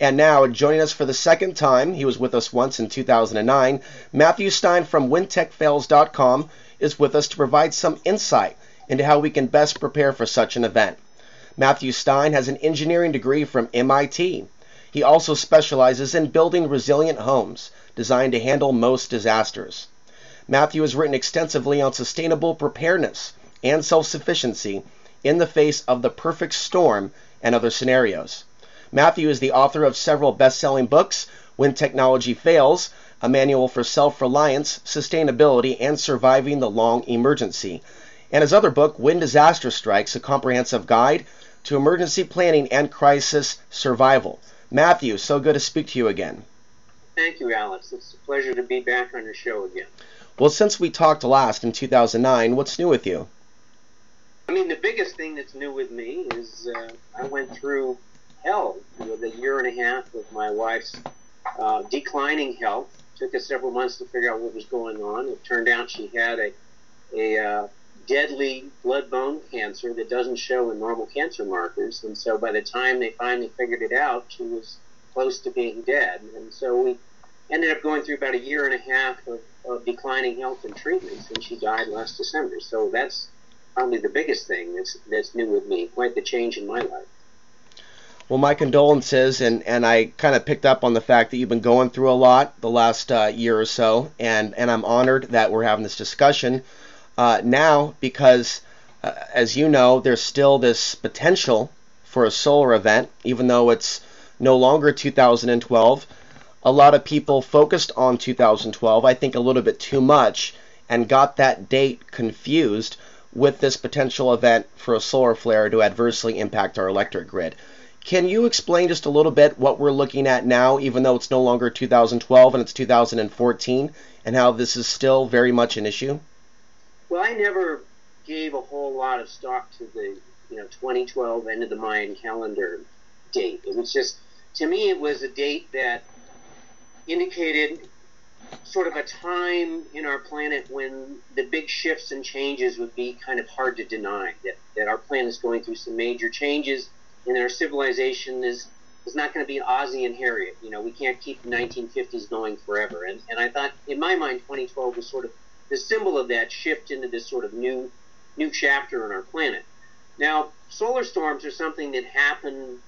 And now, joining us for the second time, he was with us once in 2009, Matthew Stein from wintechfails.com is with us to provide some insight into how we can best prepare for such an event. Matthew Stein has an engineering degree from MIT. He also specializes in building resilient homes designed to handle most disasters. Matthew has written extensively on sustainable preparedness and self-sufficiency in the face of the perfect storm and other scenarios. Matthew is the author of several best-selling books: When Technology Fails, A Manual for Self-Reliance, Sustainability, and Surviving the Long Emergency, and his other book, When Disaster Strikes, A Comprehensive Guide to Emergency Planning and Crisis Survival. Matthew, so good to speak to you again. Thank you, Alex. It's a pleasure to be back on your show again. Well, since we talked last in 2009, what's new with you? I mean, the biggest thing that's new with me is I went through hell with a year and a half of my wife's declining health. Took us several months to figure out what was going on. It turned out she had a deadly blood bone cancer that doesn't show in normal cancer markers. And so by the time they finally figured it out, she was close to being dead. And so we ended up going through about a year and a half of declining health and treatments, and she died last December. So that's probably the biggest thing that's new with me, quite the change in my life. Well, my condolences, and I kind of picked up on the fact that you've been going through a lot the last year or so, and I'm honored that we're having this discussion now because, as you know, there's still this potential for a solar event, even though it's no longer 2012. A lot of people focused on 2012, I think a little bit too much, and got that date confused with this potential event for a solar flare to adversely impact our electric grid. Can you explain just a little bit what we're looking at now, even though it's no longer 2012 and it's 2014, and how this is still very much an issue? Well, I never gave a whole lot of stock to the 2012 end of the Mayan calendar date. It was just, to me, it was a date that indicated sort of a time in our planet when the big shifts and changes would be kind of hard to deny, that our planet is going through some major changes, and our civilization is not going to be Ozzie and Harriet. We can't keep the 1950s going forever. And I thought, in my mind, 2012 was sort of the symbol of that shift into this sort of new chapter on our planet. Now, solar storms are something that happen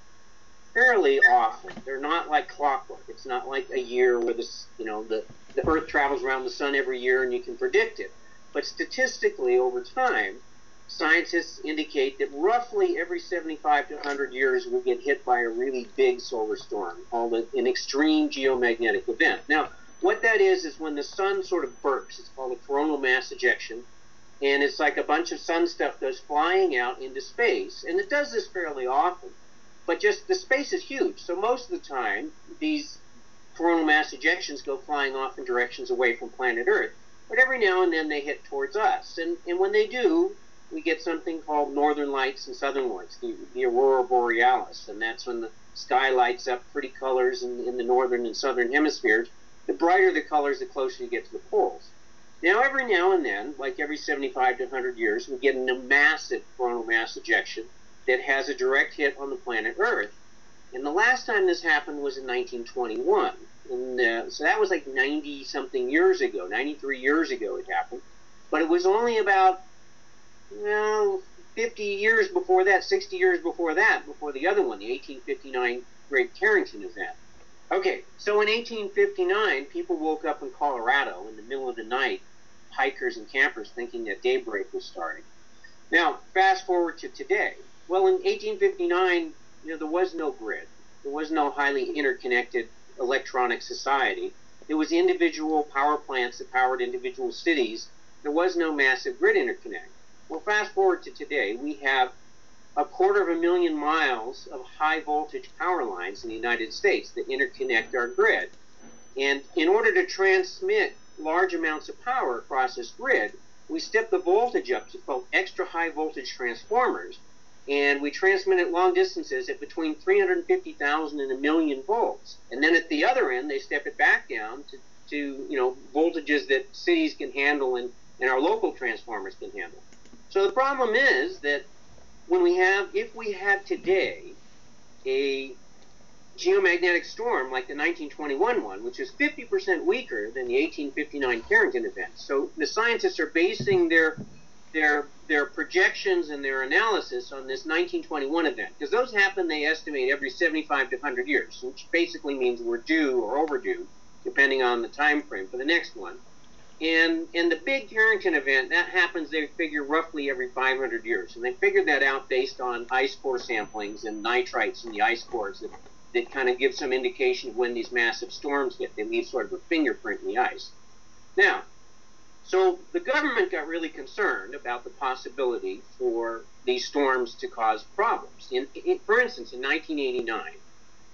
fairly often. They're not like clockwork. It's not like a year where the Earth travels around the sun every year and you can predict it. But statistically, over time, scientists indicate that roughly every 75 to 100 years we'll get hit by a really big solar storm, called an extreme geomagnetic event. Now, what that is when the sun sort of burps. It's called a coronal mass ejection, and it's like a bunch of sun stuff goes flying out into space, and it does this fairly often, but just the space is huge, so most of the time these coronal mass ejections go flying off in directions away from planet Earth, but every now and then they hit towards us, and when they do, we get something called northern lights and southern lights, the aurora borealis, and that's when the sky lights up pretty colors in the northern and southern hemispheres. The brighter the colors, the closer you get to the poles. Now, every now and then, like every 75 to 100 years, we get a massive coronal mass ejection that has a direct hit on the planet Earth. And the last time this happened was in 1921. And so that was like 90-something years ago, 93 years ago it happened. But it was only about 50 years before that, 60 years before that, before the other one, the 1859 Great Carrington event. Okay, so in 1859, people woke up in Colorado in the middle of the night, hikers and campers, thinking that daybreak was starting. Now, fast forward to today. Well, in 1859, there was no grid. There was no highly interconnected electronic society. There was individual power plants that powered individual cities. There was no massive grid interconnect. Well, fast forward to today, we have 250,000 miles of high voltage power lines in the United States that interconnect our grid. And in order to transmit large amounts of power across this grid, we step the voltage up to called extra high voltage transformers, and we transmit it long distances at between 350,000 and 1,000,000 volts. And then at the other end, they step it back down to voltages that cities can handle and our local transformers can handle. So the problem is that if we had today a geomagnetic storm like the 1921 one, which is 50% weaker than the 1859 Carrington event. So the scientists are basing their projections and their analysis on this 1921 event, because those happen, they estimate, every 75 to 100 years, which basically means we're due or overdue, depending on the time frame for the next one. And the big Carrington event, that happens, they figure, roughly every 500 years. And they figured that out based on ice core samplings and nitrites in the ice cores that kind of give some indication of when these massive storms hit. They leave sort of a fingerprint in the ice. Now, so the government got really concerned about the possibility for these storms to cause problems. For instance, in 1989,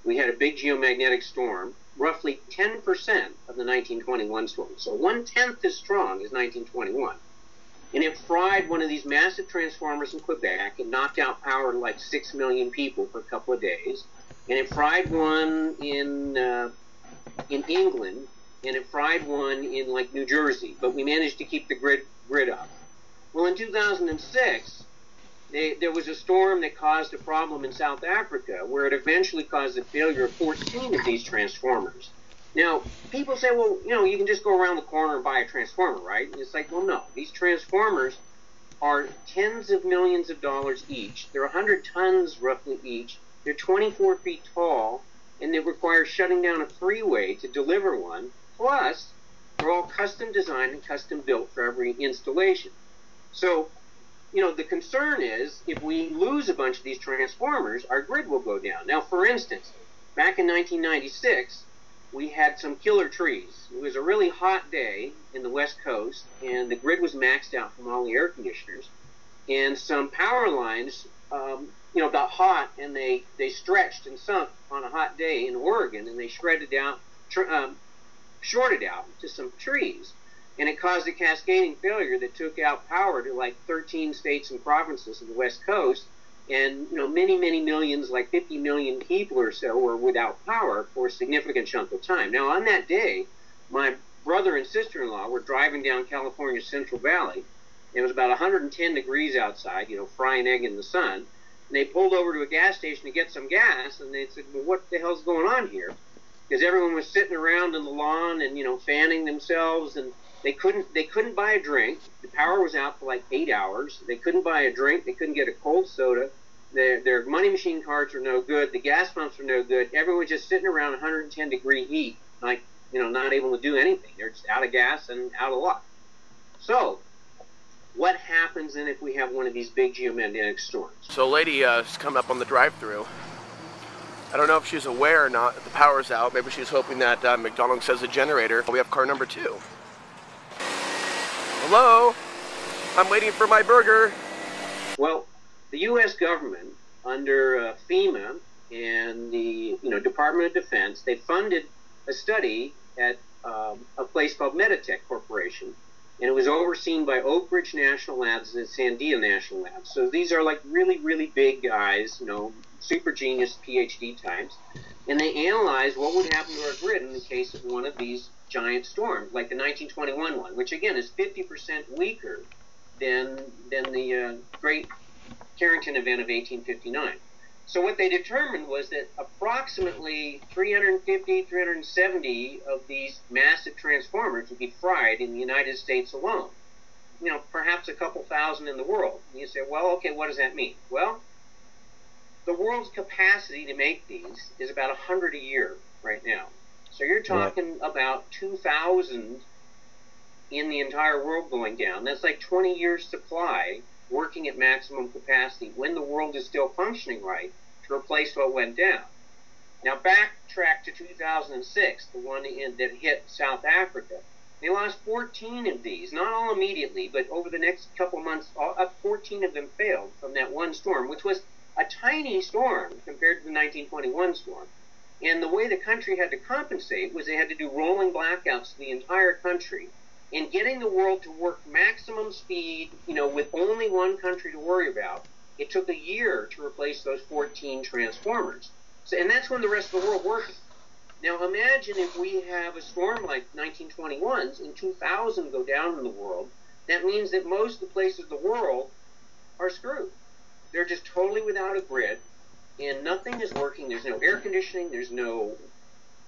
we had a big geomagnetic storm, roughly 10% of the 1921 storm. So 1/10 as strong as 1921. And it fried one of these massive transformers in Quebec and knocked out power to like 6 million people for a couple of days. And it fried one in England, and it fried one in like New Jersey, but we managed to keep the grid up. Well, in 2006, there was a storm that caused a problem in South Africa, where it eventually caused the failure of 14 of these transformers. Now, people say, well, you can just go around the corner and buy a transformer, right? And it's like, well, no. These transformers are tens of millions of dollars each. They're 100 tons roughly each. They're 24 feet tall, and they require shutting down a freeway to deliver one. Plus, they're all custom designed and custom built for every installation. So, the concern is if we lose a bunch of these transformers, our grid will go down. Now, for instance, back in 1996, we had some killer trees. It was a really hot day in the West Coast, and the grid was maxed out from all the air conditioners. And some power lines got hot, and they stretched and sunk on a hot day in Oregon, and they shorted out to some trees. And it caused a cascading failure that took out power to like 13 states and provinces in the West Coast. And, many, many millions, like 50 million people or so, were without power for a significant chunk of time. Now, on that day, my brother and sister-in-law were driving down California's Central Valley. It was about 110 degrees outside, frying egg in the sun. And they pulled over to a gas station to get some gas, and they said, well, what the hell's going on here? Because everyone was sitting around in the lawn and, fanning themselves, and they couldn't buy a drink. The power was out for like 8 hours. They couldn't buy a drink. They couldn't get a cold soda. Their money machine cards were no good. The gas pumps were no good. Everyone was just sitting around 110-degree heat, like, not able to do anything. They're just out of gas and out of luck. So, what happens then if we have one of these big geomagnetic storms? So a lady is coming up on the drive-thru. I don't know if she's aware or not that the power's out. Maybe she's hoping that McDonald's has a generator. We have car number 2. Hello? I'm waiting for my burger. Well, the U.S. government, under FEMA and the Department of Defense, they funded a study at a place called Meditech Corporation, and it was overseen by Oak Ridge National Labs and Sandia National Labs. So these are like really, really big guys, super genius PhD types, and they analyzed what would happen to our grid in the case of one of these giant storms, like the 1921 one, which again is 50% weaker than the Great Carrington event of 1859. So what they determined was that approximately 350, 370 of these massive transformers would be fried in the United States alone. Perhaps a couple thousand in the world. And you say, well, okay, what does that mean? Well, the world's capacity to make these is about 100 a year right now. So you're talking about 2,000 in the entire world going down. That's like 20 years supply working at maximum capacity when the world is still functioning right to replace what went down. Now backtrack to 2006, the one that hit South Africa. They lost 14 of these, not all immediately, but over the next couple months, 14 of them failed from that one storm, which was a tiny storm compared to the 1921 storm. And the way the country had to compensate was they had to do rolling blackouts to the entire country. And getting the world to work maximum speed, with only one country to worry about, it took a year to replace those 14 transformers. So, and that's when the rest of the world worked. Now imagine if we have a storm like 1921's and 2,000 go down in the world. That means that most of the places in the world are screwed. They're just totally without a grid. and nothing is working. There's no air conditioning, there's no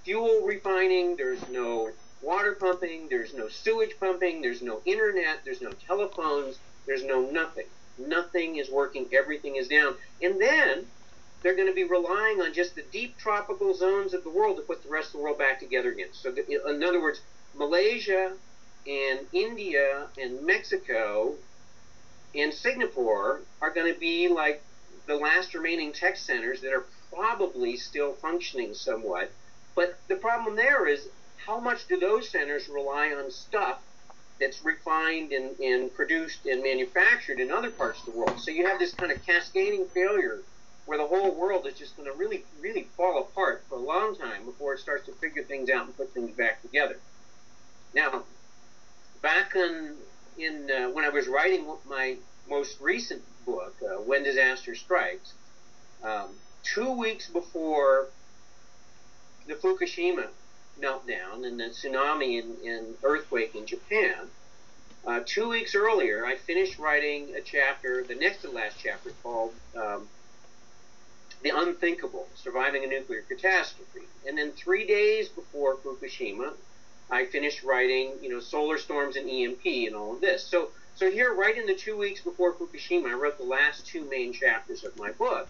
fuel refining, there's no water pumping, there's no sewage pumping, there's no internet, there's no telephones, there's no nothing. Nothing is working, everything is down. And then they're going to be relying on just the deep tropical zones of the world to put the rest of the world back together again. So in other words, Malaysia and India and Mexico and Singapore are going to be like the last remaining tech centers that are probably still functioning somewhat. But the problem there is, how much do those centers rely on stuff that's refined and produced and manufactured in other parts of the world? So you have this kind of cascading failure where the whole world is just going to really, really fall apart for a long time before it starts to figure things out and put things back together. Now, back when I was writing my most recent book, When Disaster Strikes, 2 weeks before the Fukushima meltdown and the tsunami and earthquake in Japan, 2 weeks earlier, I finished writing a chapter, the next to last chapter, called The Unthinkable, Surviving a Nuclear Catastrophe. And then 3 days before Fukushima, I finished writing, solar storms and EMP and all of this. So here, right in the 2 weeks before Fukushima, I wrote the last two main chapters of my book.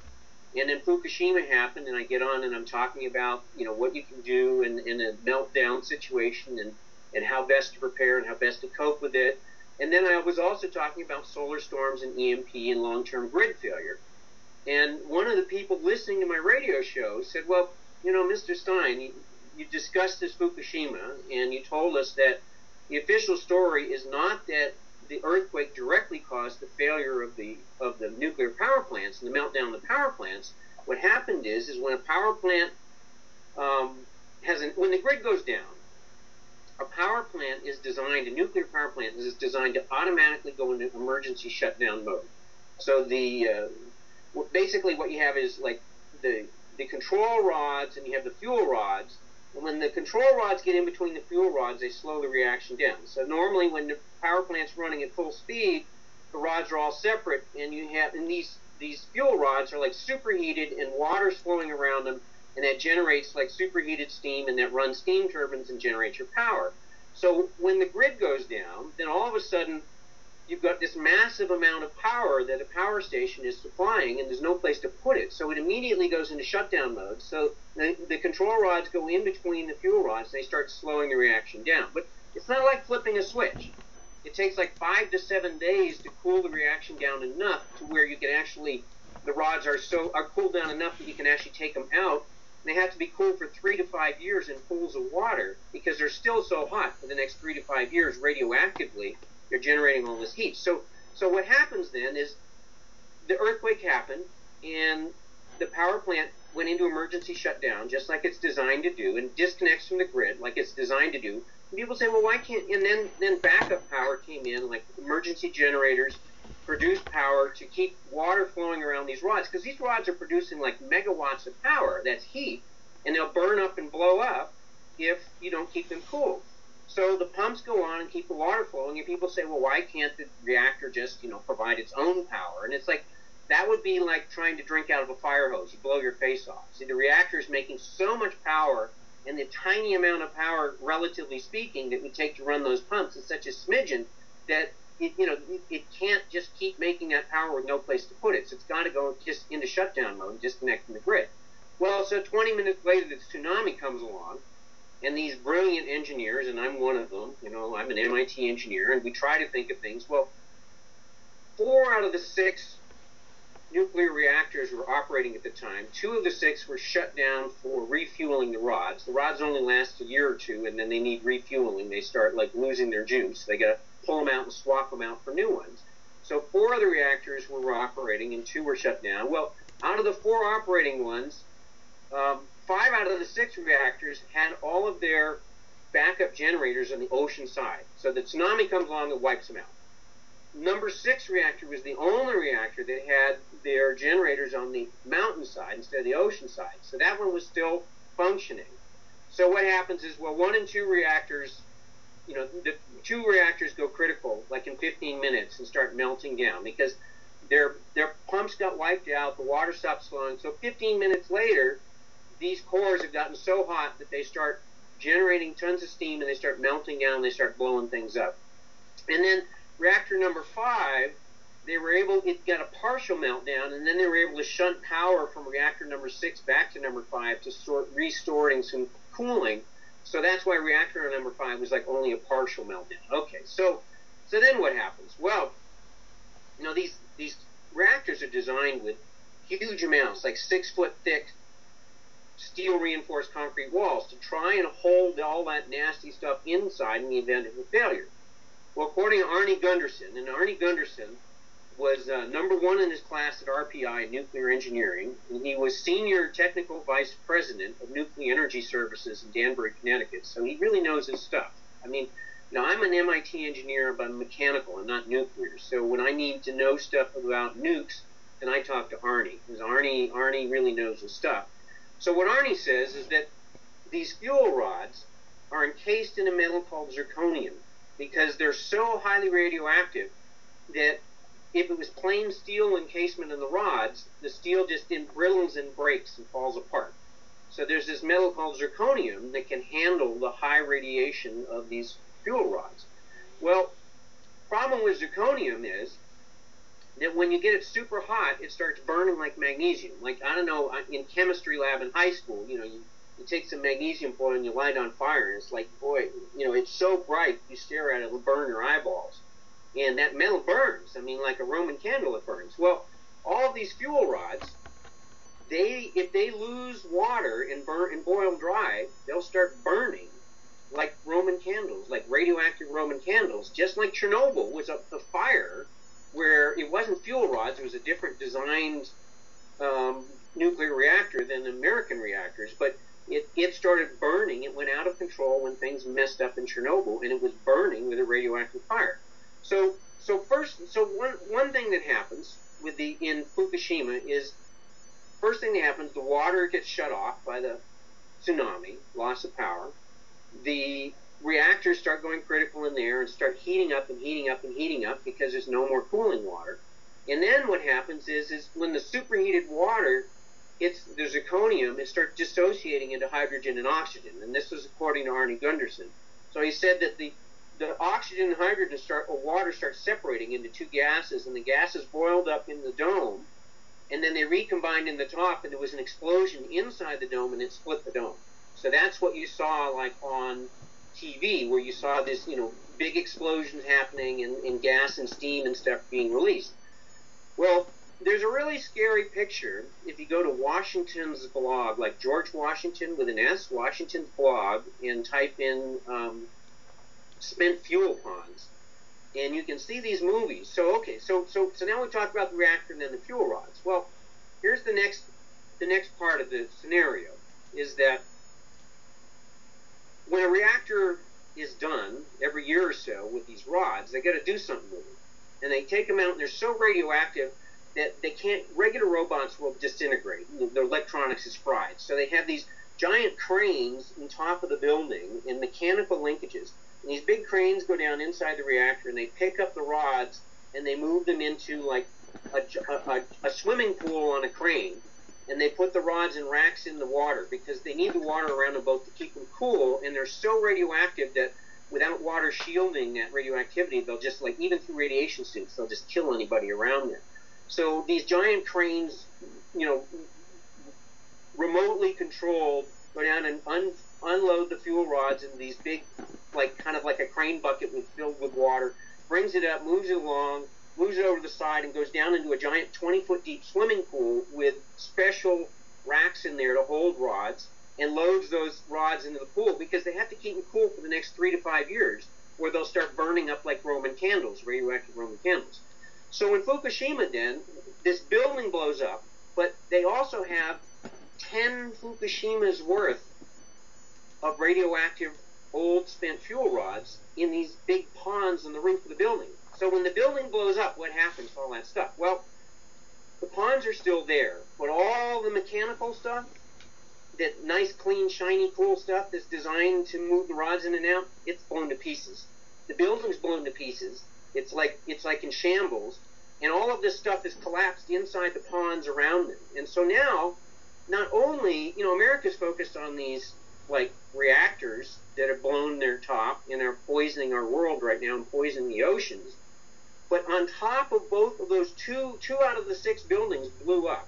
And then Fukushima happened, and I get on and I'm talking about, what you can do in a meltdown situation and how best to prepare and how best to cope with it. And then I was also talking about solar storms and EMP and long-term grid failure. And one of the people listening to my radio show said, well, Mr. Stein, you discussed this Fukushima, and you told us that the official story is not that the earthquake directly caused the failure of the nuclear power plants and the meltdown of the power plants. What happened is when a power plant when the grid goes down, a power plant is designed, a nuclear power plant is designed to automatically go into emergency shutdown mode. So basically what you have is like the control rods, and you have the fuel rods. And when the control rods get in between the fuel rods, they slow the reaction down. So normally when the power plant's running at full speed, the rods are all separate, and these fuel rods are like superheated, and water's flowing around them, and that generates like superheated steam, and that runs steam turbines and generates your power. So when the grid goes down, then all of a sudden you've got this massive amount of power that a power station is supplying, and there's no place to put it. So it immediately goes into shutdown mode. So the control rods go in between the fuel rods, and they start slowing the reaction down. But it's not like flipping a switch. It takes like 5 to 7 days to cool the reaction down enough to where you can actually, the rods are cooled down enough that you can actually take them out. And they have to be cooled for 3 to 5 years in pools of water, because they're still so hot for the next 3 to 5 years radioactively. They're generating all this heat. So what happens then is the earthquake happened, and the power plant went into emergency shutdown, just like it's designed to do, and disconnects from the grid like it's designed to do. And people say, well, why can't, and then backup power came in, like emergency generators produced power to keep water flowing around these rods, because these rods are producing like megawatts of power, that's heat, and they'll burn up and blow up if you don't keep them cool. So the pumps go on and keep the water flowing, and people say, well, why can't the reactor just, provide its own power? And it's like, that would be like trying to drink out of a fire hose. You blow your face off. See, the reactor is making so much power, and the tiny amount of power, relatively speaking, that it would take to run those pumps is such a smidgen that it can't just keep making that power with no place to put it. So it's got to go just into shutdown mode and disconnect from the grid. Well, so 20 minutes later, the tsunami comes along, and these brilliant engineers, and I'm one of them, I'm an MIT engineer, and we try to think of things. Well, 4 out of the 6 nuclear reactors were operating at the time. 2 of the 6 were shut down for refueling the rods. The rods only last a year or two, and then they need refueling. They start like losing their juice. They got to pull them out and swap them out for new ones. So 4 of the reactors were operating, and 2 were shut down. Well, out of the 4 operating ones, 5 out of the 6 reactors had all of their backup generators on the ocean side. So the tsunami comes along and wipes them out. Number 6 reactor was the only reactor that had their generators on the mountain side instead of the ocean side. So that one was still functioning. So what happens is, well, 1 and 2 reactors, the 2 reactors go critical, like in 15 minutes, and start melting down, because their pumps got wiped out, the water stopped flowing. So 15 minutes later, these cores have gotten so hot that they start generating tons of steam and they start melting down and they start blowing things up. And then reactor number 5, it got a partial meltdown, and then they were able to shunt power from reactor number 6 back to number 5 to restoring some cooling. So that's why reactor number 5 was like only a partial meltdown. Okay, so then what happens? Well, you know, these reactors are designed with huge amounts, like 6-foot thick steel reinforced concrete walls to try and hold all that nasty stuff inside in the event of a failure. Well, according to Arnie Gunderson, and Arnie Gunderson was number 1 in his class at RPI in nuclear engineering, and he was senior technical vice president of nuclear energy services in Danbury, Connecticut, so he really knows his stuff. I mean, you know, I'm an MIT engineer, but I'm mechanical and not nuclear, so when I need to know stuff about nukes, then I talk to Arnie, because Arnie really knows his stuff. So what Arnie says is that these fuel rods are encased in a metal called zirconium, because they're so highly radioactive that if it was plain steel encasement in the rods, the steel just brittles and breaks and falls apart. So there's this metal called zirconium that can handle the high radiation of these fuel rods. Well, problem with zirconium is that when you get it super hot, it starts burning like magnesium. Like, I don't know, in chemistry lab in high school, you know, you take some magnesium foil and you light it on fire, and it's like, boy, you know, it's so bright, you stare at it, it'll burn your eyeballs. And that metal burns. I mean, like a Roman candle, it burns. Well, all of these fuel rods, if they lose water and boil dry, they'll start burning like Roman candles, like radioactive Roman candles, just like Chernobyl was a fire where it wasn't fuel rods, it was a different designed nuclear reactor than American reactors, but it started burning. It went out of control when things messed up in Chernobyl, and it was burning with a radioactive fire. So one thing that happens in Fukushima is, first thing that happens, the water gets shut off by the tsunami, loss of power. The reactors start going critical in there and start heating up and heating up and heating up because there's no more cooling water. And then what happens is when the superheated water hits the zirconium, it starts dissociating into hydrogen and oxygen. And this was according to Arnie Gunderson. So he said that the oxygen and hydrogen water starts separating into two gases, and the gases boiled up in the dome, and then they recombined in the top, and there was an explosion inside the dome, and it split the dome. So that's what you saw, like on TV, where you saw this, you know, big explosions happening and gas and steam and stuff being released. Well, there's a really scary picture if you go to Washington's blog, like George Washington with an S, Washington's blog, and type in spent fuel ponds, and you can see these movies. So okay, so now we talked about the reactor and then the fuel rods. Well, here's the next part of the scenario is that when a reactor is done every year or so with these rods, they got to do something with them, and they take them out, and they're so radioactive that they can't. Regular robots will disintegrate. Their electronics is fried. So they have these giant cranes on top of the building and mechanical linkages. And these big cranes go down inside the reactor, and they pick up the rods, and they move them into like a swimming pool on a crane. And they put the rods in racks in the water because they need the water around the boat to keep them cool. And they're so radioactive that without water shielding that radioactivity, they'll just, like, even through radiation suits, they'll just kill anybody around them. So these giant cranes, you know, remotely controlled, go down and unload the fuel rods in these big, like, kind of like a crane bucket filled with water, brings it up, moves it along, moves it over the side, and goes down into a giant 20-foot deep swimming pool with special racks in there to hold rods, and loads those rods into the pool because they have to keep them cool for the next 3 to 5 years, where they'll start burning up like Roman candles, radioactive Roman candles. So in Fukushima then, this building blows up, but they also have 10 Fukushimas worth of radioactive old spent fuel rods in these big ponds on the roof of the building. So when the building blows up, what happens to all that stuff? Well, the ponds are still there, but all the mechanical stuff, that nice, clean, shiny, cool stuff that's designed to move the rods in and out, it's blown to pieces. The building's blown to pieces. It's like in shambles. And all of this stuff is collapsed inside the ponds around them. And so now, not only, America's focused on these, like, reactors that have blown their top and are poisoning our world right now and poisoning the oceans, but on top of both of those, two out of the 6 buildings blew up.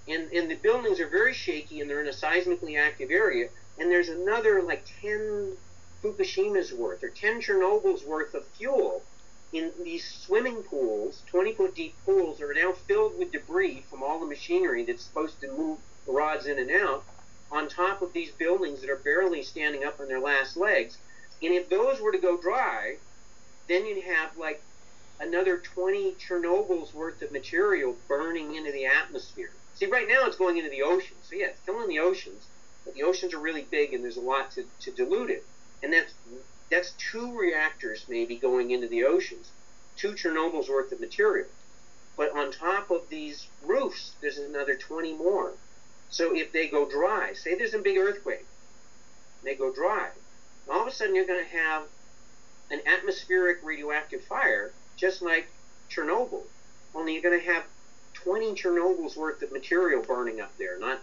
And the buildings are very shaky, and they're in a seismically active area, and there's another, like, 10 Fukushima's worth, or 10 Chernobyl's worth of fuel in these swimming pools, 20-foot deep pools, that are now filled with debris from all the machinery that's supposed to move the rods in and out, on top of these buildings that are barely standing up on their last legs. And if those were to go dry, then you'd have, like, another 20 Chernobyl's worth of material burning into the atmosphere. See, right now it's going into the oceans. So yeah, it's still in the oceans, but the oceans are really big and there's a lot to dilute it. And that's 2 reactors maybe going into the oceans, 2 Chernobyl's worth of material. But on top of these roofs, there's another 20 more. So if they go dry, say there's a big earthquake, and they go dry, all of a sudden you're going to have an atmospheric radioactive fire, just like Chernobyl, only you're going to have 20 Chernobyl's worth of material burning up there, not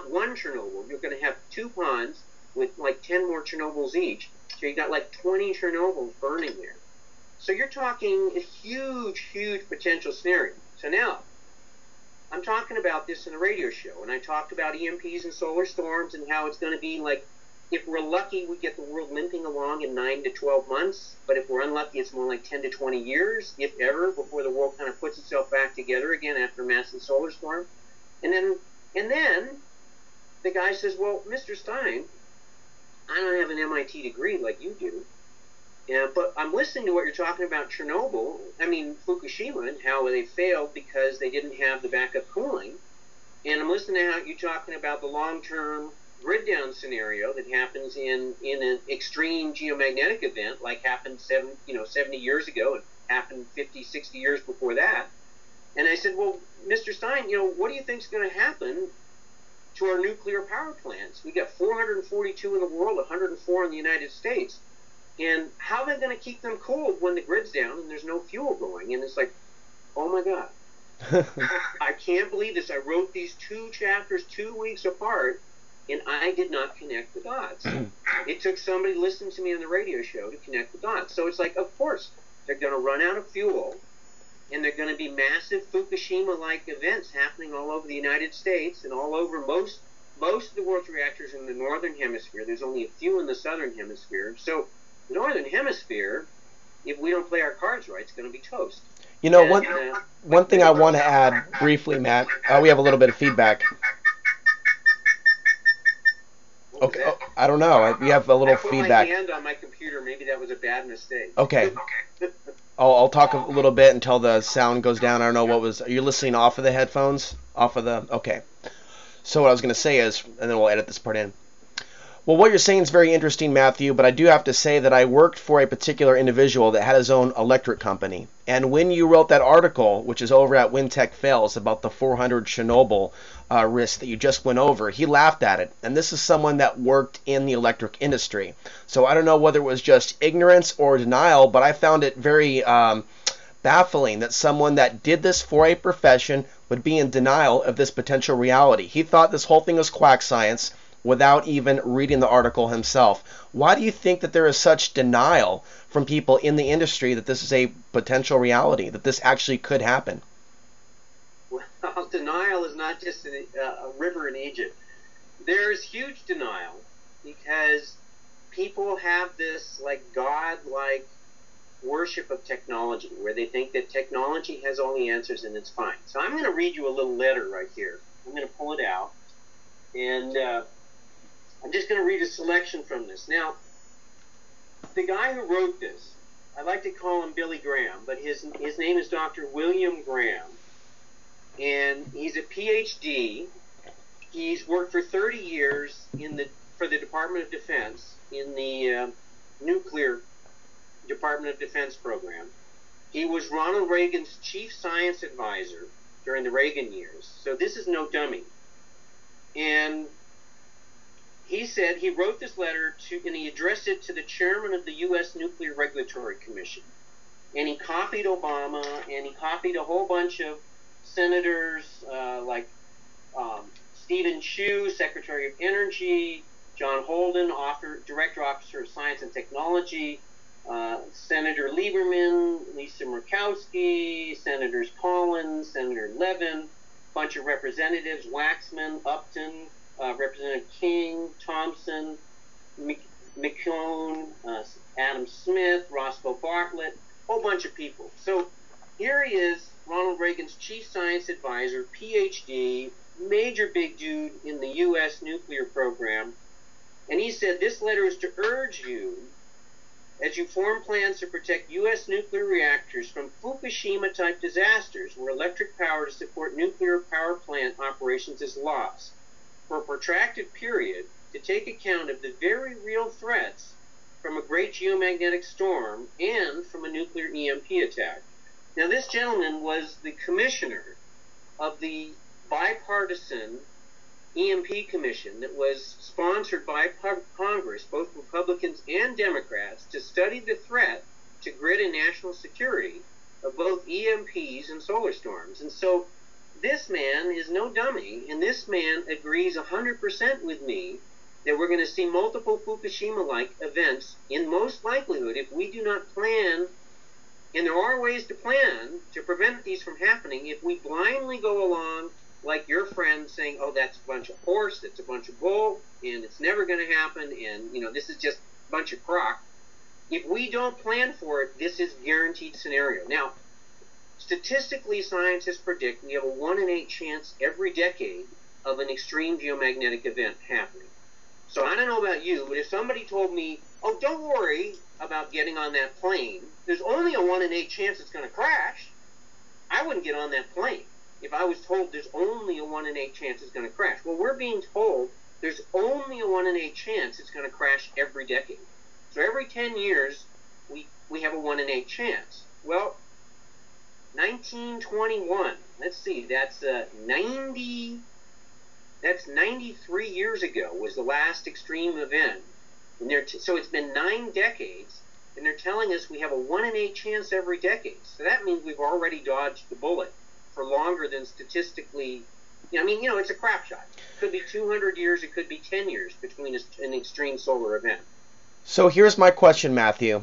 one Chernobyl. You're going to have 2 ponds with like 10 more Chernobyls each, so you got like 20 Chernobyls burning there. So you're talking a huge, huge potential scenario. So now, I'm talking about this in the radio show, and I talked about EMPs and solar storms and how it's going to be like, if we're lucky, we get the world limping along in 9 to 12 months, but if we're unlucky, it's more like 10 to 20 years, if ever, before the world kind of puts itself back together again after a massive solar storm. And then the guy says, well, Mr. Stein, I don't have an MIT degree like you do, but I'm listening to what you're talking about Fukushima, and how they failed because they didn't have the backup cooling. And I'm listening to how you're talking about the long-term grid down scenario that happens in an extreme geomagnetic event, like happened 70 years ago, and happened 50, 60 years before that. And I said, well, Mr. Stein, what do you think is going to happen to our nuclear power plants? We got 442 in the world, 104 in the United States. And how are they going to keep them cooled when the grid's down and there's no fuel going? And it's like, oh my God. I can't believe this. I wrote these 2 chapters 2 weeks apart, and I did not connect the dots. It took somebody listening to me on the radio show to connect the dots. So it's like, of course, they're going to run out of fuel, and they're going to be massive Fukushima-like events happening all over the United States and all over most of the world's reactors in the northern hemisphere. There's only a few in the southern hemisphere. So the northern hemisphere, if we don't play our cards right, it's going to be toast. One thing I want to add briefly, Matt, we have a little bit of feedback. Okay, I don't know. We have a little feedback. I put my hand on my computer. Maybe that was a bad mistake. Okay. I'll talk a little bit until the sound goes down. I don't know what was. Are you listening off of the headphones? Okay. So what I was going to say is, and then we'll edit this part in. Well, what you're saying is very interesting, Matthew, but I do have to say that I worked for a particular individual that had his own electric company. And when you wrote that article, which is over at Wintech Fails, about the 400 Chernobyl risk that you just went over, he laughed at it. And this is someone that worked in the electric industry. So I don't know whether it was just ignorance or denial, but I found it very baffling that someone that did this for a profession would be in denial of this potential reality. He thought this whole thing was quack science, without even reading the article himself. Why do you think that there is such denial from people in the industry that this is a potential reality, that this actually could happen? Well, denial is not just a river in Egypt. There's huge denial because people have this God-like worship of technology, where they think that technology has all the answers and it's fine. So I'm going to read you a little letter right here. I'm going to pull it out, and I'm just going to read a selection from this. Now, the guy who wrote this, I like to call him Billy Graham, but his name is Dr. William Graham, and he's a PhD. He's worked for 30 years for the Department of Defense in the nuclear Department of Defense program. He was Ronald Reagan's chief science advisor during the Reagan years, so this is no dummy. And he said he wrote this letter and he addressed it to the chairman of the U.S. Nuclear Regulatory Commission. and he copied Obama, and he copied a whole bunch of senators like Stephen Chu, Secretary of Energy, John Holden, Director Officer of Science and Technology, Senator Lieberman, Lisa Murkowski, Senators Collins, Senator Levin, bunch of representatives, Waxman, Upton, Representative King, Thompson, McCone, Adam Smith, Roscoe Bartlett, whole bunch of people. So here he is, Ronald Reagan's chief science advisor, PhD, major big dude in the U.S. nuclear program, and he said, this letter is to urge you, as you form plans to protect U.S. nuclear reactors from Fukushima-type disasters where electric power to support nuclear power plant operations is lost, for a protracted period, to take account of the very real threats from a great geomagnetic storm and from a nuclear EMP attack. Now, this gentleman was the commissioner of the bipartisan EMP Commission that was sponsored by Congress, both Republicans and Democrats, to study the threat to grid and national security of both EMPs and solar storms. And so this man is no dummy, and this man agrees 100% with me that we're going to see multiple Fukushima-like events in most likelihood if we do not plan, and there are ways to plan to prevent these from happening. If we blindly go along like your friend saying, oh, that's a bunch of horse, that's a bunch of bull, and it's never going to happen, and, you know, this is just a bunch of crock. If we don't plan for it, this is a guaranteed scenario. Now, statistically, scientists predict we have a 1 in 8 chance every decade of an extreme geomagnetic event happening. So I don't know about you, but if somebody told me, oh, don't worry about getting on that plane, there's only a 1 in 8 chance it's going to crash, I wouldn't get on that plane. If I was told there's only a 1 in 8 chance it's going to crash. Well, we're being told there's only a 1 in 8 chance it's going to crash every decade. So every 10 years, we have a 1 in 8 chance. Well, 1921, let's see, that's 93 years ago was the last extreme event. And so it's been 9 decades, and they're telling us we have a 1 in 8 chance every decade. So that means we've already dodged the bullet for longer than statistically, I mean, you know, it's a crap shot. It could be 200 years, it could be 10 years between an extreme solar event. So here's my question, Matthew.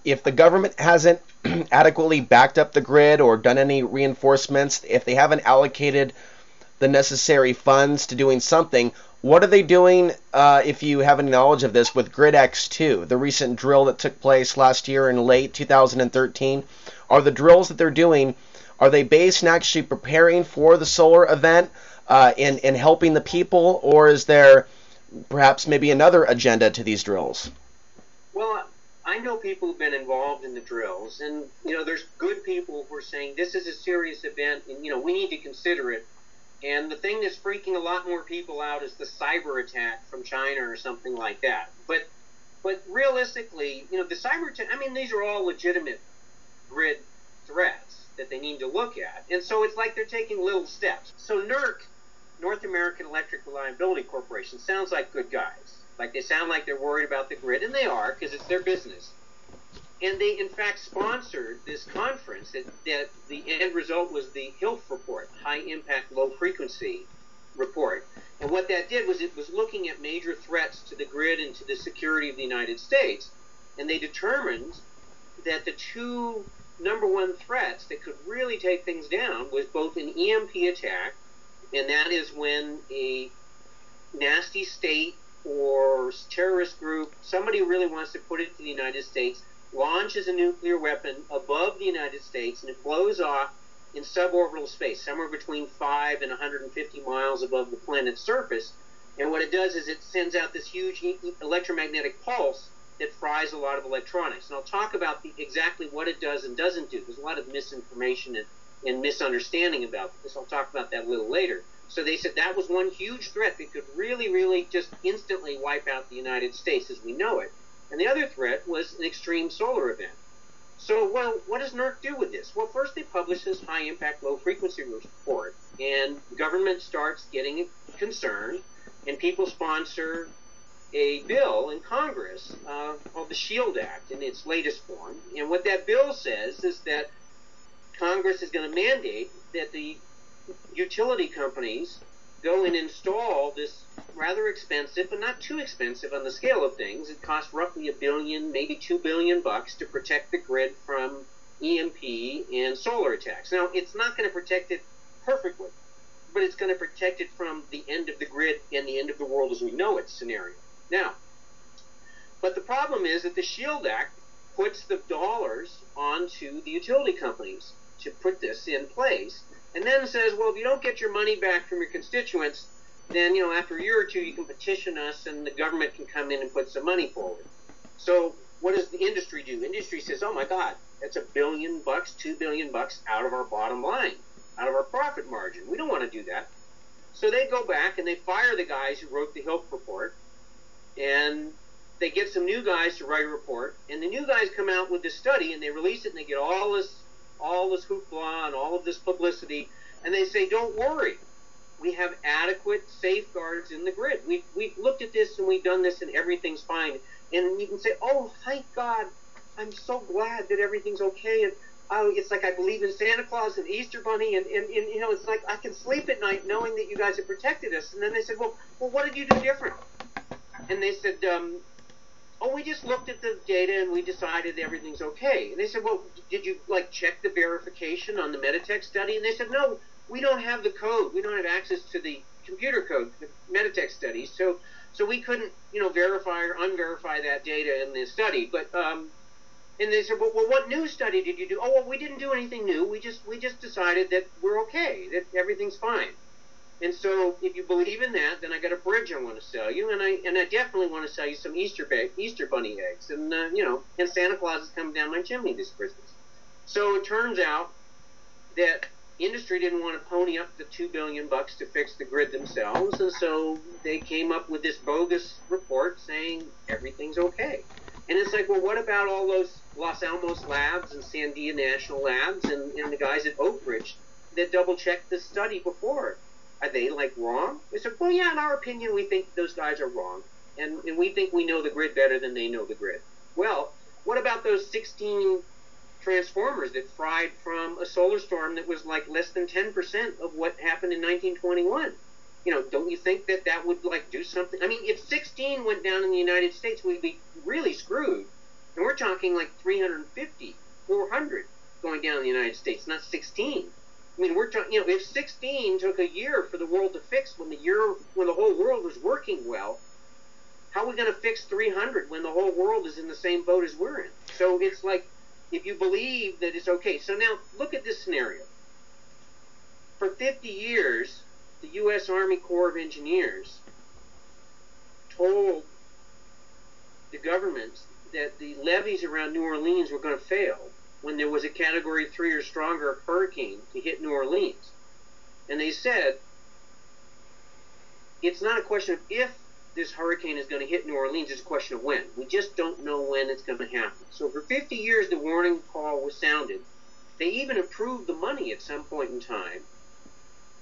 If the government hasn't adequately backed up the grid or done any reinforcements, if they haven't allocated the necessary funds to doing something, what are they doing, if you have any knowledge of this, with Grid X2, the recent drill that took place last year in late 2013? Are the drills that they're doing, are they based in actually preparing for the solar event and helping the people, or is there perhaps maybe another agenda to these drills? Well, I know people who've been involved in the drills, and, you know, there's good people who are saying this is a serious event, and, you know, we need to consider it. And the thing that's freaking a lot more people out is the cyber attack from China or something like that. But realistically, you know, the cyber attack, I mean, these are all legitimate grid threats that they need to look at. And so it's like they're taking little steps. So NERC, North American Electric Reliability Corporation, sounds like good guys. Like, they sound like they're worried about the grid, and they are, because it's their business. And they, in fact, sponsored this conference that the end result was the HILF report, High Impact Low Frequency report. And what that did was it was looking at major threats to the grid and to the security of the United States. And they determined that the two #1 threats that could really take things down was both an EMP attack, and that is when a nasty state or terrorist group, somebody who really wants to put it to the United States, launches a nuclear weapon above the United States, and it blows off in suborbital space, somewhere between 5 and 150 miles above the planet's surface. And what it does is it sends out this huge electromagnetic pulse that fries a lot of electronics. And I'll talk about exactly what it does and doesn't do. There's a lot of misinformation and misunderstanding about this. I'll talk about that a little later. So they said that was one huge threat that could really, really just instantly wipe out the United States as we know it. And the other threat was an extreme solar event. So, well, what does NERC do with this? Well, first they publish this high-impact, low-frequency report, and government starts getting concerned, and people sponsor a bill in Congress called the SHIELD Act in its latest form. And what that bill says is that Congress is going to mandate that the utility companies go and install this rather expensive, but not too expensive on the scale of things. It costs roughly $1 billion, maybe $2 billion to protect the grid from EMP and solar attacks. Now, it's not going to protect it perfectly, but it's going to protect it from the end of the grid and the end of the world as we know it scenario. Now, but the problem is that the SHIELD Act puts the dollars onto the utility companies to put this in place, and then says, well, if you don't get your money back from your constituents, then, after a year or two, you can petition us and the government can come in and put some money forward. So what does the industry do? Industry says, oh my God, that's $1 billion, $2 billion out of our bottom line, out of our profit margin. We don't want to do that. So they go back and they fire the guys who wrote the Hilf report, and they get some new guys to write a report, and the new guys come out with this study and they release it, and they get all this hoopla and all of this publicity, and they say, don't worry, we have adequate safeguards in the grid. We've looked at this and we've done this and everything's fine. And you can say, oh, thank God, I'm so glad that everything's okay. And it's like I believe in Santa Claus and Easter Bunny, and it's like I can sleep at night knowing that you guys have protected us. And then they said, well, what did you do different? And they said, oh, we just looked at the data and we decided everything's okay. And they said, well, did you check the verification on the Meditech study? And they said, no, we don't have the code. We don't have access to the computer code, the Meditech study. So we couldn't, verify or unverify that data in the study. But and they said, well, what new study did you do? Oh, well, we didn't do anything new. We just decided that we're okay, that everything's fine. And so, if you believe in that, then I got a bridge I want to sell you, and I definitely want to sell you some Easter bunny eggs, and and Santa Claus is coming down my chimney this Christmas. So it turns out that industry didn't want to pony up the $2 billion to fix the grid themselves, and so they came up with this bogus report saying everything's okay. And it's like, well, what about all those Los Alamos labs and Sandia National Labs and the guys at Oak Ridge that double-checked the study before? Are they wrong? They said, well, yeah, in our opinion, we think those guys are wrong, and we think we know the grid better than they know the grid. Well, what about those 16 transformers that fried from a solar storm that was less than 10% of what happened in 1921? Don't you think that would do something? I mean, if 16 went down in the United States, we'd be really screwed. And we're talking 350, 400 going down in the United States, not 16. I mean, we're talking, if 16 took a year for the world to fix when the whole world was working well, how are we going to fix 300 when the whole world is in the same boat as we're in? So it's if you believe that it's okay. So now look at this scenario. For 50 years, the U.S. Army Corps of Engineers told the government that the levees around New Orleans were going to fail when there was a Category 3 or stronger hurricane to hit New Orleans. And they said, it's not a question of if this hurricane is going to hit New Orleans, it's a question of when. We just don't know when it's going to happen. So for 50 years, the warning call was sounded. They even approved the money at some point in time,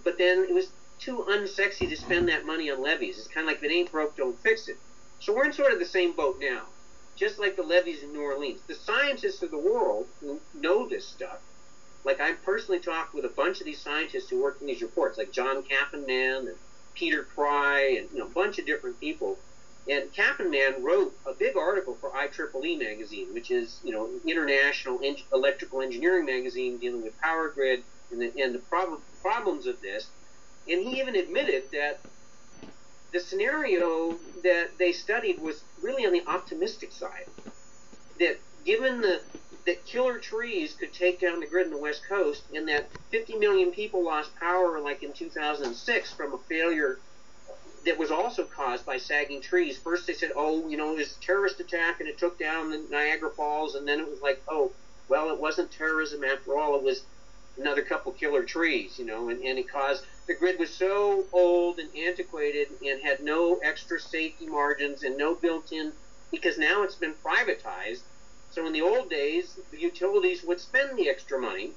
but then it was too unsexy to spend that money on levees. It's kind of if it ain't broke, don't fix it. So we're in sort of the same boat now, just like the levees in New Orleans. The scientists of the world who know this stuff, I personally talked with a bunch of these scientists who worked in these reports, like John Kappenman and Peter Pry and a bunch of different people. And Kappenman wrote a big article for IEEE magazine, which is international electrical engineering magazine dealing with power grid and the problems of this. And he even admitted that the scenario that they studied was really on the optimistic side. That given that killer trees could take down the grid in the West Coast, and that 50 million people lost power in 2006 from a failure that was also caused by sagging trees. First they said, oh, it was a terrorist attack and it took down the Niagara Falls, and then it was oh, well, it wasn't terrorism after all, it was another couple killer trees, and it caused, the grid was so old and antiquated and had no extra safety margins and no built-in, because now it's been privatized. So in the old days, the utilities would spend the extra money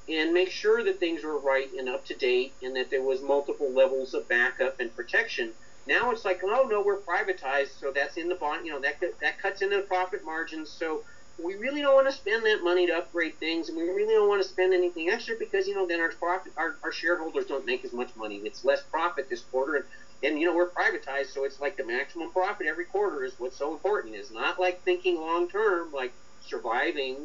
and make sure that things were right and up to date and that there was multiple levels of backup and protection. Now it's like, oh no, we're privatized, so that's in the bond, that cuts into the profit margins. So we really don't want to spend that money to upgrade things, and we really don't want to spend anything extra because then our shareholders don't make as much money. It's less profit this quarter, and we're privatized, so it's like the maximum profit every quarter is what's so important. It's not like thinking long term, like surviving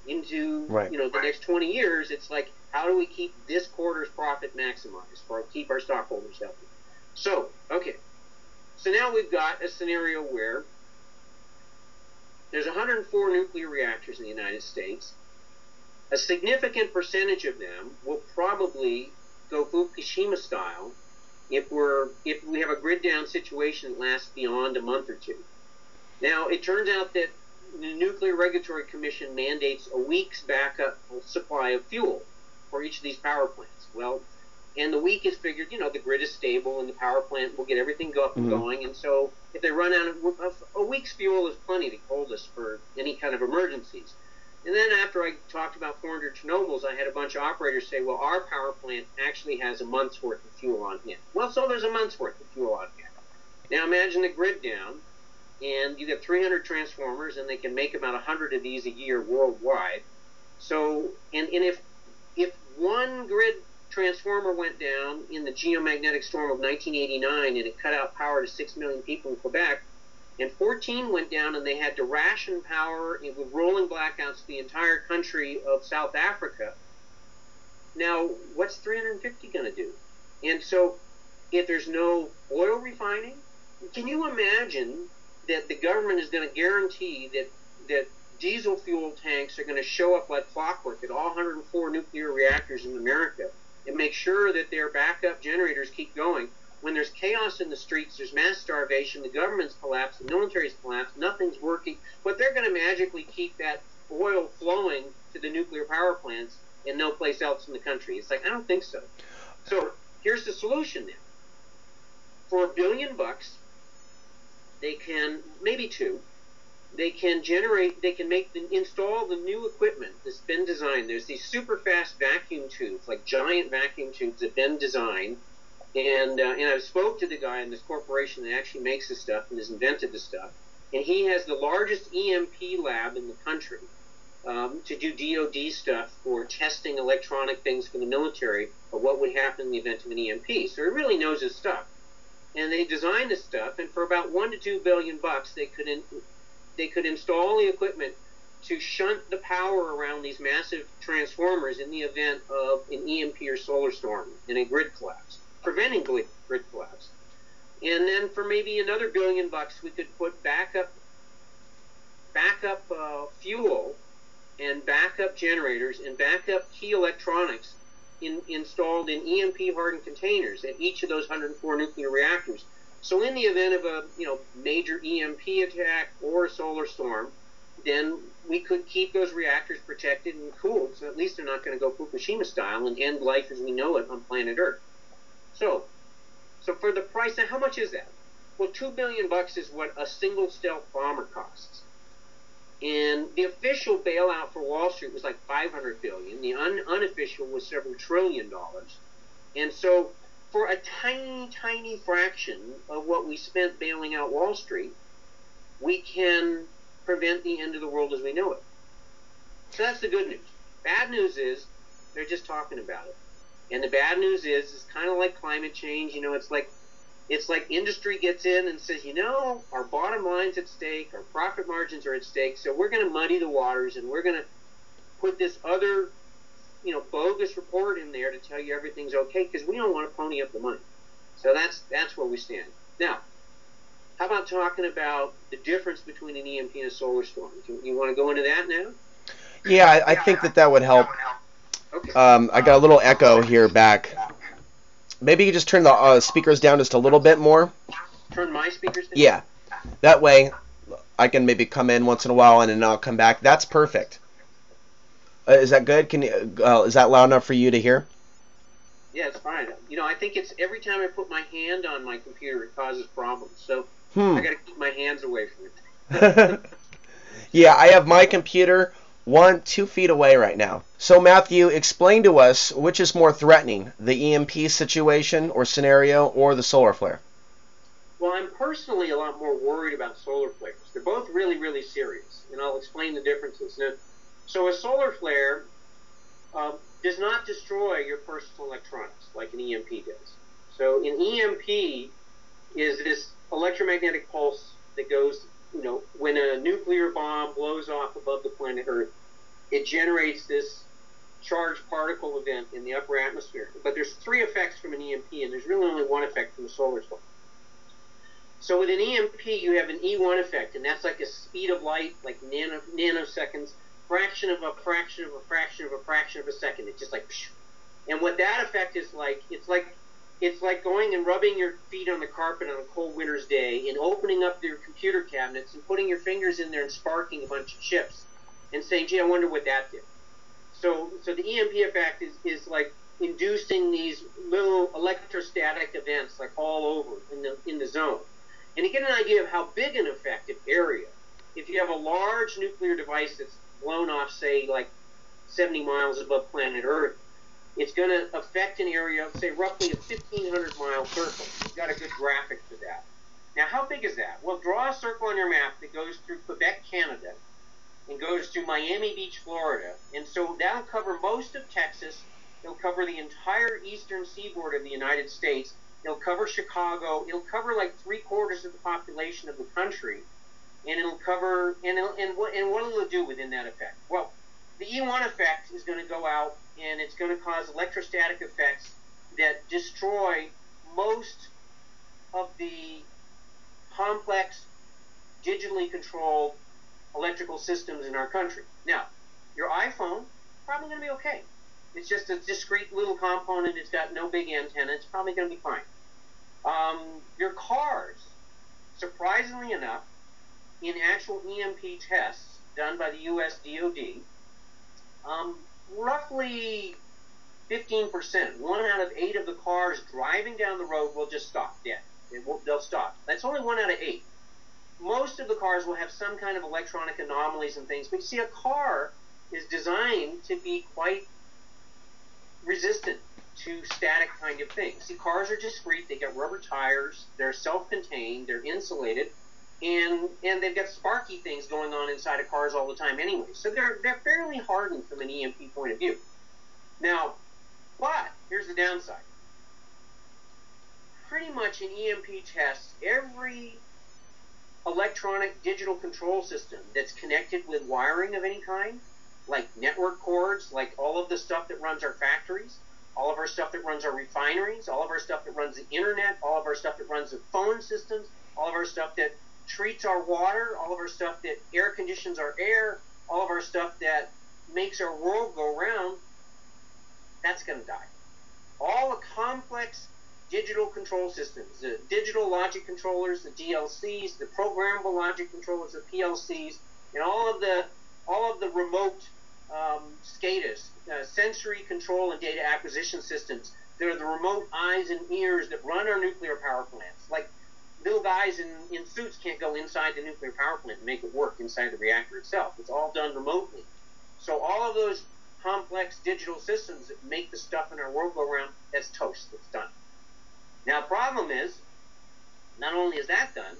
into the next 20 years. It's like, how do we keep this quarter's profit maximized or keep our stockholders healthy? So, okay. So now we've got a scenario where there's 104 nuclear reactors in the United States. A significant percentage of them will probably go Fukushima style if we have a grid down situation that lasts beyond a month or two. Now, it turns out that the Nuclear Regulatory Commission mandates a week's backup supply of fuel for each of these power plants. Well, and the week is figured, the grid is stable and the power plant will get everything up and going. And so if they run out of a week's fuel is plenty to hold us for any kind of emergencies. And then after I talked about 400 Chernobyls, I had a bunch of operators say, well, our power plant actually has a month's worth of fuel on hand. Well, so there's a month's worth of fuel on hand. Now imagine the grid down, and you get 300 transformers, and they can make about 100 of these a year worldwide. So, and if one grid transformer went down in the geomagnetic storm of 1989 and it cut out power to 6 million people in Quebec, and 14 went down and they had to ration power with rolling blackouts to the entire country of South Africa. Now, what's 350 going to do? And so, if there's no oil refining, can you imagine that the government is going to guarantee that diesel fuel tanks are going to show up like clockwork at all 104 nuclear reactors in America and make sure that their backup generators keep going? When there's chaos in the streets, there's mass starvation, the government's collapsed, the military's collapsed, nothing's working, but they're going to magically keep that oil flowing to the nuclear power plants and no place else in the country. It's like, I don't think so. So here's the solution then. For $1 billion, they can, maybe two, they can install the new equipment that's been designed. There's these super fast vacuum tubes, like giant vacuum tubes that have been designed. And I spoke to the guy in this corporation that actually makes this stuff and has invented this stuff. And he has the largest EMP lab in the country to do DOD stuff for testing electronic things for the military of what would happen in the event of an EMP. So he really knows his stuff. And they designed this stuff, and for about $1 to $2 billion, they could install the equipment to shunt the power around these massive transformers in the event of an EMP or solar storm and a grid collapse, preventing grid collapse. And then for maybe another $1 billion, we could put backup fuel and backup generators and backup key electronics installed in EMP-hardened containers at each of those 104 nuclear reactors. So in the event of a major EMP attack or a solar storm, then we could keep those reactors protected and cooled, so at least they're not going to go Fukushima style and end life as we know it on planet Earth. So for the price, now how much is that? Well, $2 billion is what a single stealth bomber costs. And the official bailout for Wall Street was like $500 billion. The unofficial was several $1 trillion. And so for a tiny, tiny fraction of what we spent bailing out Wall Street, we can prevent the end of the world as we know it. So that's the good news. Bad news is they're just talking about it. And the bad news is it's kind of like climate change. It's like industry gets in and says, our bottom line's at stake, our profit margins are at stake, so we're going to muddy the waters and we're going to put this other, bogus report in there to tell you everything's okay because we don't want to pony up the money. So that's where we stand. Now, how about talking about the difference between an EMP and a solar storm? You want to go into that now? Yeah, I think that would help. Okay. I got a little echo here back. Maybe you just turn the speakers down just a little bit more. Turn my speakers down? Yeah. That way, I can maybe come in once in a while and then I'll come back. That's perfect. Is that good? Is that loud enough for you to hear? Yeah, it's fine. I think it's every time I put my hand on my computer, it causes problems. So I got to keep my hands away from it. Yeah, I have my computer 2 feet away right now. So Matthew, explain to us which is more threatening, the EMP situation or scenario or the solar flare? Well, I'm personally a lot more worried about solar flares. They're both really, really serious, and I'll explain the differences. Now, so a solar flare does not destroy your personal electronics like an EMP does. So an EMP is this electromagnetic pulse that goes, when a nuclear bomb blows off above the planet Earth, it generates this charged particle event in the upper atmosphere. But there's three effects from an EMP, and there's really only one effect from a solar storm. So with an EMP, you have an E1 effect, and that's like a speed of light, like nanoseconds, fraction of a fraction of a fraction of a fraction of a second. It's just like, psh. And what that effect is like, it's like going and rubbing your feet on the carpet on a cold winter's day and opening up your computer cabinets and putting your fingers in there and sparking a bunch of chips and saying, gee, I wonder what that did. So the EMP effect is like inducing these little electrostatic events like all over in the zone. And to get an idea of how big an effective area, if you have a large nuclear device that's blown off, say, like 70 miles above planet Earth, it's going to affect an area of, say, roughly a 1,500-mile circle. We've got a good graphic for that. Now, how big is that? Well, draw a circle on your map that goes through Quebec, Canada, and goes to Miami Beach, Florida. And so that'll cover most of Texas. It'll cover the entire eastern seaboard of the United States. It'll cover Chicago. It'll cover like 3/4 of the population of the country. And it'll cover, and what will it do within that effect? Well, the E1 effect is going to go out, and it's going to cause electrostatic effects that destroy most of the complex, digitally controlled electrical systems in our country. Now, your iPhone, probably going to be okay. It's just a discrete little component. It's got no big antenna. It's probably going to be fine. Your cars, surprisingly enough, in actual EMP tests done by the U.S. DoD, roughly 15%, 1 out of 8 of the cars driving down the road will just stop dead. They'll stop. That's only 1 out of 8. Most of the cars will have some kind of electronic anomalies and things, but you see, a car is designed to be quite resistant to static kind of things. See, cars are discrete. They got rubber tires. They're self-contained. They're insulated. And they've got sparky things going on inside of cars all the time anyway. So they're fairly hardened from an EMP point of view. Now, but here's the downside. Pretty much in EMP tests, every electronic digital control system that's connected with wiring of any kind, like network cords, like all of the stuff that runs our factories, all of our stuff that runs our refineries, all of our stuff that runs the internet, all of our stuff that runs the phone systems, all of our stuff that treats our water, all of our stuff that air conditions our air, all of our stuff that makes our world go round, that's going to die. All the complex digital control systems, the digital logic controllers, the DLCs, the programmable logic controllers, the PLCs, and all of the remote SCADAs, sensory control and data acquisition systems. They're the remote eyes and ears that run our nuclear power plants. Like, little guys in suits can't go inside the nuclear power plant and make it work inside the reactor itself. It's all done remotely. So all of those complex digital systems that make the stuff in our world go around, that's toast. It's done. Now, the problem is, not only is that done,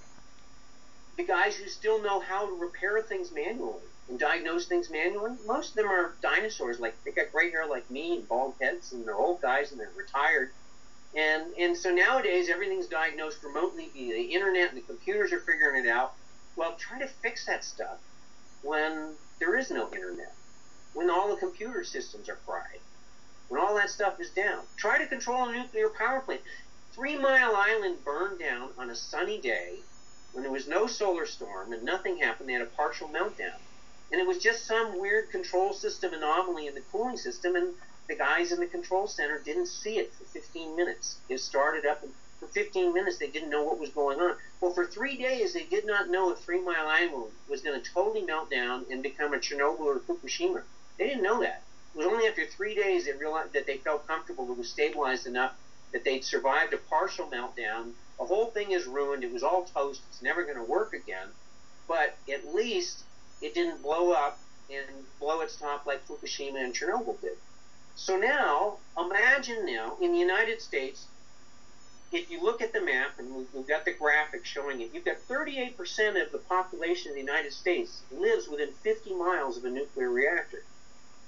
the guys who still know how to repair things manually and diagnose things manually, most of them are dinosaurs. Like, they got gray hair like me and bald heads, and they're old guys and they're retired. And so nowadays, everything's diagnosed remotely via the internet, and the computers are figuring it out. Well, try to fix that stuff when there is no internet, when all the computer systems are fried, when all that stuff is down. Try to control a nuclear power plant. 3 Mile Island burned down on a sunny day when there was no solar storm and nothing happened. They had a partial meltdown. And it was just some weird control system anomaly in the cooling system, and the guys in the control center didn't see it for 15 minutes. It started up, and for 15 minutes they didn't know what was going on. Well, for 3 days they did not know if 3 Mile Island was going to totally melt down and become a Chernobyl or Fukushima. They didn't know that. It was only after 3 days they realized that they felt comfortable, it was stabilized enough that they'd survived a partial meltdown. The whole thing is ruined. It was all toast. It's never going to work again. But at least it didn't blow up and blow its top like Fukushima and Chernobyl did. So now, imagine now, in the United States, if you look at the map, and we've got the graphic showing it, you've got 38% of the population of the United States lives within 50 miles of a nuclear reactor.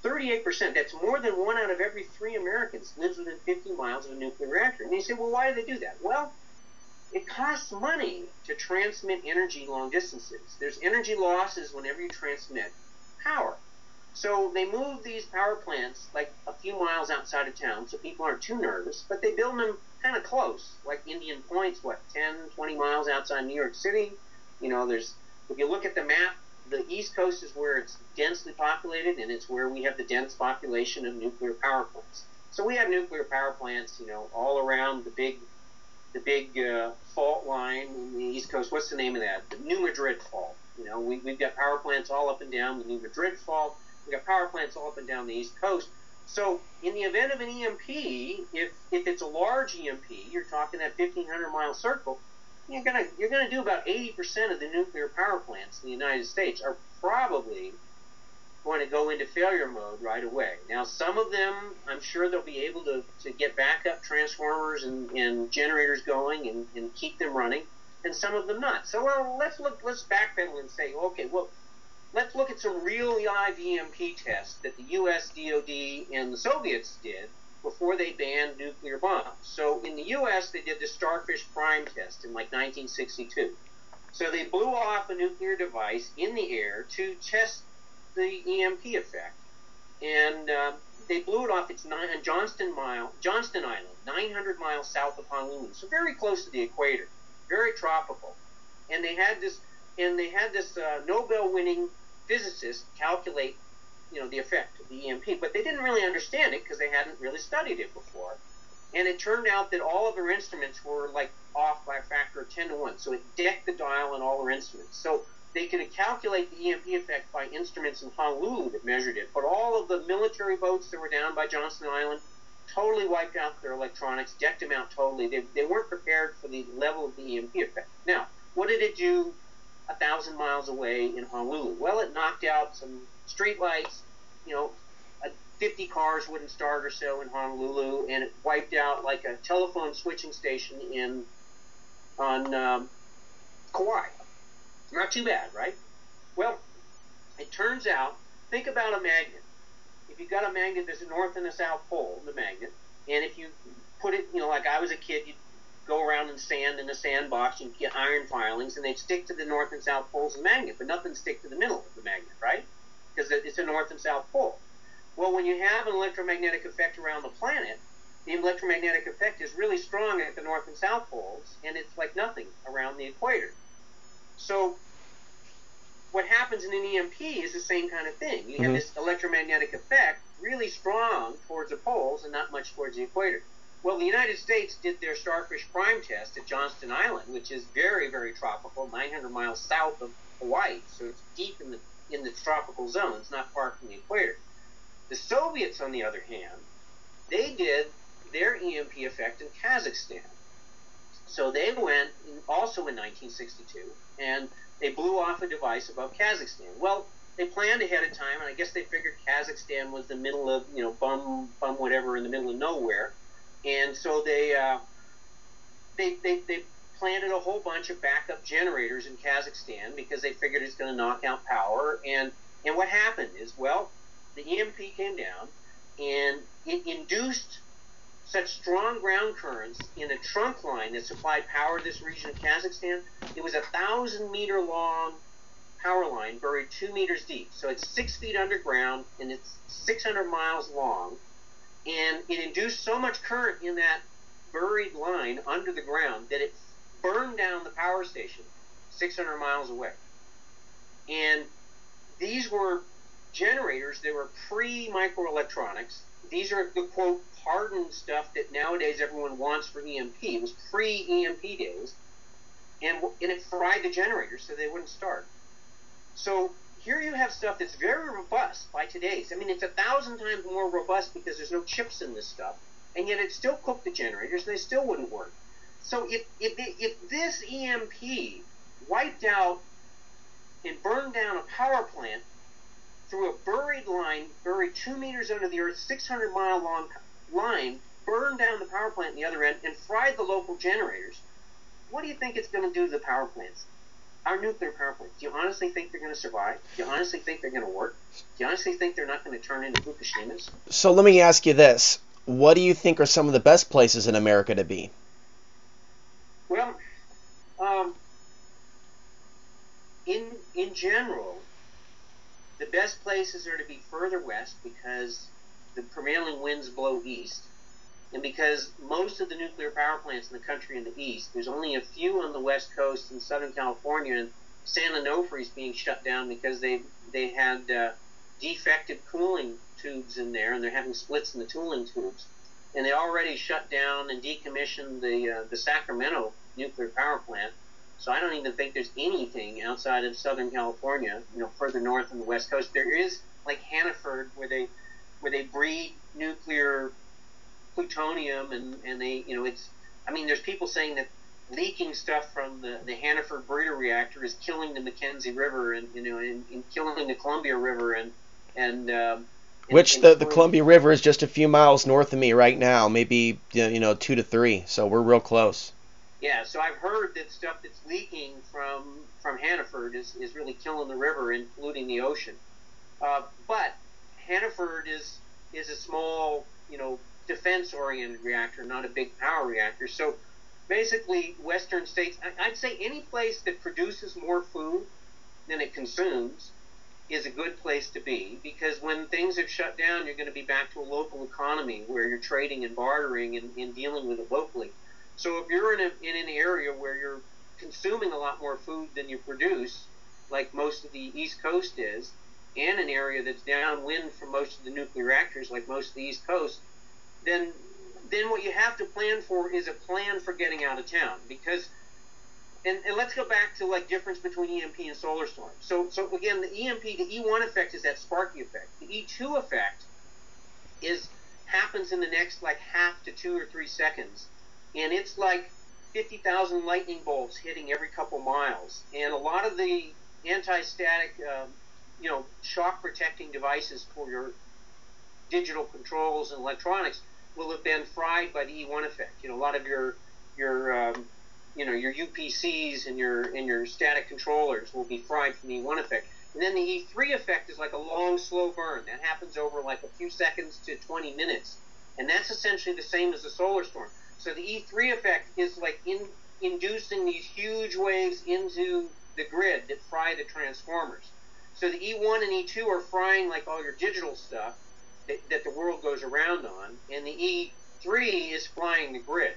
38%, that's more than 1 out of every 3 Americans lives within 50 miles of a nuclear reactor. And you say, well, why do they do that? Well, it costs money to transmit energy long distances. There's energy losses whenever you transmit power. So they move these power plants like a few miles outside of town so people aren't too nervous, but they build them kind of close, like Indian Point's, 10, 20 miles outside New York City. If you look at the map, the East Coast is where it's densely populated, and it's where we have the dense population of nuclear power plants. So we have nuclear power plants, all around the big fault line in the East Coast. What's the name of that? The New Madrid Fault. We've got power plants all up and down the New Madrid Fault. We've got power plants all up and down the East Coast. So in the event of an EMP, if it's a large EMP, you're talking that 1,500-mile circle, you're gonna do about 80% of the nuclear power plants in the United States are probably going to go into failure mode right away. Now, some of them, I'm sure they'll be able to get backup transformers and generators going and keep them running, and some of them not. So, let's backpedal and say, okay, well, let's look at some real live EMP tests that the U.S. DoD and the Soviets did before they banned nuclear bombs. So in the U.S., they did the Starfish Prime test in 1962. So they blew off a nuclear device in the air to test the EMP effect. And they blew it off. It's on Johnston Island, 900 miles south of Honolulu. So very close to the equator, very tropical. And they had this Nobel-winning physicist calculate the effect of the EMP, but they didn't really understand it because they hadn't really studied it before. And it turned out that all of their instruments were off by a factor of 10 to 1. So it decked the dial on all their instruments. So they could calculate the EMP effect by instruments in Honolulu that measured it, but all of the military boats that were down by Johnston Island totally wiped out their electronics, decked them out totally. They weren't prepared for the level of the EMP effect. Now, what did it do 1,000 miles away in Honolulu? Well, it knocked out some streetlights. 50 cars wouldn't start or so in Honolulu, and it wiped out a telephone switching station on Kauai. Not too bad, right? Well, it turns out, think about a magnet. If you've got a magnet, there's a north and a south pole in the magnet, and if you put it, like I was a kid, you'd go around in sand in a sandbox, you'd get iron filings, and they'd stick to the north and south poles of the magnet, but nothing stick to the middle of the magnet, right? Because it's a north and south pole. Well, when you have an electromagnetic effect around the planet, the electromagnetic effect is really strong at the north and south poles, and it's like nothing around the equator. So what happens in an EMP is the same kind of thing. You have this electromagnetic effect really strong towards the poles and not much towards the equator. Well, the United States did their Starfish Prime test at Johnston Island, which is very, very tropical, 900 miles south of Hawaii, so it's deep in the tropical zone. It's not far from the equator. The Soviets, on the other hand, they did their EMP effect in Kazakhstan. So they went also in 1962, and they blew off a device above Kazakhstan. Well, they planned ahead of time, and I guess they figured Kazakhstan was the middle of, bum whatever in the middle of nowhere. And so they planted a whole bunch of backup generators in Kazakhstan because they figured it's going to knock out power. And what happened is, well, the EMP came down, and it induced such strong ground currents in a trunk line that supplied power to this region of Kazakhstan. It was a 1,000-meter long power line buried 2 meters deep. So it's 6 feet underground, and it's 600 miles long. And it induced so much current in that buried line under the ground that it burned down the power station 600 miles away. And these were generators that were pre-microelectronics. These are the, quote, hardened stuff that nowadays everyone wants for EMP. It was pre-EMP days. And it fried the generators so they wouldn't start. So here you have stuff that's very robust by today's. I mean, it's 1,000 times more robust because there's no chips in this stuff. And yet it still cooked the generators and they still wouldn't work. So if this EMP wiped out and burned down a power plant through a buried line, buried 2 meters under the earth, 600-mile long line, burn down the power plant on the other end, and fry the local generators, what do you think it's going to do to the power plants? Our nuclear power plants. Do you honestly think they're going to survive? Do you honestly think they're going to work? Do you honestly think they're not going to turn into Fukushimas? So let me ask you this. What do you think are some of the best places in America to be? Well, in general, the best places are to be further west because the prevailing winds blow east, and because most of the nuclear power plants in the country in the east, there's only a few on the west coast in Southern California, and San Onofre is being shut down because they had defective cooling tubes in there, and they're having splits in the cooling tubes. And they already shut down and decommissioned the Sacramento nuclear power plant. So I don't even think there's anything outside of Southern California, further north on the west coast. There is like Hannaford, where they breed nuclear plutonium, and they, there's people saying that leaking stuff from the Hannaford breeder reactor is killing the Mackenzie River and killing the Columbia River which the Columbia River is just a few miles north of me right now, maybe 2 to 3, so we're real close. Yeah, so I've heard that stuff that's leaking from Hannaford is really killing the river and polluting the ocean. But Hannaford is a small, defense-oriented reactor, not a big power reactor. So basically, Western states, I'd say any place that produces more food than it consumes is a good place to be, because when things have shut down, you're going to be back to a local economy where you're trading and bartering and dealing with it locally. So if you're in an area where you're consuming a lot more food than you produce, like most of the East Coast is, and an area that's downwind from most of the nuclear reactors, like most of the East Coast, then what you have to plan for is a plan for getting out of town. Because, and let's go back to like difference between EMP and solar storm. So again, the EMP, the E1 effect is that sparky effect. The E2 effect happens in the next like half to 2 or 3 seconds. And it's like 50,000 lightning bolts hitting every couple miles. And a lot of the anti-static, shock protecting devices for your digital controls and electronics will have been fried by the E1 effect. A lot of your UPCs and your static controllers will be fried from the E1 effect. And then the E3 effect is like a long, slow burn. That happens over like a few seconds to 20 minutes. And that's essentially the same as the solar storm. So the E3 effect is like inducing these huge waves into the grid that fry the transformers. So the E1 and E2 are frying like all your digital stuff that the world goes around on, and the E3 is frying the grid.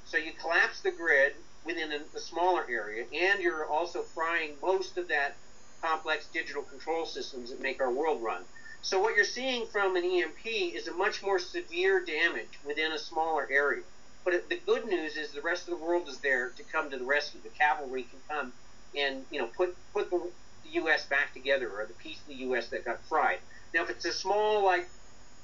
So you collapse the grid within a smaller area, and you're also frying most of that complex digital control systems that make our world run. So what you're seeing from an EMP is a much more severe damage within a smaller area. But the good news is the rest of the world is there to come to the rescue. The cavalry can come and put the U.S. back together, or the piece of the U.S. that got fried. Now, if it's a small, like,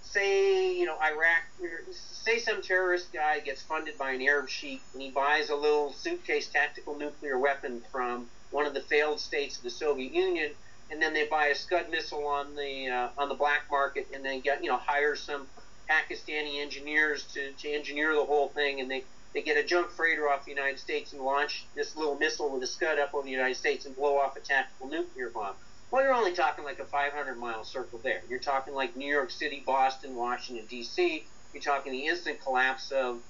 say, Iraq, say some terrorist guy gets funded by an Arab sheik and he buys a little suitcase tactical nuclear weapon from one of the failed states of the Soviet Union, and then they buy a Scud missile on the black market, and they hire some Pakistani engineers to engineer the whole thing, and they get a junk freighter off the United States and launch this little missile with a Scud up over the United States and blow off a tactical nuclear bomb. Well, you're only talking like a 500-mile circle there. You're talking like New York City, Boston, Washington, D.C. You're talking the instant collapse of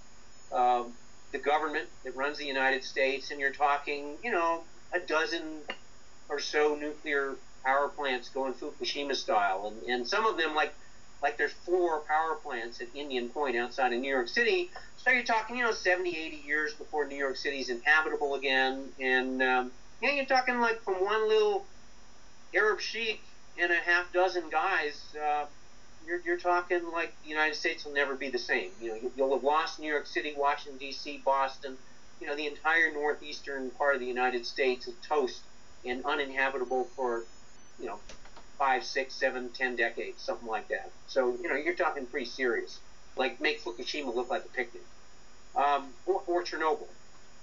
the government that runs the United States, and you're talking, a dozen or so nuclear power plants going Fukushima style. And some of them, like there's 4 power plants at Indian Point outside of New York City. So you're talking, 70, 80 years before New York City's inhabitable again. And, you're talking like from one little Arab sheik and a half dozen guys, you're talking like the United States will never be the same. You'll have lost New York City, Washington, D.C., Boston. The entire northeastern part of the United States is toast and uninhabitable for, 5, 6, 7, 10 decades, something like that. So, you're talking pretty serious. Like, make Fukushima look like a picnic. Or Chernobyl.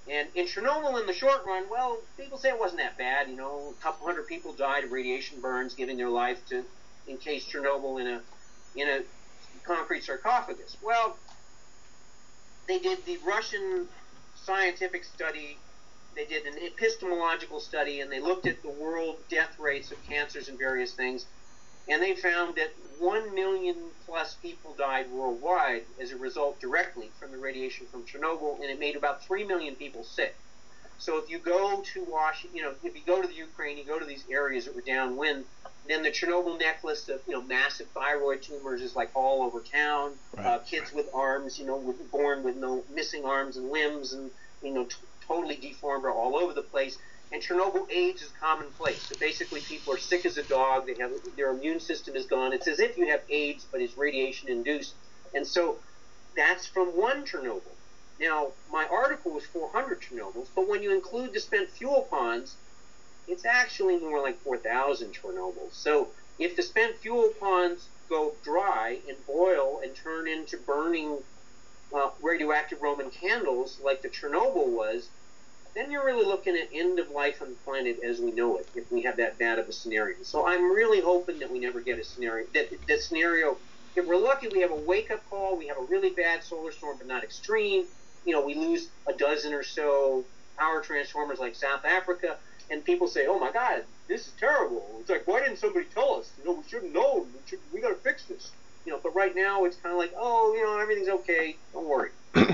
And in Chernobyl, in the short run, well, people say it wasn't that bad. A couple hundred people died of radiation burns, giving their life to encase Chernobyl in a concrete sarcophagus. Well, they did the Russian scientific study, they did an epistemological study, and they looked at the world death rates of cancers and various things, and they found that 1 million plus people died worldwide as a result directly from the radiation from Chernobyl, and it made about 3 million people sick. So if you go to Washington, if you go to the Ukraine, you go to these areas that were downwind, then the Chernobyl necklace of, massive thyroid tumors is like all over town. Right. Kids with arms, born with no missing arms and limbs, and totally deformed, are all over the place. And Chernobyl AIDS is commonplace. So basically, people are sick as a dog. They have their immune system is gone. It's as if you have AIDS, but it's radiation induced. And so that's from one Chernobyl. Now, my article was 400 Chernobyls, but when you include the spent fuel ponds, it's actually more like 4,000 Chernobyls. So if the spent fuel ponds go dry and boil and turn into burning radioactive Roman candles like the Chernobyl was, then you're really looking at end of life on the planet as we know it, if we have that bad of a scenario. So I'm really hoping that we never get a scenario, that scenario, if we're lucky, we have a wake-up call, we have a really bad solar storm, but not extreme. We lose a dozen or so power transformers like South Africa, and people say, oh my God, this is terrible. It's like, why didn't somebody tell us? We should have known. We got to fix this. But right now it's kind of like, everything's okay. Don't worry.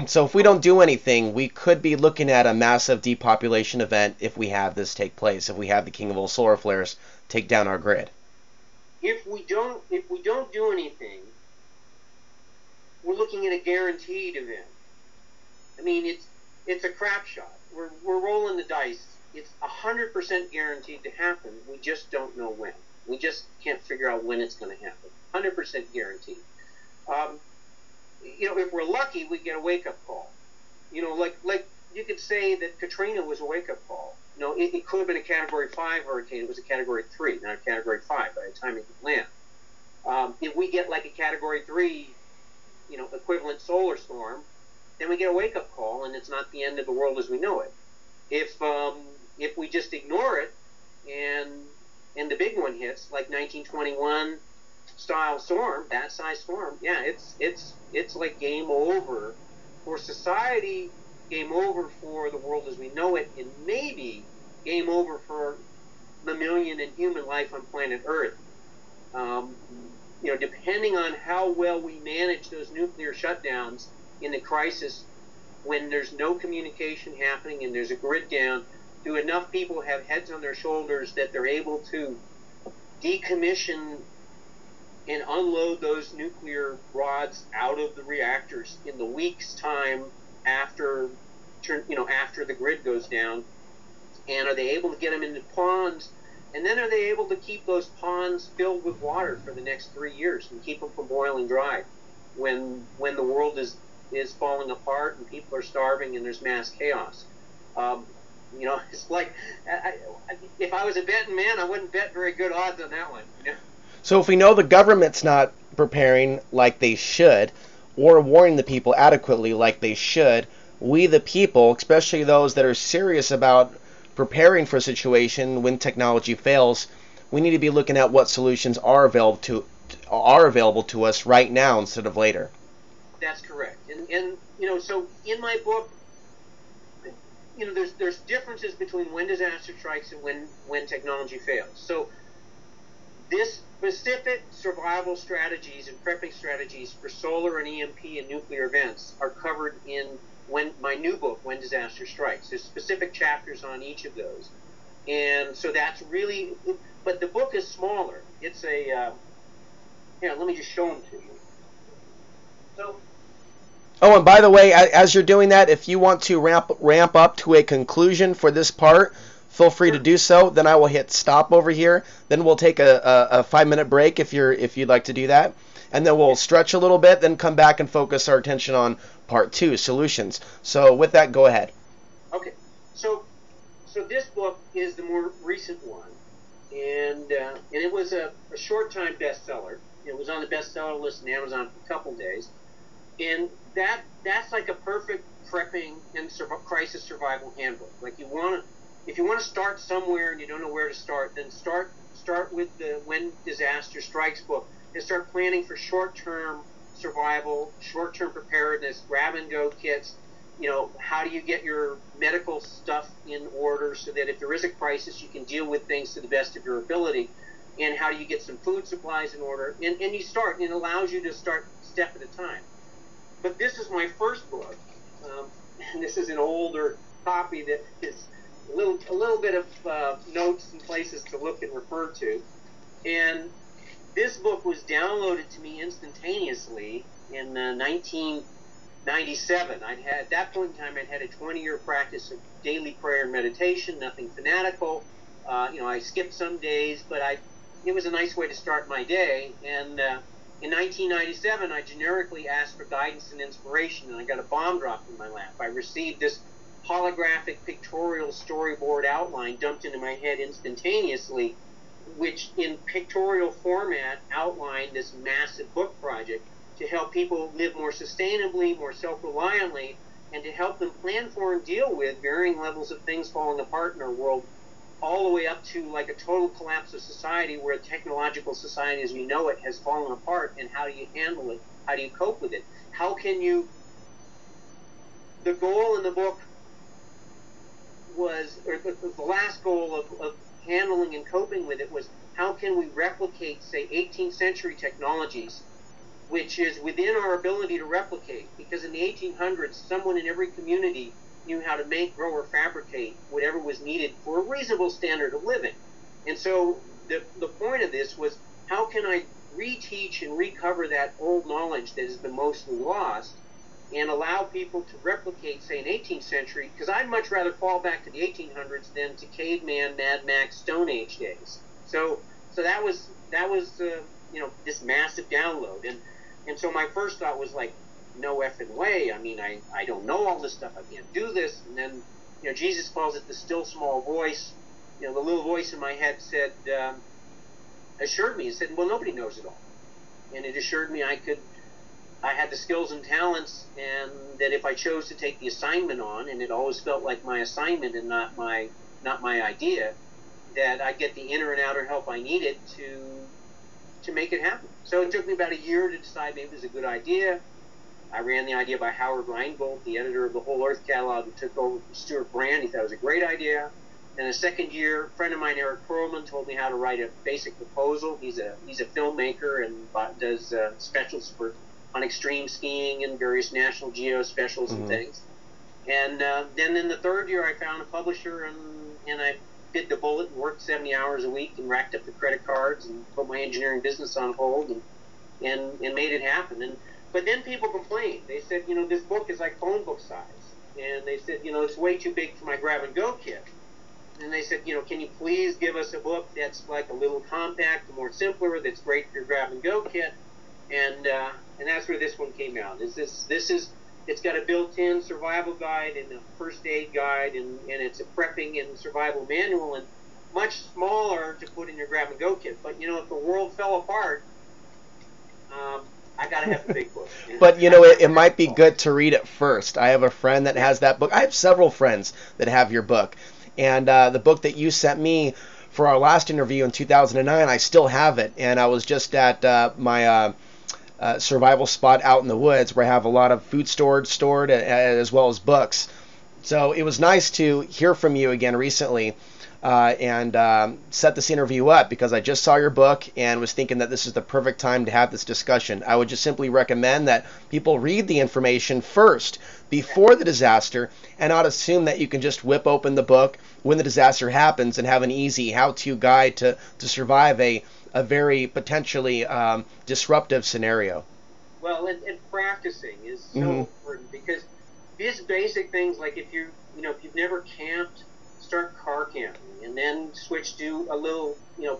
So if we don't do anything, we could be looking at a massive depopulation event if we have this take place, if we have the King of all solar flares take down our grid. If we don't do anything, we're looking at a guaranteed event. I mean, it's a crap shot. We're rolling the dice. It's 100% guaranteed to happen. We just don't know when. We just can't figure out when it's going to happen. 100% guaranteed. If we're lucky, we get a wake-up call. Like you could say that Katrina was a wake-up call. It could have been a Category 5 hurricane. It was a Category 3, not a Category 5 by the time it could land. If we get like a Category 3, equivalent solar storm, then we get a wake-up call, and it's not the end of the world as we know it. If we just ignore it, and the big one hits, like 1921 style storm, that size storm, yeah, it's like game over for society, game over for the world as we know it, and maybe game over for mammalian and human life on planet Earth. Depending on how well we manage those nuclear shutdowns in the crisis, when there's no communication happening and there's a grid down, do enough people have heads on their shoulders that they're able to decommission and unload those nuclear rods out of the reactors in the week's time after the grid goes down? And are they able to get them into ponds? And then are they able to keep those ponds filled with water for the next 3 years and keep them from boiling dry when the world is falling apart and people are starving and there's mass chaos? It's like, if I was a betting man, I wouldn't bet very good odds on that one. So if we know the government's not preparing like they should, or warning the people adequately like they should, we the people, especially those that are serious about preparing for a situation when technology fails, we need to be looking at what solutions are available to us right now instead of later. That's correct. And so in my book, there's differences between when disaster strikes and when technology fails. So this specific survival strategies and prepping strategies for solar and EMP and nuclear events are covered in my new book, When Disaster Strikes. There's specific chapters on each of those. And so that's really, but the book is smaller. It's let me just show them to you. So. Oh, and by the way, as you're doing that, if you want to ramp up to a conclusion for this part, feel free to do so. Then I will hit stop over here. Then we'll take a 5-minute break if you'd like to do that. And then we'll stretch a little bit, then come back and focus our attention on part 2, solutions. So with that, go ahead. Okay. So this book is the more recent one, and it was a short-time bestseller. It was on the bestseller list in Amazon for a couple days, and that's like a perfect prepping and crisis survival handbook. Like if you want to start somewhere and you don't know where to start, then start with the When Disaster Strikes book and start planning for short-term survival, short-term preparedness, grab-and-go kits. How do you get your medical stuff in order so that if there is a crisis, you can deal with things to the best of your ability? And how do you get some food supplies in order? And you start, and it allows you to start step at a time. But this is my first book, and this is an older copy that is a little bit of notes and places to look and refer to. And this book was downloaded to me instantaneously in 1997. At that point in time, I'd had a 20-year practice of daily prayer and meditation, nothing fanatical. I skipped some days, but it was a nice way to start my day. And in 1997, I generically asked for guidance and inspiration, and I got a bomb dropped in my lap. I received this holographic pictorial storyboard outline dumped into my head instantaneously, which in pictorial format outlined this massive book project to help people live more sustainably, more self-reliantly, and to help them plan for and deal with varying levels of things falling apart in our world, all the way up to like a total collapse of society where technological society as we know it has fallen apart. And how do you handle it? How do you cope with it? How can you... The goal in the book was, or the last goal of handling and coping with it was, how can we replicate, say, 18th century technologies, which is within our ability to replicate? Because in the 1800s, someone in every community knew how to make, grow, or fabricate whatever was needed for a reasonable standard of living. And so the point of this was, how can I reteach and recover that old knowledge that has been mostly lost and allow people to replicate, say, an 18th century, because I'd much rather fall back to the 1800s than to caveman, Mad Max, Stone Age days. So that was this massive download. And so my first thought was like, no effing way. I mean, I don't know all this stuff. I can't do this. And then, Jesus calls it the still small voice. The little voice in my head said, assured me, and said, well, nobody knows it all. And it assured me I had the skills and talents, and that if I chose to take the assignment on, and it always felt like my assignment and not my idea, that I'd get the inner and outer help I needed to make it happen. So it took me about a year to decide maybe it was a good idea. I ran the idea by Howard Reingold, the editor of the Whole Earth catalog, who took over from Stuart Brand. He thought it was a great idea. And the second year, a friend of mine, Eric Perlman, told me how to write a basic proposal. He's a filmmaker and does specials on extreme skiing and various National Geo specials and things. And then in the third year, I found a publisher, and I bit the bullet and worked 70 hours a week and racked up the credit cards and put my engineering business on hold and made it happen. But then people complained. They said, this book is like phone book size. And they said, it's way too big for my grab-and-go kit. And they said, can you please give us a book that's like a little compact, more simpler, that's great for your grab-and-go kit? And that's where this one came out. It's got a built-in survival guide and a first aid guide, and it's a prepping and survival manual, and much smaller to put in your grab-and-go kit. But, if the world fell apart, I got to have the big book. But, it might be good to read it first. I have a friend that has that book. I have several friends that have your book. And the book that you sent me for our last interview in 2009, I still have it. And I was just at my survival spot out in the woods where I have a lot of food stored as well as books. So it was nice to hear from you again recently and set this interview up, because I just saw your book and was thinking that this is the perfect time to have this discussion. I would just simply recommend that people read the information first before the disaster, and not assume that you can just whip open the book when the disaster happens and have an easy how-to guide to survive a very potentially disruptive scenario. Well, and practicing is so important, because these basic things, like if you've never camped, start car camping, and then switch to a little, and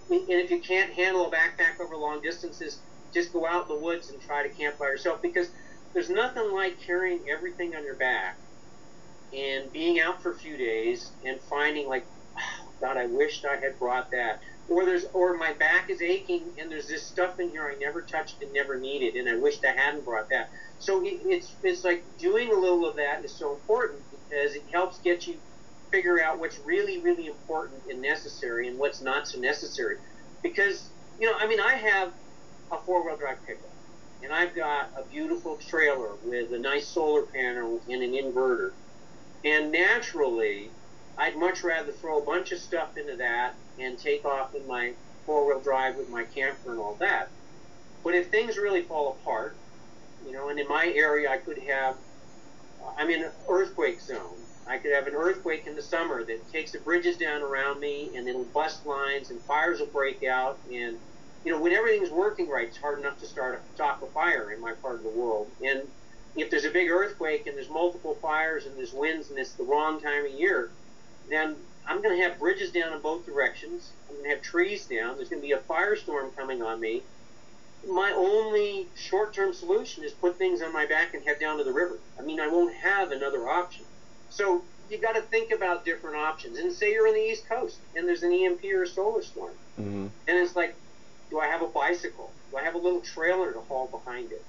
if you can't handle a backpack over long distances, just go out in the woods and try to camp by yourself, because there's nothing like carrying everything on your back and being out for a few days and finding like, oh, God, I wished I had brought that. Or my back is aching and there's this stuff in here I never touched and never needed, and I wished I hadn't brought that. So it's like doing a little of that is so important, because it helps get you figure out what's really, really important and necessary and what's not so necessary. Because, I have a four-wheel drive pickup, and I've got a beautiful trailer with a nice solar panel and an inverter. And naturally, I'd much rather throw a bunch of stuff into that and take off in my four-wheel drive with my camper and all that. But if things really fall apart, and in my area I could have, I'm in an earthquake zone. I could have an earthquake in the summer that takes the bridges down around me, and it'll bust lines, and fires will break out. And when everything's working right, it's hard enough to start a fire in my part of the world. And if there's a big earthquake and there's multiple fires and there's winds and it's the wrong time of year, then I'm going to have bridges down in both directions. I'm going to have trees down. There's going to be a firestorm coming on me. My only short-term solution is put things on my back and head down to the river. I won't have another option. So you got to think about different options. And say you're on the East Coast and there's an EMP or a solar storm. Mm-hmm. And it's like, do I have a bicycle? Do I have a little trailer to haul behind it?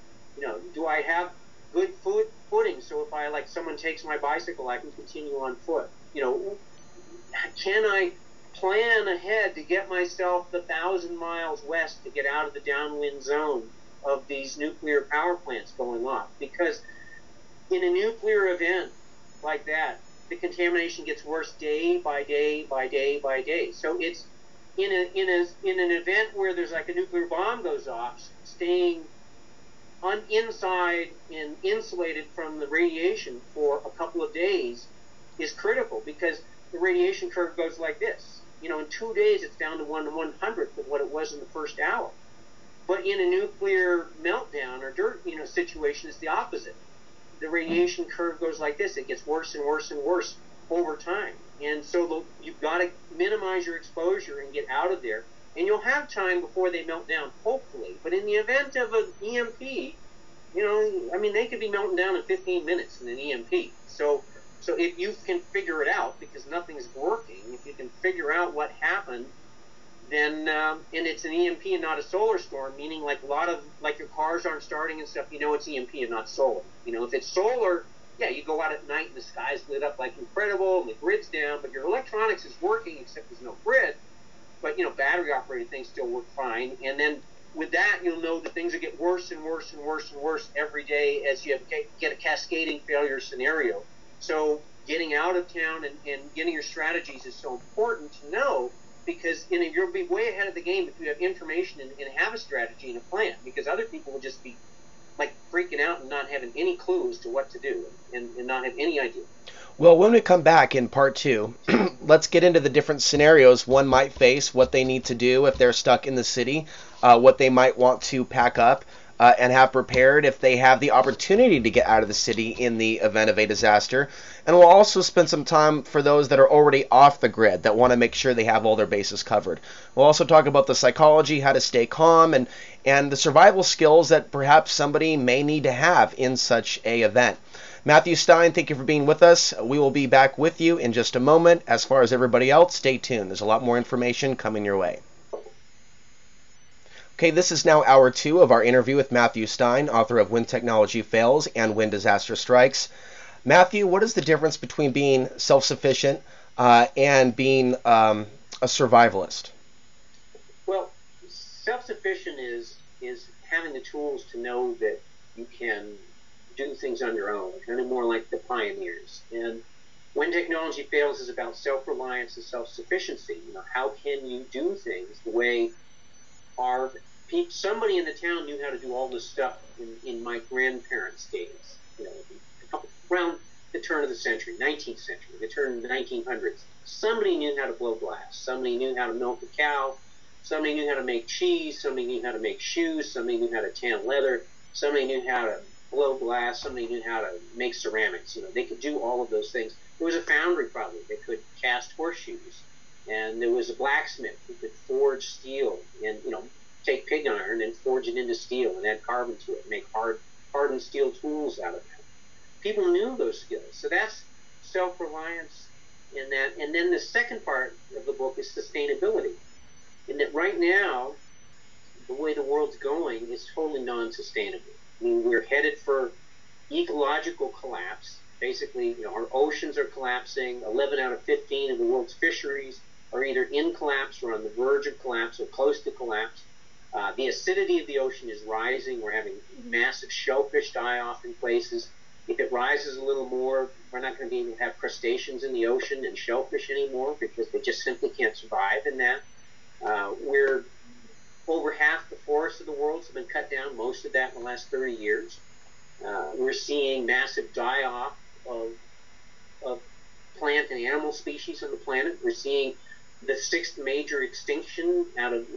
Do I have good footing so if someone takes my bicycle, I can continue on foot? Can I plan ahead to get myself the 1,000 miles west to get out of the downwind zone of these nuclear power plants going off? Because in a nuclear event like that, the contamination gets worse day by day by day by day. So it's in an event where there's like a nuclear bomb goes off, staying inside and insulated from the radiation for a couple of days is critical, because the radiation curve goes like this. In 2 days it's down to 1/100th of what it was in the first hour. But in a nuclear meltdown or dirt situation, it's the opposite. The radiation curve goes like this. It gets worse and worse and worse over time. And so you've got to minimize your exposure and get out of there. And you'll have time before they melt down, hopefully. But in the event of an EMP, they could be melting down in 15 minutes in an EMP. So if you can figure it out, because nothing's working, if you can figure out what happened, then, and it's an EMP and not a solar storm, meaning like a lot of, like your cars aren't starting and stuff, it's EMP and not solar. If it's solar, yeah, you go out at night and the sky's lit up like incredible and the grid's down, but your electronics is working except there's no grid. But, battery operated things still work fine. And then with that, you'll know that things will get worse and worse and worse and worse every day as you get a cascading failure scenario. So getting out of town and getting your strategies is so important to know, because you'll be way ahead of the game if you have information and have a strategy and a plan, because other people will just be like freaking out and not having any clue as to what to do and not have any idea. Well, when we come back in part 2, let's get into the different scenarios one might face, what they need to do if they're stuck in the city, what they might want to pack up and have prepared if they have the opportunity to get out of the city in the event of a disaster. And we'll also spend some time for those that are already off the grid that want to make sure they have all their bases covered. We'll also talk about the psychology, how to stay calm, and the survival skills that perhaps somebody may need to have in such a event. Matthew Stein, thank you for being with us. We will be back with you in just a moment. As far as everybody else, stay tuned. There's a lot more information coming your way. Okay, this is now hour 2 of our interview with Matthew Stein, author of When Technology Fails and When Disaster Strikes. Matthew, what is the difference between being self-sufficient and being a survivalist? Well, self-sufficient is having the tools to know that you can do things on your own, kind of more like the pioneers. And When Technology Fails is about self-reliance and self-sufficiency. How can you do things the way somebody in the town knew how to do all this stuff in my grandparents' days, around the turn of the century, 19th century, the turn of the 1900s. Somebody knew how to blow glass. Somebody knew how to milk a cow. Somebody knew how to make cheese. Somebody knew how to make shoes. Somebody knew how to tan leather. Somebody knew how to blow glass. Somebody knew how to make ceramics. They could do all of those things. There was a foundry probably that could cast horseshoes. And there was a blacksmith who could forge steel and, take pig iron and forge it into steel and add carbon to it and make hardened steel tools out of that. People knew those skills. So that's self-reliance in that. And then the second part of the book is sustainability. In that right now, the way the world's going is totally non-sustainable. We're headed for ecological collapse. Basically, our oceans are collapsing. 11 out of 15 of the world's fisheries are either in collapse or on the verge of collapse or close to collapse. The acidity of the ocean is rising. We're having massive shellfish die off in places. If it rises a little more, we're not going to be able to have crustaceans in the ocean and shellfish anymore because they just simply can't survive in that. We're over half the forests of the world have been cut down, most of that in the last 30 years. We're seeing massive die-off of plant and animal species on the planet. We're seeing the sixth major extinction out of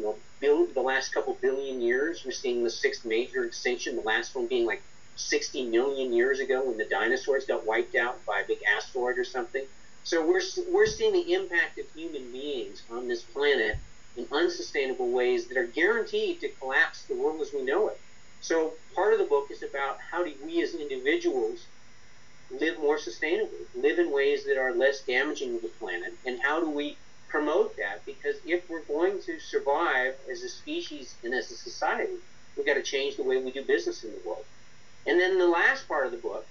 the last couple billion years. We're seeing the sixth major extinction, the last one being like 60 million years ago when the dinosaurs got wiped out by a big asteroid or something. So we're seeing the impact of human beings on this planet in unsustainable ways that are guaranteed to collapse the world as we know it. So part of the book is about how do we as individuals live more sustainably, live in ways that are less damaging to the planet, and how do we promote that? Because if we're going to survive as a species and as a society, we've got to change the way we do business in the world. And then the last part of the book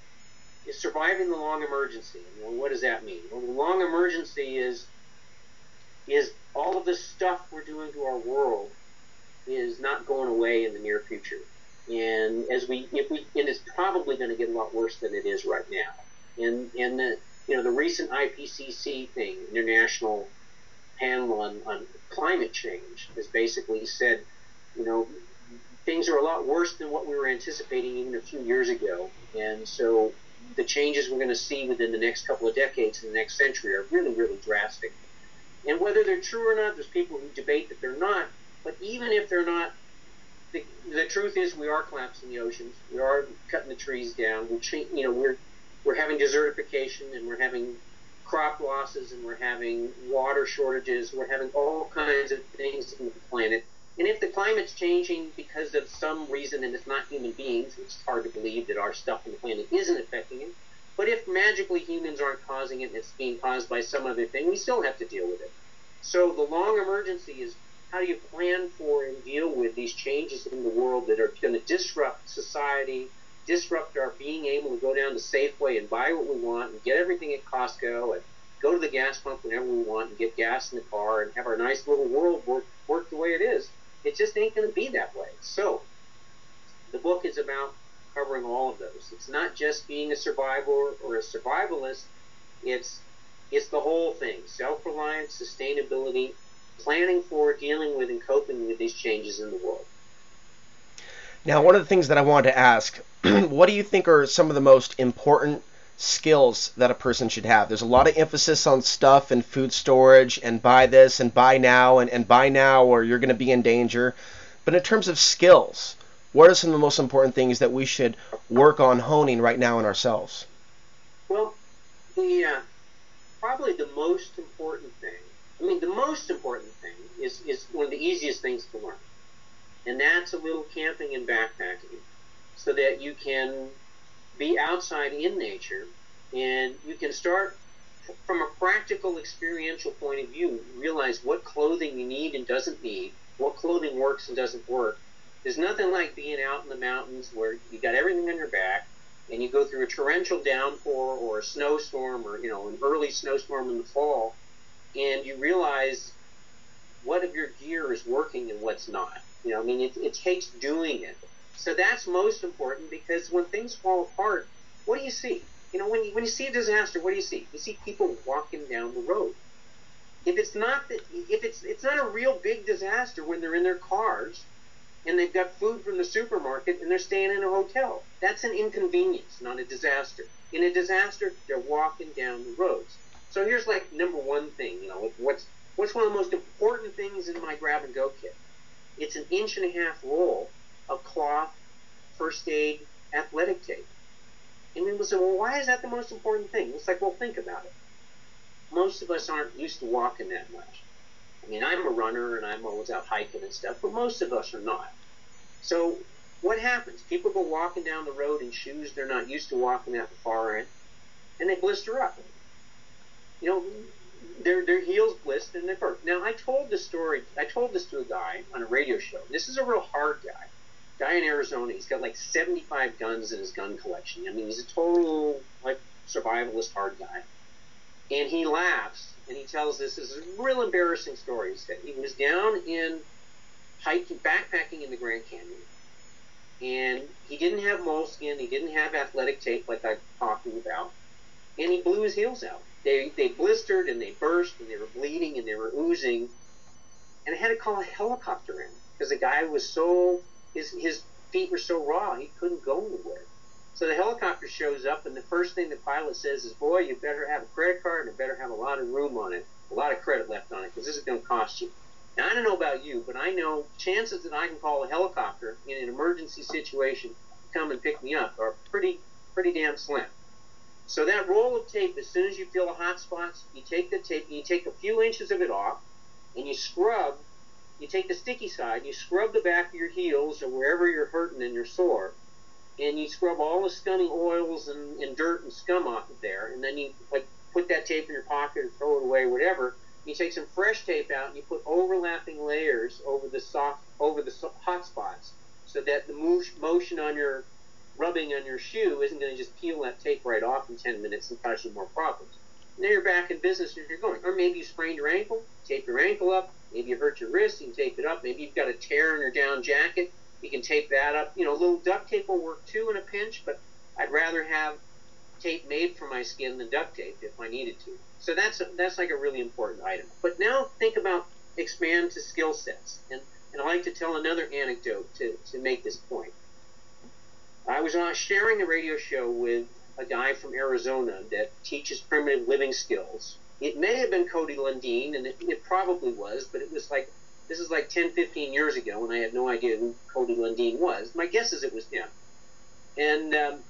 is surviving the long emergency. Well, what does that mean? Well, the long emergency is all of the stuff we're doing to our world is not going away in the near future. And it's probably going to get a lot worse than it is right now. And the recent IPCC thing, International Panel on Climate Change, has basically said, things are a lot worse than what we were anticipating even a few years ago. And so the changes we're going to see within the next couple of decades in the next century are really, really drastic. And whether they're true or not, there's people who debate that they're not. But even if they're not, the truth is we are collapsing the oceans. We are cutting the trees down. We're having desertification, and we're having crop losses, and we're having water shortages. We're having all kinds of things in the planet. And if the climate's changing because of some reason, and it's not human beings, it's hard to believe that our stuff on the planet isn't affecting it. But if magically humans aren't causing it and it's being caused by some other thing, we still have to deal with it. So the long emergency is, how do you plan for and deal with these changes in the world that are going to disrupt society, disrupt our being able to go down to Safeway and buy what we want and get everything at Costco and go to the gas pump whenever we want and get gas in the car and have our nice little world work the way it is. It just ain't going to be that way. So the book is about covering all of those. It's not just being a survivor or a survivalist. It's the whole thing. Self-reliance, sustainability, planning for, dealing with, and coping with these changes in the world. Now, one of the things that I wanted to ask, what do you think are some of the most important skills that a person should have? There's a lot of emphasis on stuff and food storage and buy this and buy now and buy now or you're going to be in danger. But in terms of skills, what are some of the most important things that we should work on honing right now in ourselves? Well, probably the most important thing, is one of the easiest things to learn. And that's a little camping and backpacking so that you can be outside in nature and you can start from a practical experiential point of view, realize what clothing you need and doesn't need, what clothing works and doesn't work. There's nothing like being out in the mountains where you got everything on your back and you go through a torrential downpour or a snowstorm or an early snowstorm in the fall, and you realize what of your gear is working and what's not. It takes doing it. So that's most important, because when things fall apart, what do you see? When you see a disaster, what do you see? You see people walking down the road. If it's not a real big disaster when they're in their cars and they've got food from the supermarket and they're staying in a hotel. That's an inconvenience, not a disaster. In a disaster, they're walking down the roads. So here's like number one thing, what's one of the most important things in my grab and go kit? It's an 1.5-inch roll of cloth, first aid, athletic tape. And people say, well, why is that the most important thing? It's like, well, think about it. Most of us aren't used to walking that much. I'm a runner and I'm always out hiking and stuff, but most of us are not. So what happens? People go walking down the road in shoes they're not used to walking at the far end, and they blister up. Their heels blister and they hurt. Now, I told this to a guy on a radio show. This is a real hard guy in Arizona. He's got like 75 guns in his gun collection. He's a total survivalist hard guy. And he laughs and he tells this is a real embarrassing story. He said he was down in backpacking in the Grand Canyon. And he didn't have moleskin, he didn't have athletic tape like I'm talking about, and he blew his heels out. They blistered and they burst and they were bleeding and they were oozing, and I had to call a helicopter in because the guy was his feet were so raw he couldn't go anywhere. So the helicopter shows up, and the first thing the pilot says is, "Boy, you better have a credit card and it better have a lot of room on it, a lot of credit left on it, because this is going to cost you." Now, I don't know about you, but I know chances that I can call a helicopter in an emergency situation to come and pick me up are pretty damn slim. So that roll of tape, as soon as you feel the hot spots, you take the tape and you take a few inches of it off, and you scrub. You take the sticky side, you scrub the back of your heels or wherever you're hurting and you're sore, and you scrub all the scummy oils and dirt and scum off of there, and then you put that tape in your pocket or throw it away, whatever. You take some fresh tape out and you put overlapping layers over the hot spots, so that the motion on your rubbing on your shoe isn't going to just peel that tape right off in 10 minutes and cause you more problems. Now you're back in business as you're going. Or maybe you sprained your ankle, tape your ankle up. Maybe you hurt your wrist, you can tape it up. Maybe you've got a tear in your down jacket, you can tape that up. You know, a little duct tape will work too in a pinch, but I'd rather have tape made for my skin than duct tape if I needed to. So that's like a really important item. But now think about expand to skill sets. And I like to tell another anecdote to make this point. I was sharing a radio show with a guy from Arizona that teaches primitive living skills. It may have been Cody Lundeen, and it probably was, but it was this is like 10, 15 years ago, and I had no idea who Cody Lundeen was. My guess is it was him. And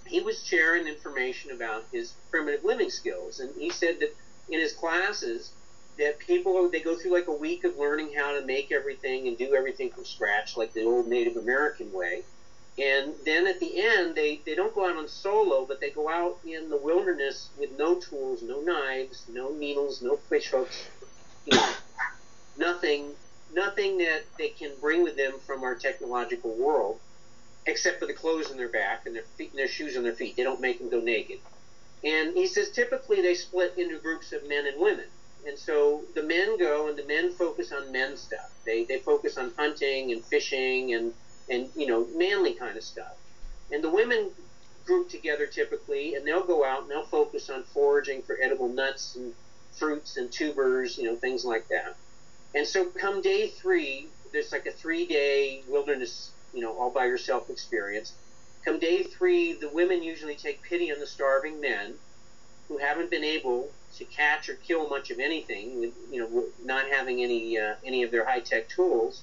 he was sharing information about his primitive living skills, and he said that in his classes that they go through like a week of learning how to make everything and do everything from scratch, like the old Native American way. And then at the end, they don't go out on solo, but they go out in the wilderness with no tools, no knives, no needles, no fish hooks, nothing that they can bring with them from our technological world, except for the clothes on their back and their feet and their shoes on their feet. They don't make them go naked. And he says typically they split into groups of men and women. And so the men go and the men focus on men's stuff. They focus on hunting and fishing and manly kind of stuff. And the women group together typically, and they'll go out and they'll focus on foraging for edible nuts and fruits and tubers, things like that. And so come day 3, there's like a 3-day wilderness, all by yourself experience. Come day 3, the women usually take pity on the starving men who haven't been able to catch or kill much of anything, not having any of their high-tech tools.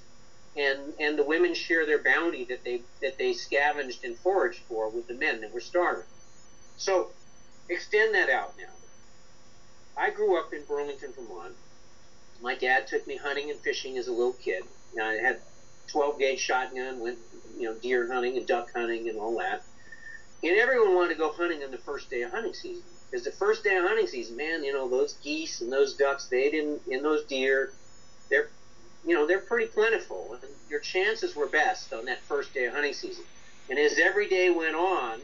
And the women share their bounty that they scavenged and foraged for with the men that were starving. So extend that out now. I grew up in Burlington, Vermont. My dad took me hunting and fishing as a little kid. I had 12-gauge shotgun, went deer hunting and duck hunting and all that. And everyone wanted to go hunting on the first day of hunting season, because the first day of hunting season, man, those geese and those ducks, and those deer, they're pretty plentiful, and your chances were best on that first day of hunting season. And as every day went on,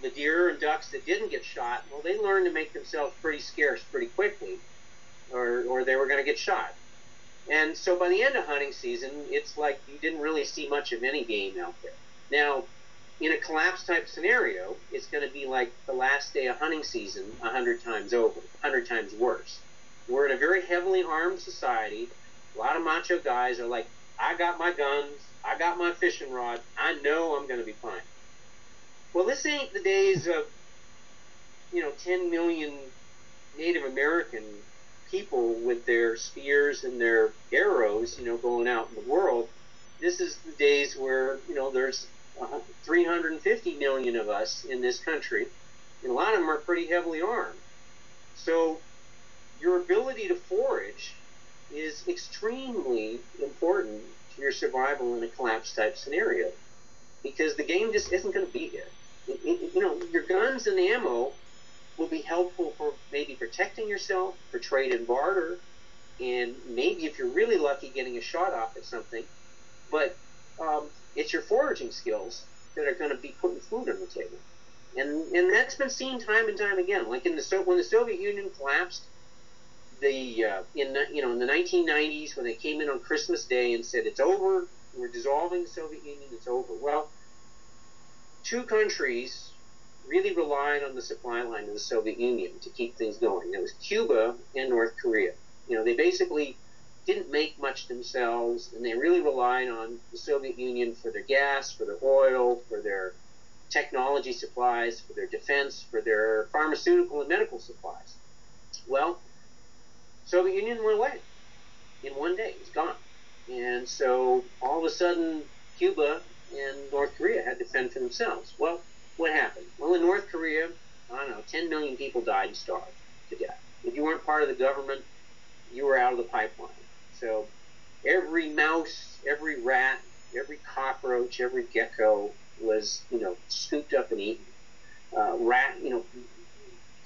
the deer and ducks that didn't get shot, well, they learned to make themselves pretty scarce pretty quickly, or they were going to get shot. And so by the end of hunting season, it's like you didn't really see much of any game out there. Now, in a collapse type scenario, it's going to be like the last day of hunting season 100 times over, 100 times worse. We're in a very heavily armed society. A lot of macho guys are like, I got my guns, I got my fishing rod, I know I'm going to be fine. Well, this ain't the days of, 10 million Native American people with their spears and their arrows, going out in the world. This is the days where, there's 350 million of us in this country, and a lot of them are pretty heavily armed. So your ability to forage is extremely important to your survival in a collapse type scenario, because the game just isn't going to be there. Your guns and the ammo will be helpful for maybe protecting yourself, for trade and barter, and maybe if you're really lucky getting a shot off at something. But it's your foraging skills that are going to be putting food on the table. And that's been seen time and time again. Like when the Soviet Union collapsed, in the 1990s, when they came in on Christmas Day and said it's over, we're dissolving the Soviet Union, it's over. Well, two countries really relied on the supply line of the Soviet Union to keep things going. It was Cuba and North Korea. They basically didn't make much themselves, and they really relied on the Soviet Union for their gas, for their oil, for their technology supplies, for their defense, for their pharmaceutical and medical supplies. Well, Soviet Union went away in one day. It's gone. And so all of a sudden, Cuba and North Korea had to fend for themselves. Well, what happened? Well, in North Korea, 10 million people died and starved to death. If you weren't part of the government, you were out of the pipeline. So every mouse, every rat, every cockroach, every gecko was, scooped up and eaten.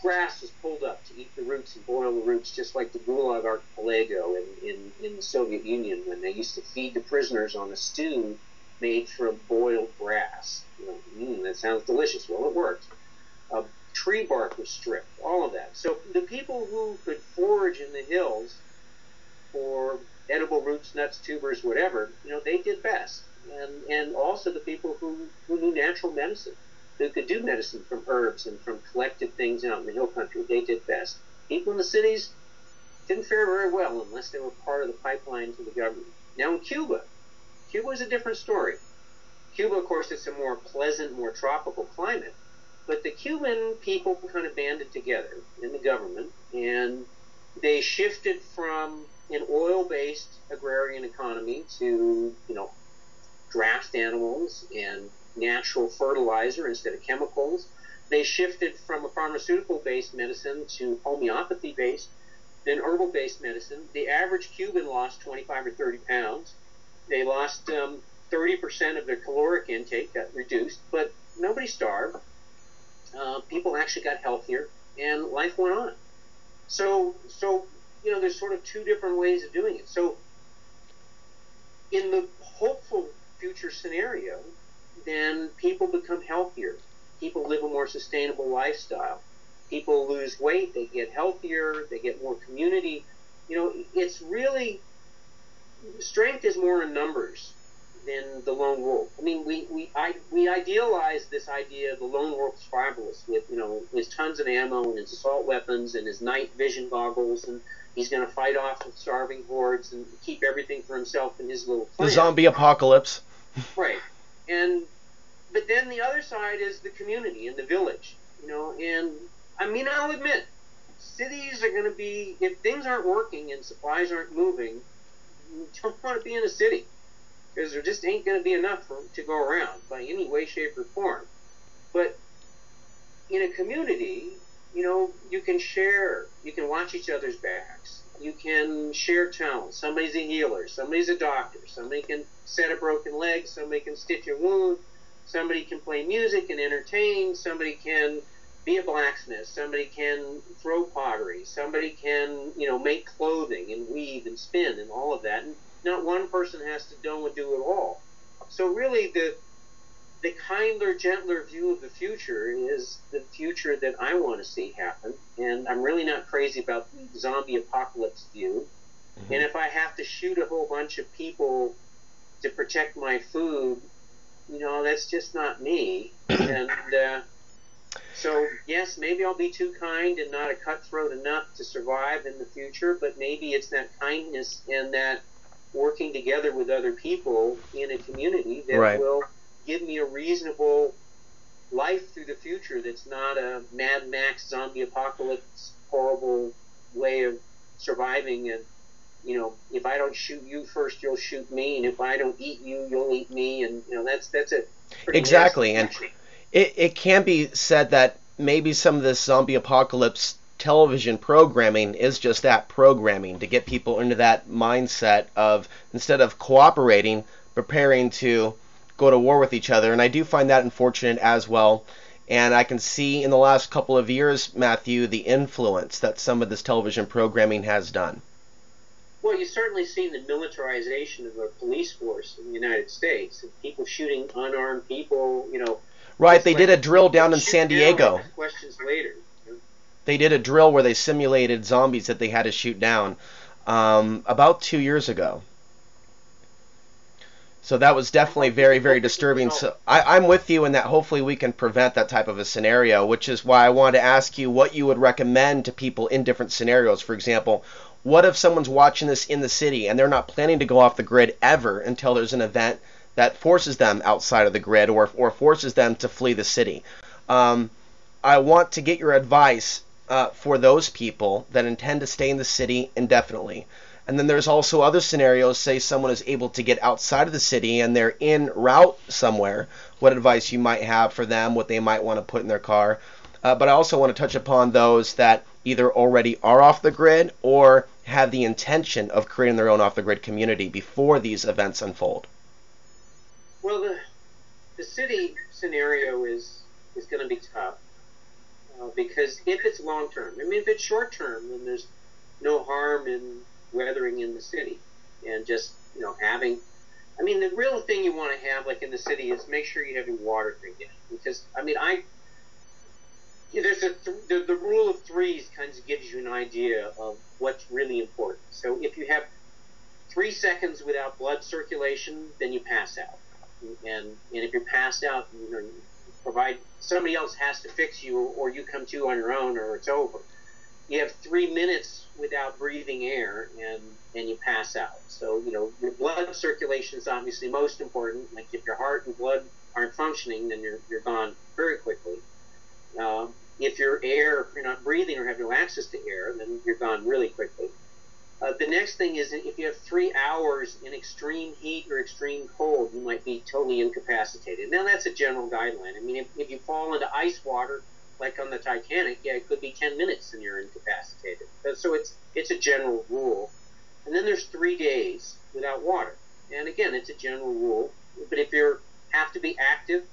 Grass was pulled up to eat the roots and boil the roots, just like the Gulag Archipelago in the Soviet Union, when they used to feed the prisoners on a stew made from boiled grass. That sounds delicious. Well, it worked. Tree bark was stripped, all of that. So the people who could forage in the hills for edible roots, nuts, tubers, whatever, they did best. And also the people who knew natural medicine, who could do medicine from herbs and from collected things out in the hill country, they did best. People in the cities didn't fare very well unless they were part of the pipeline to the government. Now in Cuba is a different story. Cuba, of course, it's a more pleasant, more tropical climate, but the Cuban people kind of banded together in the government, and they shifted from an oil-based agrarian economy to, draft animals and natural fertilizer instead of chemicals. They shifted from a pharmaceutical-based medicine to homeopathy-based, then herbal-based medicine. The average Cuban lost 25 or 30 pounds. They lost 30% of their caloric intake, got reduced, but nobody starved. People actually got healthier, and life went on. So there's sort of two different ways of doing it. So in the hopeful future scenario, then people become healthier. People live a more sustainable lifestyle. People lose weight, they get healthier, they get more community. It's really, strength is more in numbers than the lone wolf. I mean, we idealize this idea of the lone wolf survivalist with, his tons of ammo and his assault weapons and his night vision goggles, and he's going to fight off the starving hordes and keep everything for himself in his little clan. The zombie apocalypse. Right. But then the other side is the community and the village, and I'll admit, cities are going to be, if things aren't working and supplies aren't moving, you don't want to be in a city, because there just ain't going to be enough to go around by any way, shape, or form. But in a community, you can share, you can watch each other's backs, you can share talents. Somebody's a healer, somebody's a doctor, somebody can set a broken leg, somebody can stitch a wound, somebody can play music and entertain, somebody can be a blacksmith, somebody can throw pottery, somebody can, make clothing and weave and spin and all of that. And not one person has to do it all. So really the kinder, gentler view of the future is the future that I want to see happen. And I'm really not crazy about the zombie apocalypse view. Mm-hmm. And if I have to shoot a whole bunch of people to protect my food, that's just not me. And so, yes, maybe I'll be too kind and not a cutthroat enough to survive in the future, but maybe it's that kindness and that working together with other people in a community that right. will give me a reasonable life through the future that's not a Mad Max zombie apocalypse horrible way of surviving. And if I don't shoot you first, you'll shoot me, and if I don't eat you, you'll eat me, and that's it. Exactly. And it can be said that maybe some of this zombie apocalypse television programming is just that, programming to get people into that mindset of, instead of cooperating, preparing to go to war with each other. And I do find that unfortunate as well. And I can see in the last couple of years, Matthew, the influence that some of this television programming has done. Well, you've certainly seen the militarization of the police force in the United States, and people shooting unarmed people, Right, they did a drill down in San Diego. Questions later. They did a drill where they simulated zombies that they had to shoot down about 2 years ago. So that was definitely very, very disturbing. So I'm with you in that hopefully we can prevent that type of a scenario, which is why I wanted to ask you what you would recommend to people in different scenarios. For example, what if someone's watching this in the city and they're not planning to go off the grid ever until there's an event that forces them outside of the grid or forces them to flee the city? I want to get your advice for those people that intend to stay in the city indefinitely. And then there's also other scenarios, say someone is able to get outside of the city and they're en route somewhere, what advice you might have for them, what they might want to put in their car. But I also want to touch upon those that either already are off the grid or have the intention of creating their own off-the-grid community before these events unfold. Well, the city scenario is going to be tough because if it's long-term, I mean, if it's short-term, then there's no harm in weathering in the city and just, having, I mean, the real thing you want to have, like in the city, is make sure you have your water drinking. Because, I mean, there's the rule of threes kind of gives you an idea of what's really important. So if you have 3 seconds without blood circulation, then you pass out. And if you're passed out, provide somebody else has to fix you, or you come to on your own, or it's over. You have 3 minutes without breathing air, and you pass out. So, your blood circulation is obviously most important. Like if your heart and blood aren't functioning, then you're gone very quickly. If you're not breathing or have no access to air, then you're gone really quickly. The next thing is if you have 3 hours in extreme heat or extreme cold, you might be totally incapacitated. Now, that's a general guideline. I mean, if you fall into ice water, like on the Titanic, it could be 10 minutes and you're incapacitated. So it's a general rule. And then there's 3 days without water. And again, it's a general rule. But if you have to be active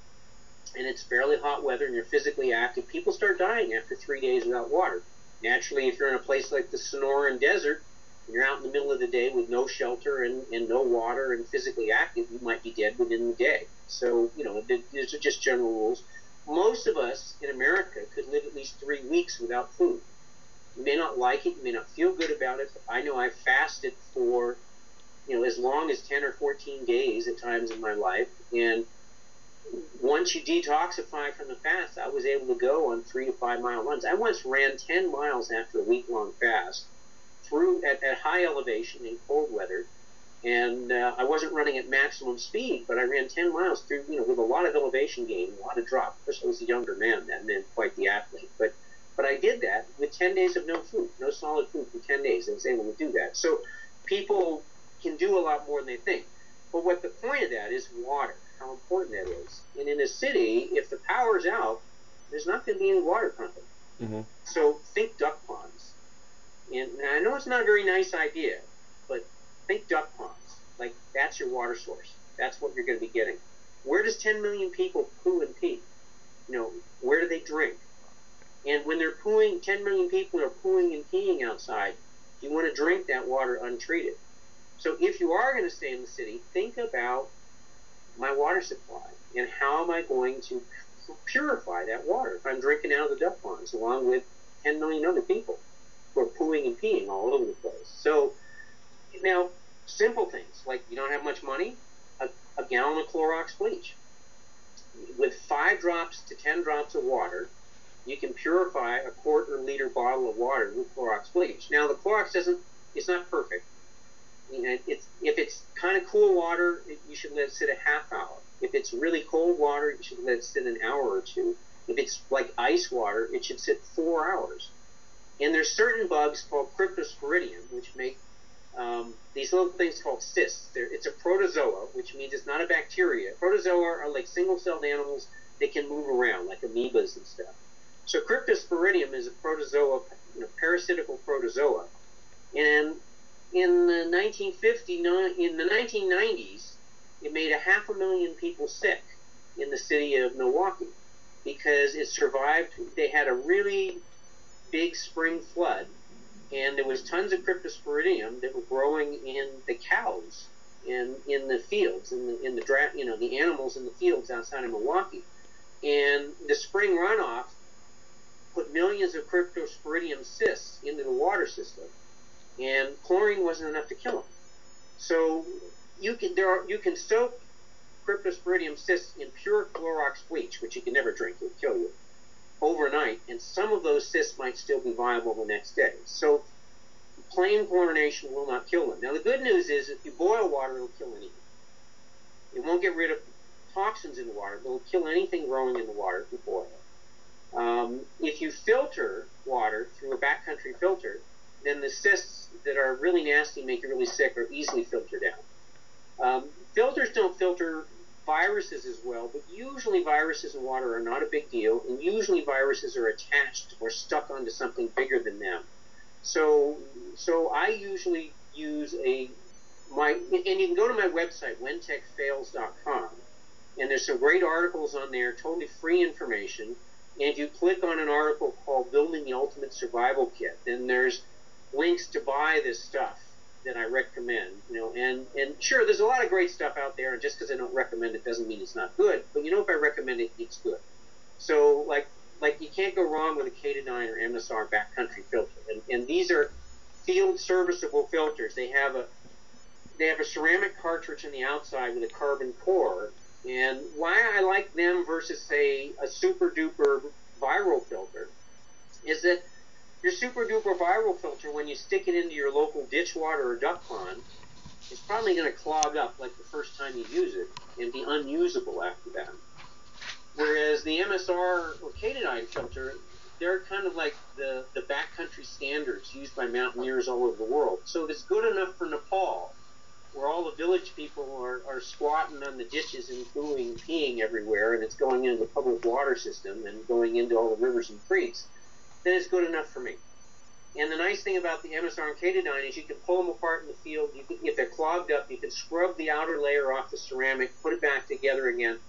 and it's fairly hot weather and you're physically active, people start dying after 3 days without water. Naturally, if you're in a place like the Sonoran Desert, and you're out in the middle of the day with no shelter and no water and physically active, you might be dead within the day. So, these are just general rules. Most of us in America could live at least 3 weeks without food. You may not like it, you may not feel good about it, but I know I fasted for, as long as 10 or 14 days at times in my life. And once you detoxify from the fast, I was able to go on 3 to 5 mile runs. I once ran 10 miles after a week-long fast through at high elevation in cold weather. And I wasn't running at maximum speed, but I ran 10 miles through, with a lot of elevation gain, a lot of drop. Of course, I was a younger man then, and quite the athlete. But I did that with 10 days of no food, no solid food for 10 days. I was able to do that. So people can do a lot more than they think. But what the point of that is water, how important that is. And in a city, if the power's out, there's not going to be any water pumping. Mm-hmm. So think duck ponds. And I know it's not a very nice idea, but think duck ponds. Like, that's your water source. That's what you're going to be getting. Where does 10 million people poo and pee? Where do they drink? And when they're pooing, 10 million people are pooing and peeing outside, you want to drink that water untreated. So if you are going to stay in the city, think about my water supply and how am I going to purify that water if I'm drinking out of the duck ponds along with 10 million other people who are pooing and peeing all over the place. So now, simple things like you don't have much money, a gallon of Clorox bleach. With 5 drops to 10 drops of water, you can purify a quart or liter bottle of water with Clorox bleach. Now, the Clorox it's not perfect. If it's kind of cool water, you should let it sit a half hour. If it's really cold water, you should let it sit an hour or two. If it's like ice water, it should sit 4 hours. And there's certain bugs called Cryptosporidium, which make these little things called cysts. It's a protozoa, which means it's not a bacteria. Protozoa are like single-celled animals that can move around, like amoebas and stuff. So Cryptosporidium is a protozoa, parasitical protozoa. And in the 1990s, it made 500,000 people sick in the city of Milwaukee because it survived. They had a really big spring flood, and there was tons of Cryptosporidium that were growing in the cows in the fields, in the animals in the fields outside of Milwaukee. And the spring runoff put millions of cryptosporidium cysts into the water system, and chlorine wasn't enough to kill them. So you can soak cryptosporidium cysts in pure Clorox bleach, which you can never drink, it'll kill you, overnight, and some of those cysts might still be viable the next day. So plain chlorination will not kill them. Now the good news is if you boil water, it'll kill anything. It won't get rid of toxins in the water, but it'll kill anything growing in the water if you boil it. If you filter water through a backcountry filter, then the cysts that are really nasty and make you really sick are easily filtered out. Filters don't filter viruses as well, but usually viruses in water are not a big deal, and usually viruses are attached or stuck onto something bigger than them. So I usually use and you can go to my website, whentechfails.com, and there's some great articles on there, totally free information. And if you click on an article called Building the Ultimate Survival Kit, then there's links to buy this stuff that I recommend. And sure, there's a lot of great stuff out there, and just because I don't recommend it doesn't mean it's not good. But if I recommend it, it's good. So like you can't go wrong with a K-9 or MSR backcountry filter. And these are field serviceable filters. They have a ceramic cartridge on the outside with a carbon core. And why I like them versus, say, a super-duper viral filter is that your super-duper viral filter, when you stick it into your local ditch water or duck pond, is probably going to clog up like the first time you use it and be unusable after that. Whereas the MSR or K-9 filter, they're kind of like the backcountry standards used by mountaineers all over the world. So if it's good enough for Nepal, where all the village people are squatting on the ditches and peeing everywhere, and it's going into the public water system and going into all the rivers and creeks, then it's good enough for me. And the nice thing about the MSR and K-9 is you can pull them apart in the field. If they're clogged up, you can scrub the outer layer off the ceramic, put it back together again,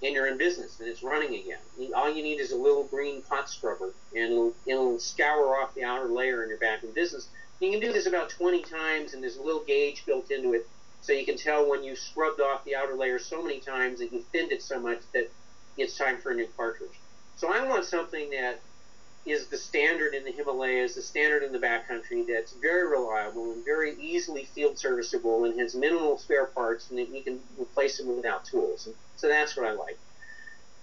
and you're in business, and it's running again. All you need is a little green pot scrubber, and it'll scour off the outer layer, and you're back in business. You can do this about 20 times, and there's a little gauge built into it, so you can tell when you scrubbed off the outer layer so many times that you thinned it so much that it's time for a new cartridge. So I want something that is the standard in the Himalayas, the standard in the backcountry, that's very reliable and very easily field serviceable and has minimal spare parts, and that you can replace them without tools. And so that's what I like.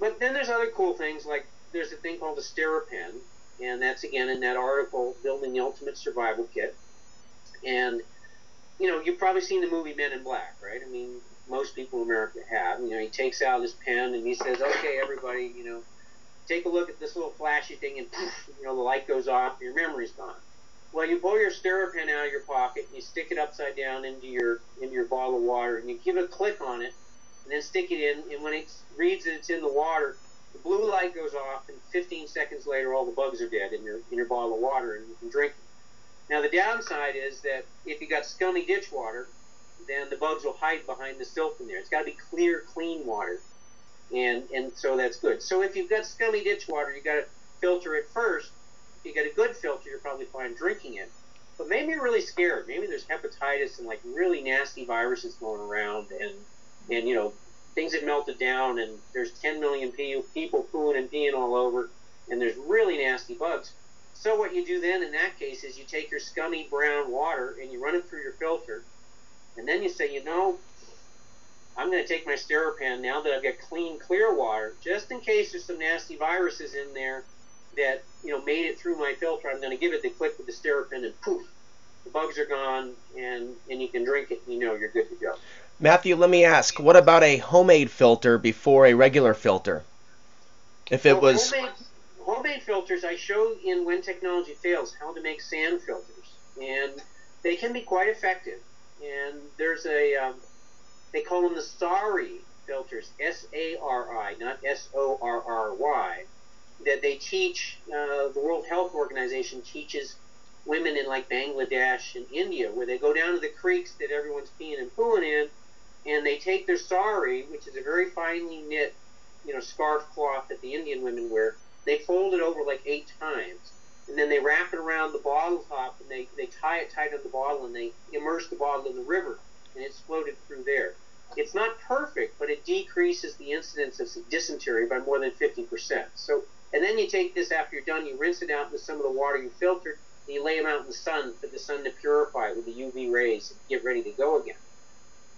But then there's other cool things, like there's a thing called a SteriPen, and that's, again, in that article, Building the Ultimate Survival Kit. And you've probably seen the movie Men in Black, right? I mean, most people in America have. He takes out his pen and he says, okay, everybody, take a look at this little flashy thing, and poof, the light goes off and your memory's gone. Well, you pull your SteriPen out of your pocket and you stick it upside down into your bottle of water, and you give a click on it and then stick it in, and when it reads that it's in the water, the blue light goes off, and 15 seconds later all the bugs are dead in your bottle of water, and you can drink it. Now, the downside is that if you got scummy ditch water, then the bugs will hide behind the silt in there. It's got to be clear, clean water, and so that's good. So if you've got scummy ditch water, you got to filter it first. If you got a good filter, you're probably fine drinking it. But maybe you're really scared. Maybe there's hepatitis and like really nasty viruses going around, and things have melted down, and there's 10 million people pooing and peeing all over, and there's really nasty bugs. So what you do then in that case is you take your scummy brown water and you run it through your filter, and then you say, I'm going to take my SteriPen now that I've got clean, clear water, just in case there's some nasty viruses in there that made it through my filter. I'm going to give it the click with the SteriPen, and poof, the bugs are gone, and you can drink it, and you're good to go. Matthew, let me ask, what about a homemade filter before a regular filter? If it was... Homemade filters, I show in When Technology Fails how to make sand filters, and they can be quite effective. And there's they call them the SARI filters, S-A-R-I, not S-O-R-R-Y, that they teach, the World Health Organization teaches women in like Bangladesh and India, where they go down to the creeks that everyone's peeing and pooing in, and they take their sari, which is a very finely knit, scarf cloth that the Indian women wear. They fold it over like 8 times, and then they wrap it around the bottle top, and they tie it tight on the bottle, and they immerse the bottle in the river, and it's floated through there. it's not perfect, but it decreases the incidence of dysentery by more than 50%. So, and then you take this after you're done, you rinse it out with some of the water you filtered, and you lay them out in the sun for the sun to purify it with the UV rays and get ready to go again.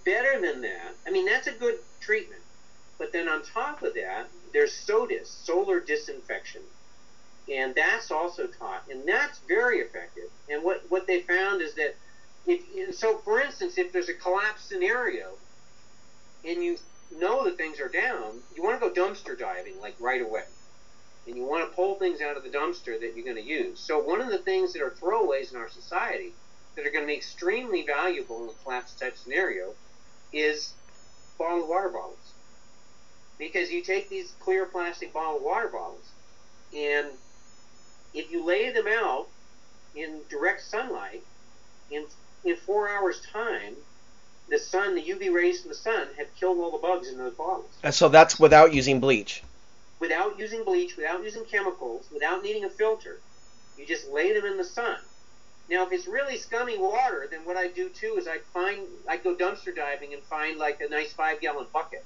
Better than that, I mean, that's a good treatment. But then on top of that, there's SODIS, solar disinfection. And that's also taught, and that's very effective. And what they found is that, so for instance, if there's a collapse scenario, and you know that things are down, you want to go dumpster diving, like right away. And you want to pull things out of the dumpster that you're going to use. So one of the things that are throwaways in our society that are going to be extremely valuable in a collapse type scenario is bottled water bottles. Because you take these clear plastic bottled water bottles, and if you lay them out in direct sunlight, in 4 hours' time, the sun, the UV rays from the sun have killed all the bugs in those bottles. And so that's without using bleach. Without using bleach, without using chemicals, without needing a filter. You just lay them in the sun. Now, if it's really scummy water, then what I do too is I go dumpster diving and find like a nice 5-gallon bucket,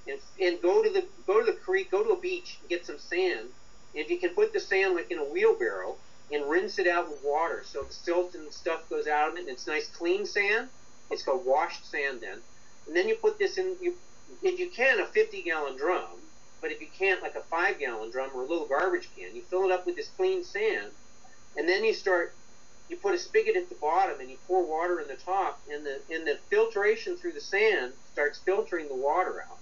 and go to the creek, go to a beach, and get some sand. And if you can put the sand like in a wheelbarrow and rinse it out with water, so the silt and stuff goes out of it, and it's nice clean sand. It's called washed sand then. And then you put this in, if you can, a 50-gallon drum. But if you can't, like a 5-gallon drum or a little garbage can, you fill it up with this clean sand, and then you put a spigot at the bottom, and you pour water in the top, and the filtration through the sand starts filtering the water out,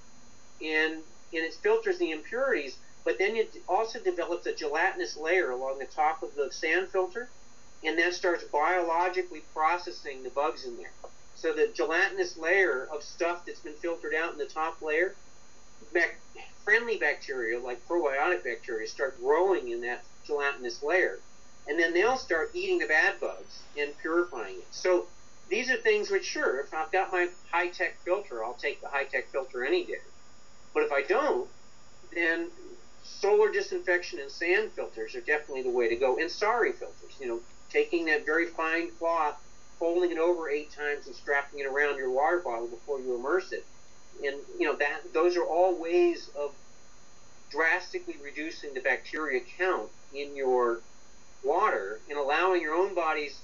and it filters the impurities. But then it also develops a gelatinous layer along the top of the sand filter, and that starts biologically processing the bugs in there. So the gelatinous layer of stuff that's been filtered out in the top layer, friendly bacteria like probiotic bacteria start growing in that gelatinous layer, and then they'll start eating the bad bugs and purifying it. So these are things which, sure, if I've got my high-tech filter, I'll take the high-tech filter any day. But if I don't, then solar disinfection and sand filters are definitely the way to go. And sorry filters, taking that very fine cloth, folding it over 8 times and strapping it around your water bottle before you immerse it. And those are all ways of drastically reducing the bacteria count in your water and allowing your own body's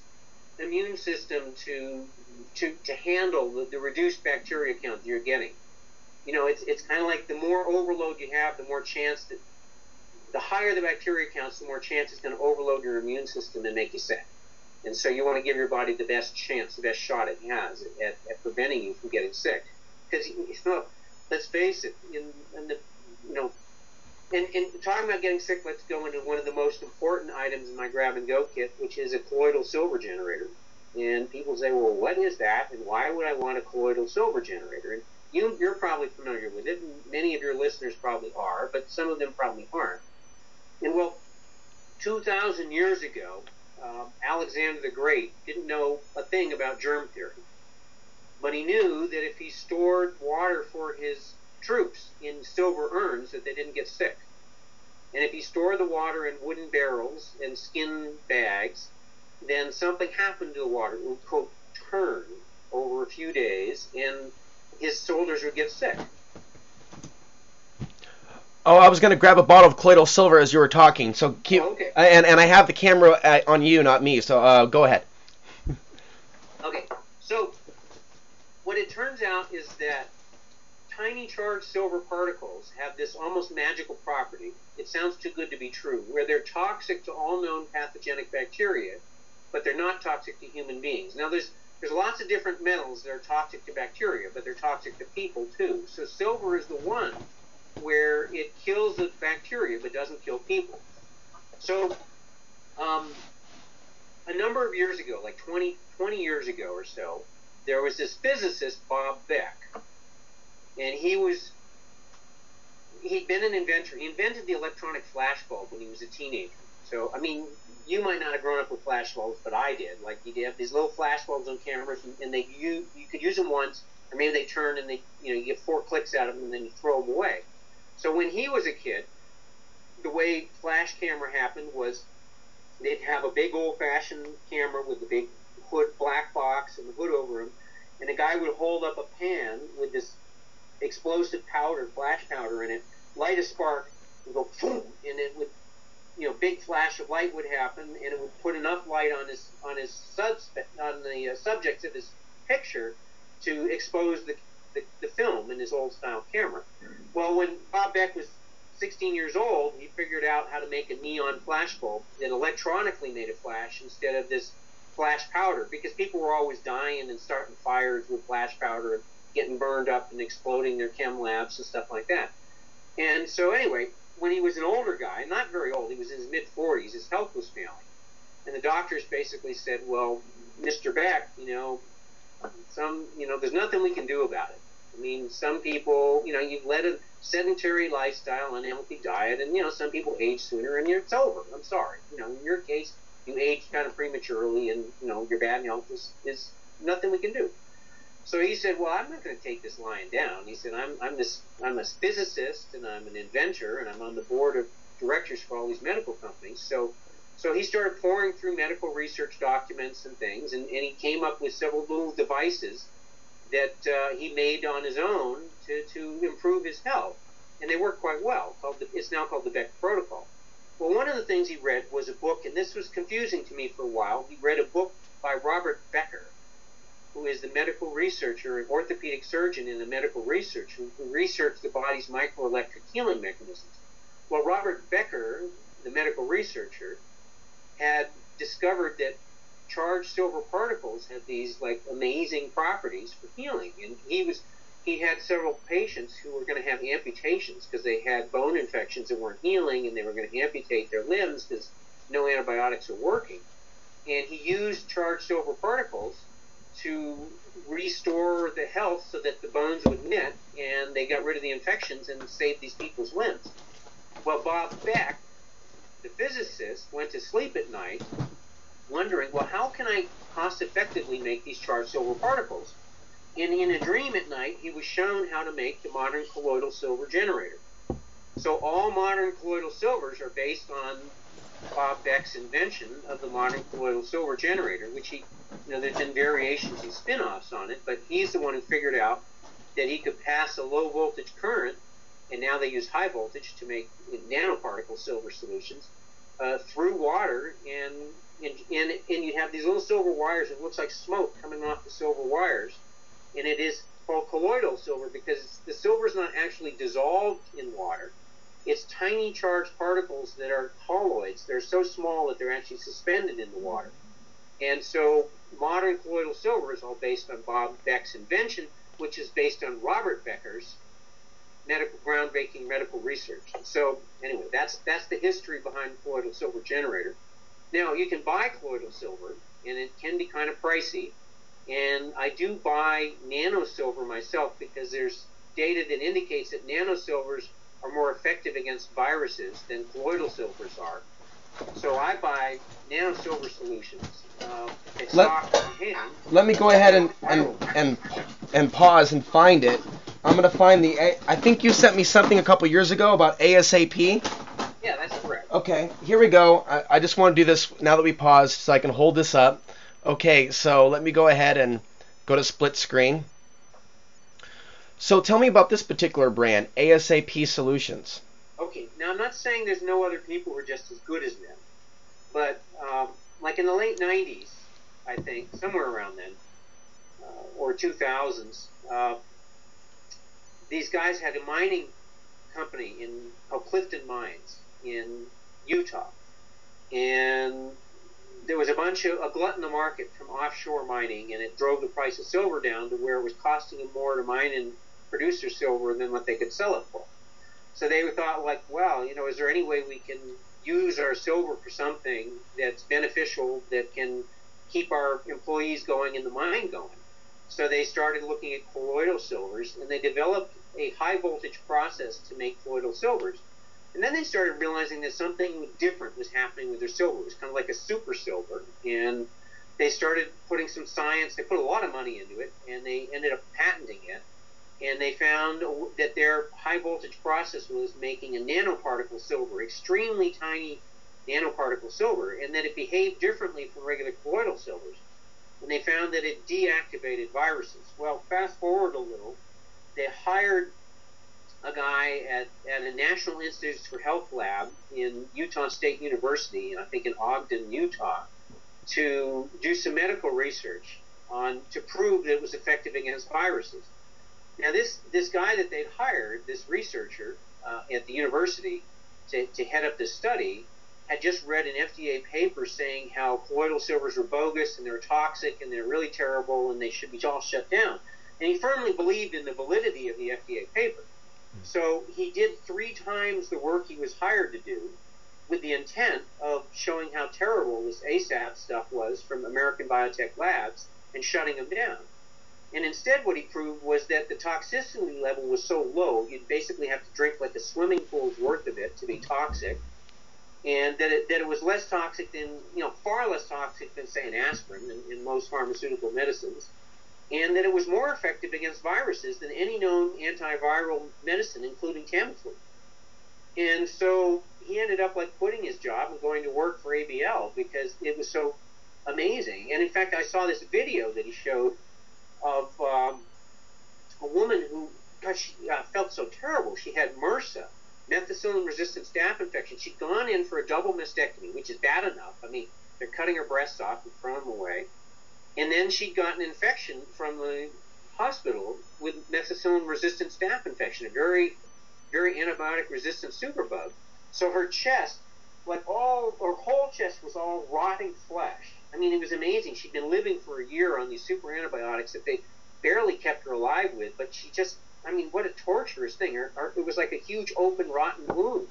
immune system to handle the reduced bacteria count that you're getting. It's kind of like the more overload you have, the more chance that the higher the bacteria counts, the more chance it's going to overload your immune system and make you sick. And so you want to give your body the best chance, the best shot it has at preventing you from getting sick. Because let's face it, and talking about getting sick, let's go into one of the most important items in my grab and go kit, which is a colloidal silver generator. And people say, well, what is that, and why would I want a colloidal silver generator? And you're probably familiar with it, and many of your listeners probably are, but some of them probably aren't. And well, 2,000 years ago, Alexander the Great didn't know a thing about germ theory. But he knew that if he stored water for his troops in silver urns, that they didn't get sick. And if he stored the water in wooden barrels and skin bags, then something happened to the water. It would, quote, turn over a few days, and his soldiers would get sick. Oh, I was going to grab a bottle of colloidal silver as you were talking. So keep, okay. And I have the camera on you, not me. So go ahead. Okay. So what it turns out is that tiny charged silver particles have this almost magical property. It sounds too good to be true, where they're toxic to all known pathogenic bacteria, but they're not toxic to human beings. Now, there's lots of different metals that are toxic to bacteria, but they're toxic to people too. So silver is the one where it kills the bacteria but doesn't kill people. So a number of years ago, like 20 years ago or so, there was this physicist, Bob Beck, and he'd been an inventor. He invented the electronic flashbulb when he was a teenager. So, I mean, you might not have grown up with flashbulbs, but I did. Like, you have these little flashbulbs on cameras, and you could use them once, or maybe they turn and you get 4 clicks out of them, and then you throw them away. So when he was a kid, the way flash camera happened was they'd have a big old-fashioned camera with the big hood, black box and the hood over him, and a guy would hold up a pan with this explosive powder, flash powder in it, light a spark, and go boom, and it would, big flash of light would happen, and it would put enough light on the subjects of his picture to expose the film in his old style camera. Well, when Bob Beck was 16 years old, he figured out how to make a neon flash bulb that electronically made a flash instead of this flash powder, because people were always dying and starting fires with flash powder and getting burned up and exploding their chem labs and stuff like that. And so anyway, when he was an older guy, not very old, he was in his mid-40s, his health was failing. And the doctors basically said, well, Mr. Beck, there's nothing we can do about it. I mean, some people, you've led a sedentary lifestyle, unhealthy diet, and, some people age sooner, and it's over. I'm sorry. In your case, you aged kind of prematurely, and, your bad health is nothing we can do. So he said, well, I'm not going to take this lying down. He said, I'm a physicist, and I'm an inventor, and I'm on the board of directors for all these medical companies. So he started pouring through medical research documents and things, and he came up with several little devices that he made on his own to improve his health. And they work quite well. It's now called the Beck Protocol. Well, one of the things he read was a book, and this was confusing to me for a while. He read a book by Robert Becker, who is the medical researcher, an orthopedic surgeon in the medical research, who researched the body's microelectric healing mechanisms. Well, Robert Becker, the medical researcher, had discovered that charged silver particles had these amazing properties for healing, and he had several patients who were going to have amputations because they had bone infections that weren't healing, and they were going to amputate their limbs because no antibiotics are working. And he used charged silver particles to restore the health so that the bones would knit, and they got rid of the infections and saved these people's limbs. Well, Bob Beck, the physicist, went to sleep at night wondering, well, how can I cost effectively make these charged silver particles? And in a dream at night, he was shown how to make the modern colloidal silver generator. So all modern colloidal silvers are based on Bob Beck's invention of the modern colloidal silver generator, which there's been variations and spin-offs on it, but he's the one who figured out that he could pass a low voltage current, and now they use high voltage to make nanoparticle silver solutions, through water, and you have these little silver wires. It looks like smoke coming off the silver wires, and it is called colloidal silver because the silver is not actually dissolved in water. It's tiny charged particles that are colloids. They're so small that they're actually suspended in the water. And so modern colloidal silver is all based on Bob Beck's invention, which is based on Robert Becker's groundbreaking medical research. So anyway, that's the history behind the colloidal silver generator. Now, you can buy colloidal silver, and it can be kind of pricey. And I do buy nano silver myself because there's data that indicates that nano silvers are more effective against viruses than colloidal silvers are. So I buy nano silver solutions. Let me go ahead and pause and find it. I'm going to find I think you sent me something a couple years ago about ASAP. Yeah, that's correct. Okay, here we go. I just want to do this now that we paused so I can hold this up. Okay, so let me go ahead and go to split screen. So tell me about this particular brand, ASAP Solutions. Okay, now I'm not saying there's no other people who are just as good as them, but like in the late 90s, I think, somewhere around then, or 2000s, these guys had a mining company called Clifton Mines in Utah, and there was a glut in the market from offshore mining, and it drove the price of silver down to where it was costing them more to mine and produce their silver than what they could sell it for. So they thought, well, is there any way we can use our silver for something that's beneficial, that can keep our employees going and the mine going? So they started looking at colloidal silvers, and they developed a high voltage process to make colloidal silvers. And then they started realizing that something different was happening with their silver. It was kind of like a super silver. And they started putting some science, they put a lot of money into it, and they ended up patenting it. And they found that their high voltage process was making a nanoparticle silver, extremely tiny nanoparticle silver, and that it behaved differently from regular colloidal silvers. And they found that it deactivated viruses. Well, fast forward a little, the hired a guy at a National Institutes for Health lab in Utah State University, I think in Ogden, Utah, to do some medical research to prove that it was effective against viruses. Now, this guy that they'd hired, this researcher at the university to head up this study, had just read an FDA paper saying how colloidal silvers were bogus and they're toxic and they're really terrible and they should be all shut down. And he firmly believed in the validity of the FDA paper. So he did 3 times the work he was hired to do with the intent of showing how terrible this ASAP stuff was from American biotech labs and shutting them down. And instead what he proved was that the toxicity level was so low, you'd basically have to drink like a swimming pool's worth of it to be toxic, and that it was less toxic than, far less toxic than, say, an aspirin in most pharmaceutical medicines, and that it was more effective against viruses than any known antiviral medicine, including Tamiflu. And so he ended up quitting his job and going to work for ABL because it was so amazing. And in fact, I saw this video that he showed of a woman who, she felt so terrible. She had MRSA, methicillin-resistant staph infection. She'd gone in for a double mastectomy, which is bad enough. I mean, they're cutting her breasts off and throwing them away. And then she'd gotten an infection from the hospital with methicillin-resistant staph infection, a very, very antibiotic-resistant superbug. So her chest, her whole chest was all rotting flesh. I mean, it was amazing. She'd been living for a year on these super antibiotics that they barely kept her alive with, but she just, what a torturous thing. It was like a huge open, rotten wound.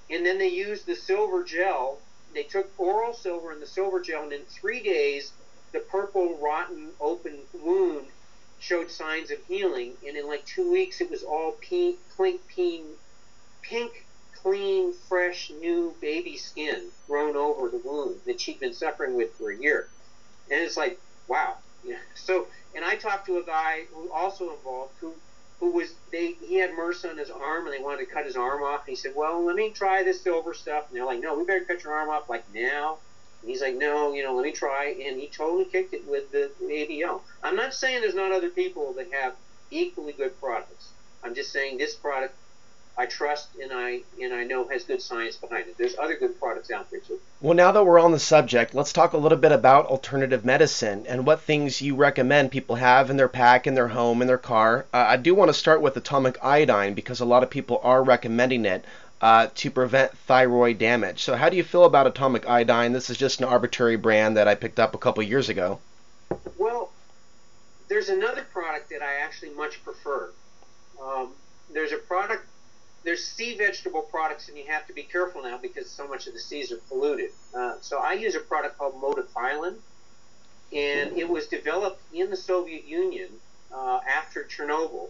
And then they used the silver gel. They took oral silver and the silver gel, and in 3 days, the purple, rotten, open wound showed signs of healing. And in 2 weeks, it was all pink, clean, fresh, new baby skin grown over the wound that she'd been suffering with for a year. And it's like, wow. So, and I talked to a guy who also involved he had MRSA on his arm and they wanted to cut his arm off. And he said, well, let me try this silver stuff. And they're like, no, we better cut your arm off now. And he's like, no, let me try. And he totally kicked it with the ABL. I'm not saying there's not other people that have equally good products. I'm just saying this product I trust and I know has good science behind it. There's other good products out there too. Well, now that we're on the subject, let's talk a little bit about alternative medicine and what things you recommend people have in their pack, in their home, in their car. I do want to start with atomic iodine because a lot of people are recommending it to prevent thyroid damage. So how do you feel about atomic iodine? This is just an arbitrary brand that I picked up a couple years ago. Well, there's another product that I actually much prefer. There's sea vegetable products, and you have to be careful now because so much of the seas are polluted. So I use a product called modafinil, and it was developed in the Soviet Union after Chernobyl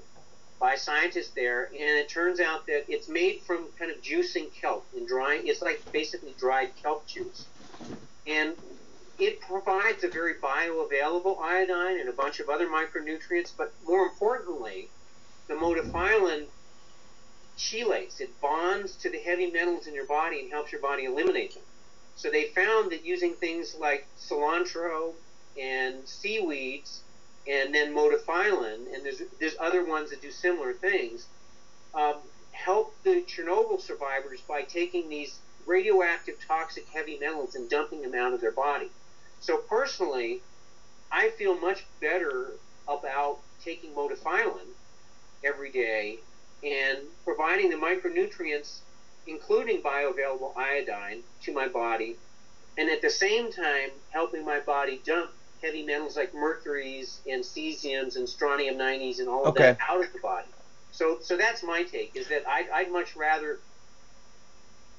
by scientists there, and it turns out that it's made from kind of juicing kelp and drying. It's like basically dried kelp juice. And it provides a very bioavailable iodine and a bunch of other micronutrients, but more importantly, the modafinil chelates. It bonds to the heavy metals in your body and helps your body eliminate them. So they found that using things like cilantro and seaweeds and then modafinil, and there's other ones that do similar things, help the Chernobyl survivors by taking these radioactive toxic heavy metals and dumping them out of their body. So personally, I feel much better about taking modafinil every day and providing the micronutrients, including bioavailable iodine, to my body, and at the same time helping my body dump heavy metals like mercuries and cesiums and strontium 90s and all of that out of the body. So that's my take, is that I'd much rather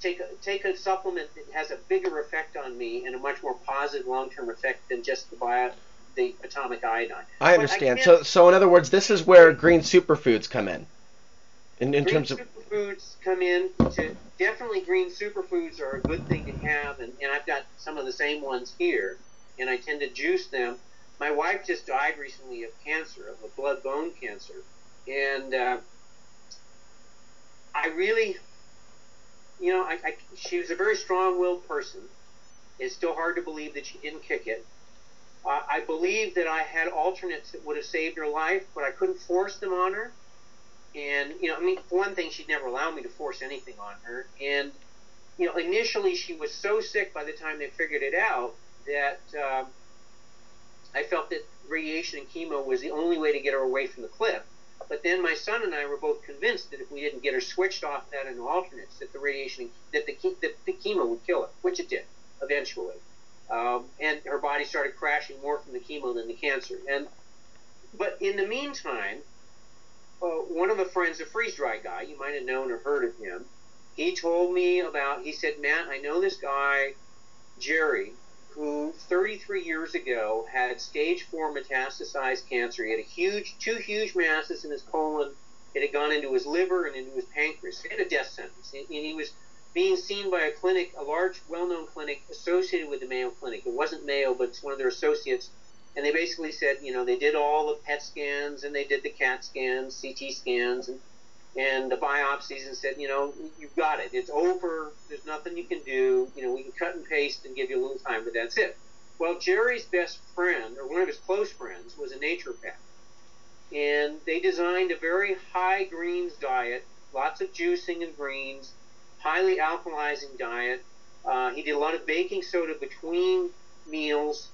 take a supplement that has a bigger effect on me and a much more positive long-term effect than just the atomic iodine. I understand. So in other words, this is where green superfoods come in. In terms of superfoods come in. Definitely green superfoods are a good thing to have, and I've got some of the same ones here, and I tend to juice them. My wife just died recently of cancer, of a blood-bone cancer, and I really, she was a very strong-willed person. It's still hard to believe that she didn't kick it. I believe that I had alternates that would have saved her life, but I couldn't force them on her. And, I mean, for one thing, she'd never allow me to force anything on her. And, initially she was so sick by the time they figured it out that I felt that radiation and chemo was the only way to get her away from the cliff. But then my son and I were both convinced that if we didn't get her switched off that into alternates, that the radiation, that the chemo would kill her, which it did eventually. And her body started crashing more from the chemo than the cancer. But in the meantime, one of the friends, a freeze-dry guy, you might have known or heard of him, he told me he said, Matt, I know this guy, Jerry, who 33 years ago had stage 4 metastasized cancer. He had two huge masses in his colon. It had gone into his liver and into his pancreas. He had a death sentence. And he was being seen by a large, well-known clinic associated with the Mayo Clinic. It wasn't Mayo, but it's one of their associates. And they basically said, they did all the PET scans and they did the CAT scans, CT scans, and the biopsies, and said, you've got it. It's over. There's nothing you can do. We can cut and paste and give you a little time, but that's it. Well, Jerry's best friend, or one of his close friends, was a naturopath. And they designed a very high greens diet, lots of juicing and greens, highly alkalizing diet. He did a lot of baking soda between meals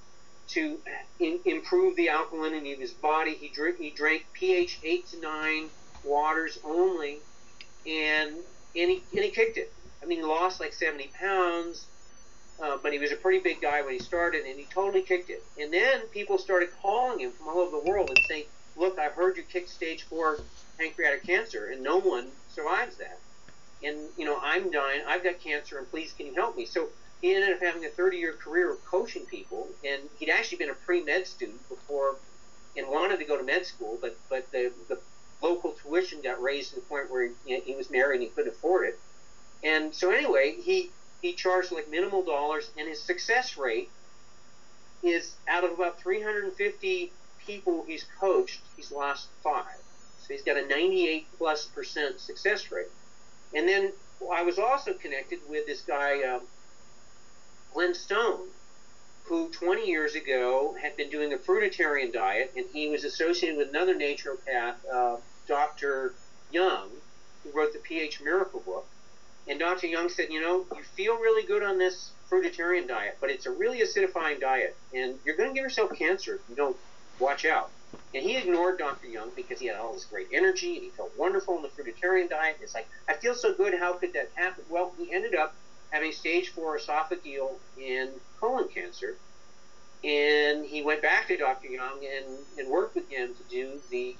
to improve the alkalinity of his body. He drank pH 8 to 9 waters only, and he kicked it. I mean, he lost like 70 pounds, but he was a pretty big guy when he started, and he totally kicked it. And then people started calling him from all over the world and saying, look, I've heard you kicked stage 4 pancreatic cancer, and no one survives that. And, I'm dying, I've got cancer, and please, can you help me? So he ended up having a 30-year career of coaching people, and he'd actually been a pre-med student before and wanted to go to med school, but the local tuition got raised to the point where he was married and he couldn't afford it. And so anyway, he charged like minimal dollars, and his success rate is, out of about 350 people he's coached, he's lost 5. So he's got a 98+% success rate. And then I was also connected with this guy, Glenn Stone, who 20 years ago had been doing a fruitarian diet, and he was associated with another naturopath, Dr. Young, who wrote the pH Miracle book. And Dr. Young said, you feel really good on this fruitarian diet, but it's a really acidifying diet, and you're going to give yourself cancer if you don't watch out. And he ignored Dr. Young because he had all this great energy, and he felt wonderful in the fruitarian diet. It's like, I feel so good, how could that happen? Well, he ended up having stage 4 esophageal and colon cancer, and he went back to Dr. Young and worked with him to do the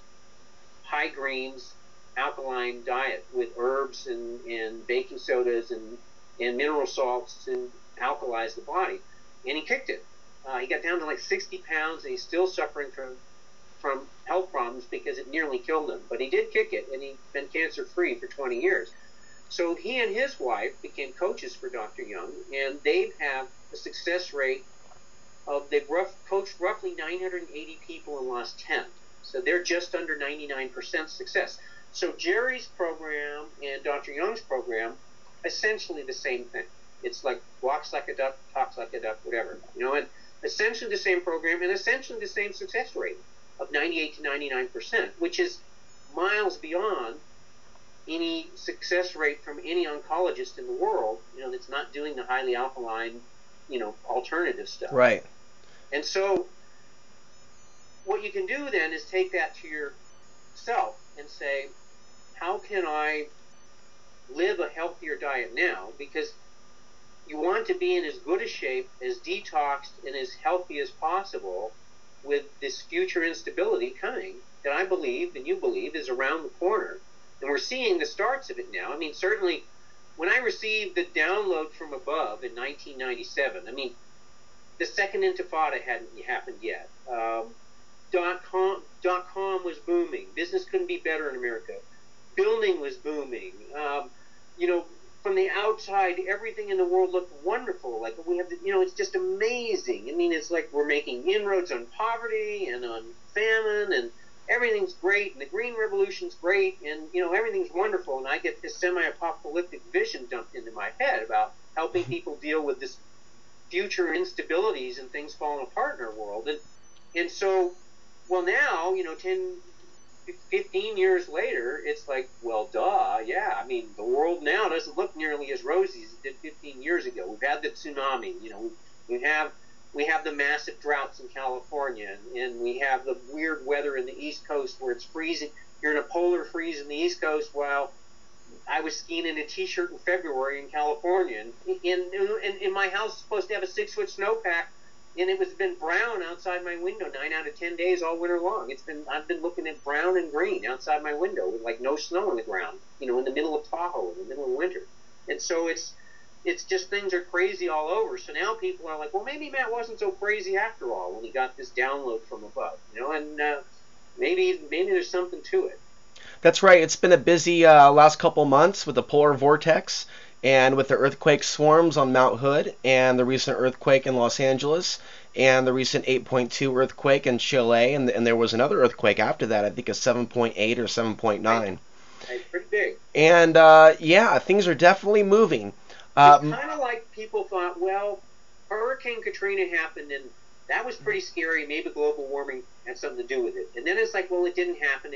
high greens alkaline diet with herbs and baking sodas and mineral salts to alkalize the body. And he kicked it. He got down to like 60 pounds, and he's still suffering from health problems because it nearly killed him. But he did kick it, and he's been cancer-free for 20 years. So he and his wife became coaches for Dr. Young, and they have a success rate of, they've coached roughly 980 people and lost 10. So they're just under 99% success. So Jerry's program and Dr. Young's program, essentially the same thing. It's like walks like a duck, talks like a duck, whatever. And essentially the same program and essentially the same success rate of 98 to 99%, which is miles beyond any success rate from any oncologist in the world, that's not doing the highly alkaline, alternative stuff. Right. And so what you can do then is take that to yourself and say, how can I live a healthier diet now? Because you want to be in as good a shape, as detoxed, and as healthy as possible with this future instability coming that I believe, and you believe, is around the corner. And we're seeing the starts of it now. I mean, certainly, when I received the download from above in 1997, the second intifada hadn't happened yet. .com was booming. Business couldn't be better in America. Building was booming. From the outside, everything in the world looked wonderful. Like we have, it's just amazing. It's like we're making inroads on poverty and on famine, and everything's great, and the Green Revolution's great, and everything's wonderful. And I get this semi-apocalyptic vision dumped into my head about helping people deal with this future instabilities and things falling apart in our world. And so, well, now, 15 years later, it's like, well, duh, yeah. I mean, the world now doesn't look nearly as rosy as it did 15 years ago. We've had the tsunami, we have the massive droughts in California, and we have the weird weather in the East Coast where it's freezing. You're in a polar freeze in the East Coast while I was skiing in a T-shirt in February in California. And my house is supposed to have a 6-foot snowpack, and it was been brown outside my window 9 out of 10 days all winter long. I've been looking at brown and green outside my window with like no snow on the ground, in the middle of Tahoe in the middle of winter. And so it's just things are crazy all over. So now people are like, well, maybe Matt wasn't so crazy after all when he got this download from above, and maybe there's something to it. That's right. It's been a busy last couple months with the polar vortex and with the earthquake swarms on Mount Hood and the recent earthquake in Los Angeles and the recent 8.2 earthquake in Chile. And there was another earthquake after that, I think a 7.8 or 7.9. Right. Pretty big. And, yeah, things are definitely moving. It's kind of like people thought, well, Hurricane Katrina happened and that was pretty scary. Maybe global warming had something to do with it. And then it's like, well, it didn't happen.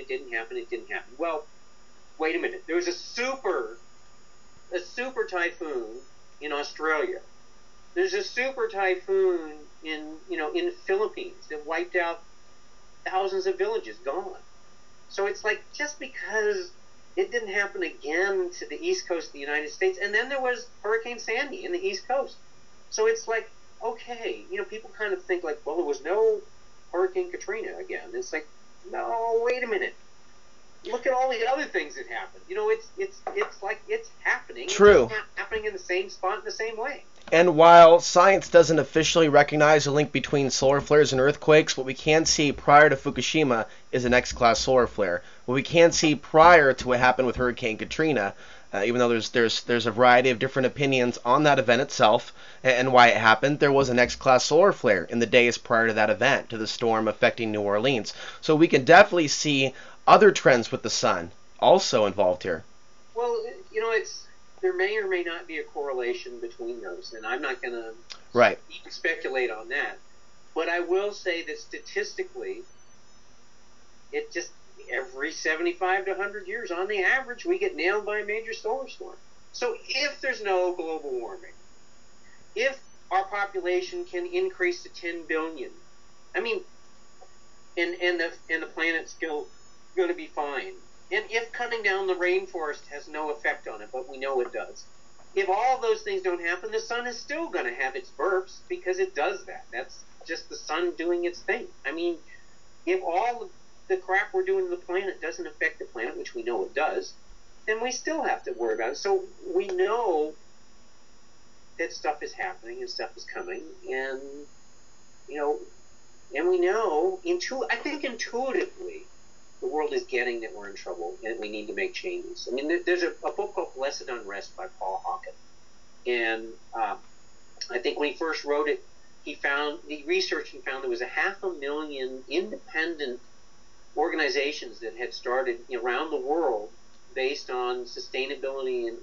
Well, wait a minute. There was a super typhoon in Australia. There's a super typhoon in the Philippines that wiped out thousands of villages, gone. So it's like, just because it didn't happen again to the East Coast of the United States, and then there was Hurricane Sandy in the East Coast. So it's like, okay, people kind of think like, well, there was no Hurricane Katrina again. It's like, no, wait a minute. Look at all the other things that happened. It's like it's happening. True. It's happening in the same spot in the same way. And while science doesn't officially recognize a link between solar flares and earthquakes, what we can see prior to Fukushima is an X-class solar flare. What we can see prior to what happened with Hurricane Katrina, even though there's a variety of different opinions on that event itself and why it happened, there was an X-class solar flare in the days prior to that event, to the storm affecting New Orleans. So we can definitely see other trends with the sun also involved here. Well, there may or may not be a correlation between those, and I'm not going to speculate on that. But I will say that statistically, it just every 75 to 100 years, on the average, we get nailed by a major solar storm. So if there's no global warming, if our population can increase to 10 billion, and the planet's still going to be fine. And if cutting down the rainforest has no effect on it, but we know it does. If all those things don't happen, the sun is still going to have its burps because it does that. That's just the sun doing its thing. If all the crap we're doing to the planet doesn't affect the planet, which we know it does, then we still have to worry about it. So we know that stuff is happening and stuff is coming, and we know I think intuitively the world is getting that we're in trouble and we need to make changes. There's a book called Blessed Unrest by Paul Hawken. And I think when he first wrote it, he researched and found there was 500,000 independent organizations that had started around the world based on sustainability and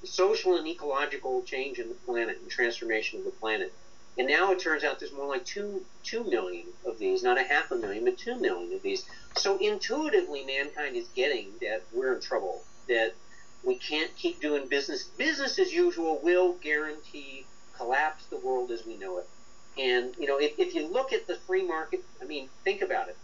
social and ecological change in the planet and transformation of the planet. And now it turns out there's more like 2 million of these, not 500,000, but 2 million of these. So intuitively, mankind is getting that we're in trouble, that we can't keep doing business. Business as usual will guarantee collapse the world as we know it. And, if you look at the free market, think about it.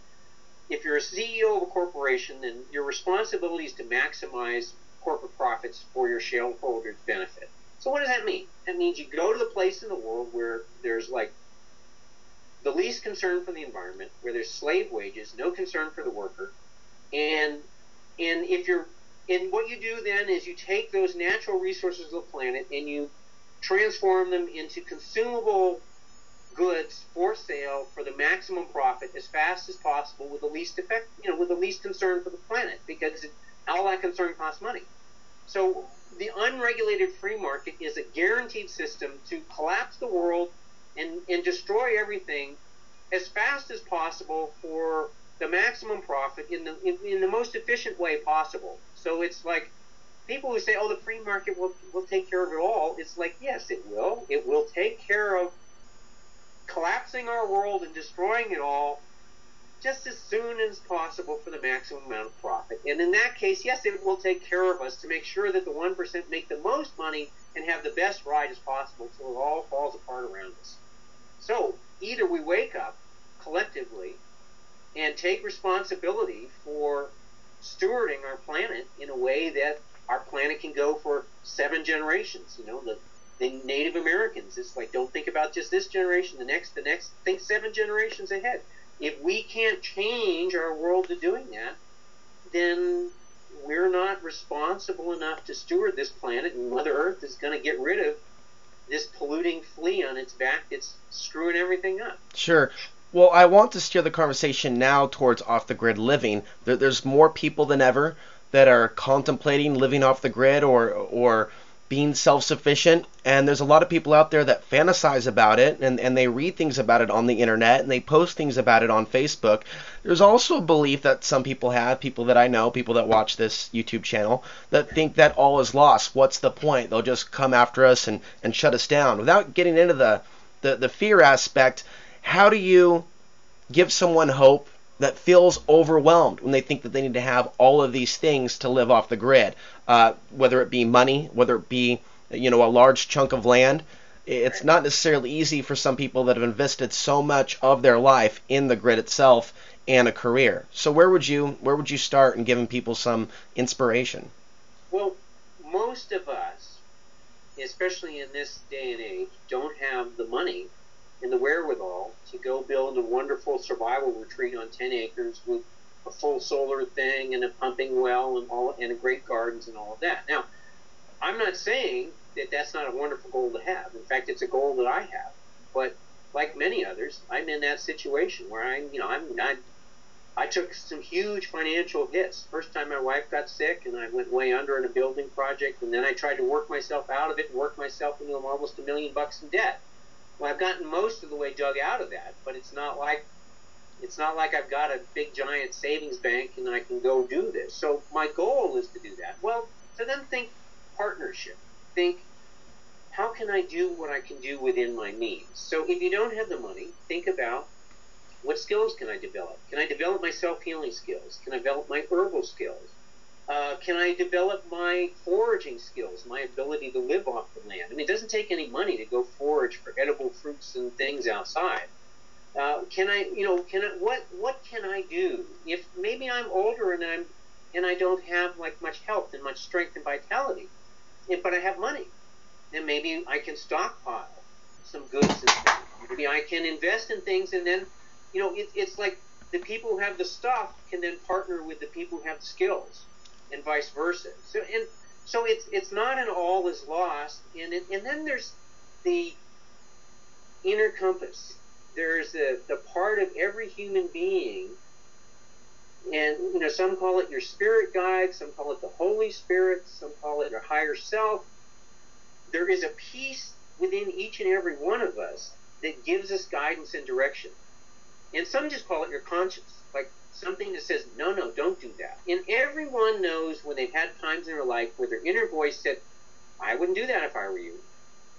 If you're a CEO of a corporation, then your responsibility is to maximize corporate profits for your shareholders' benefit. So what does that mean? That means you go to the place in the world where there's like the least concern for the environment, where there's slave wages, no concern for the worker, and what you do then is you take those natural resources of the planet and you transform them into consumable goods for sale for the maximum profit as fast as possible with the least effect, with the least concern for the planet, because all that concern costs money. So the unregulated free market is a guaranteed system to collapse the world and destroy everything as fast as possible for the maximum profit in the most efficient way possible. So it's like people who say, oh, the free market will take care of it all. It's like, yes, it will. It will take care of collapsing our world and destroying it all just as soon as possible for the maximum amount of profit. And in that case, yes, it will take care of us to make sure that the 1% make the most money and have the best ride as possible until it all falls apart around us. So either we wake up collectively and take responsibility for stewarding our planet in a way that our planet can go for 7 generations. You know, the Native Americans, it's like, don't think about just this generation, the next, think 7 generations ahead. If we can't change our world to doing that, then we're not responsible enough to steward this planet, and Mother Earth is going to get rid of this polluting flea on its back that's screwing everything up. Sure. Well, I want to steer the conversation now towards off-the-grid living. There's more people than ever that are contemplating living off the grid or being self-sufficient, and there's a lot of people out there that fantasize about it, and they read things about it on the internet, and they post things about it on Facebook. There's also a belief that some people have, people that I know, people that watch this YouTube channel, that think that all is lost. What's the point? They'll just come after us and shut us down. Without getting into the fear aspect, how do you give someone hope that feels overwhelmed when they think that they need to have all of these things to live off the grid, whether it be money, whether it be, you know, a large chunk of land? It's not necessarily easy for some people that have invested so much of their life in the grid itself and a career. So where would you start in giving people some inspiration? Well, most of us, especially in this day and age, don't have the money and the wherewithal to go build a wonderful survival retreat on 10 acres with a full solar thing and a pumping well and a great gardens and all of that. Now, I'm not saying that that's not a wonderful goal to have. In fact, it's a goal that I have. But like many others, I'm in that situation where I took some huge financial hits. First time my wife got sick and I went way under in a building project, and then I tried to work myself out of it and work myself into almost $1 million in debt. Well, I've gotten most of the way dug out of that, but it's not like I've got a big giant savings bank and I can go do this. So my goal is to do that. Well, so then think partnership. Think, how can I do what I can do within my means? So if you don't have the money, think about, what skills can I develop? Can I develop my self-healing skills? Can I develop my herbal skills? Can I develop my foraging skills, my ability to live off the land? I mean, it doesn't take any money to go forage for edible fruits and things outside. What can I do if maybe I'm older and I don't have like much health and much strength and vitality, but I have money? Then maybe I can stockpile some goods and things. Maybe I can invest in things, and then, it's like the people who have the stuff can then partner with the people who have the skills, and vice versa. So it's not an all is lost. And then there's the inner compass. There's the part of every human being, and some call it your spirit guide, some call it the Holy Spirit, some call it your higher self. There is a piece within each and every one of us that gives us guidance and direction. And some just call it your conscience, like something that says, no, don't do that. And everyone knows when they've had times in their life where their inner voice said, I wouldn't do that if I were you.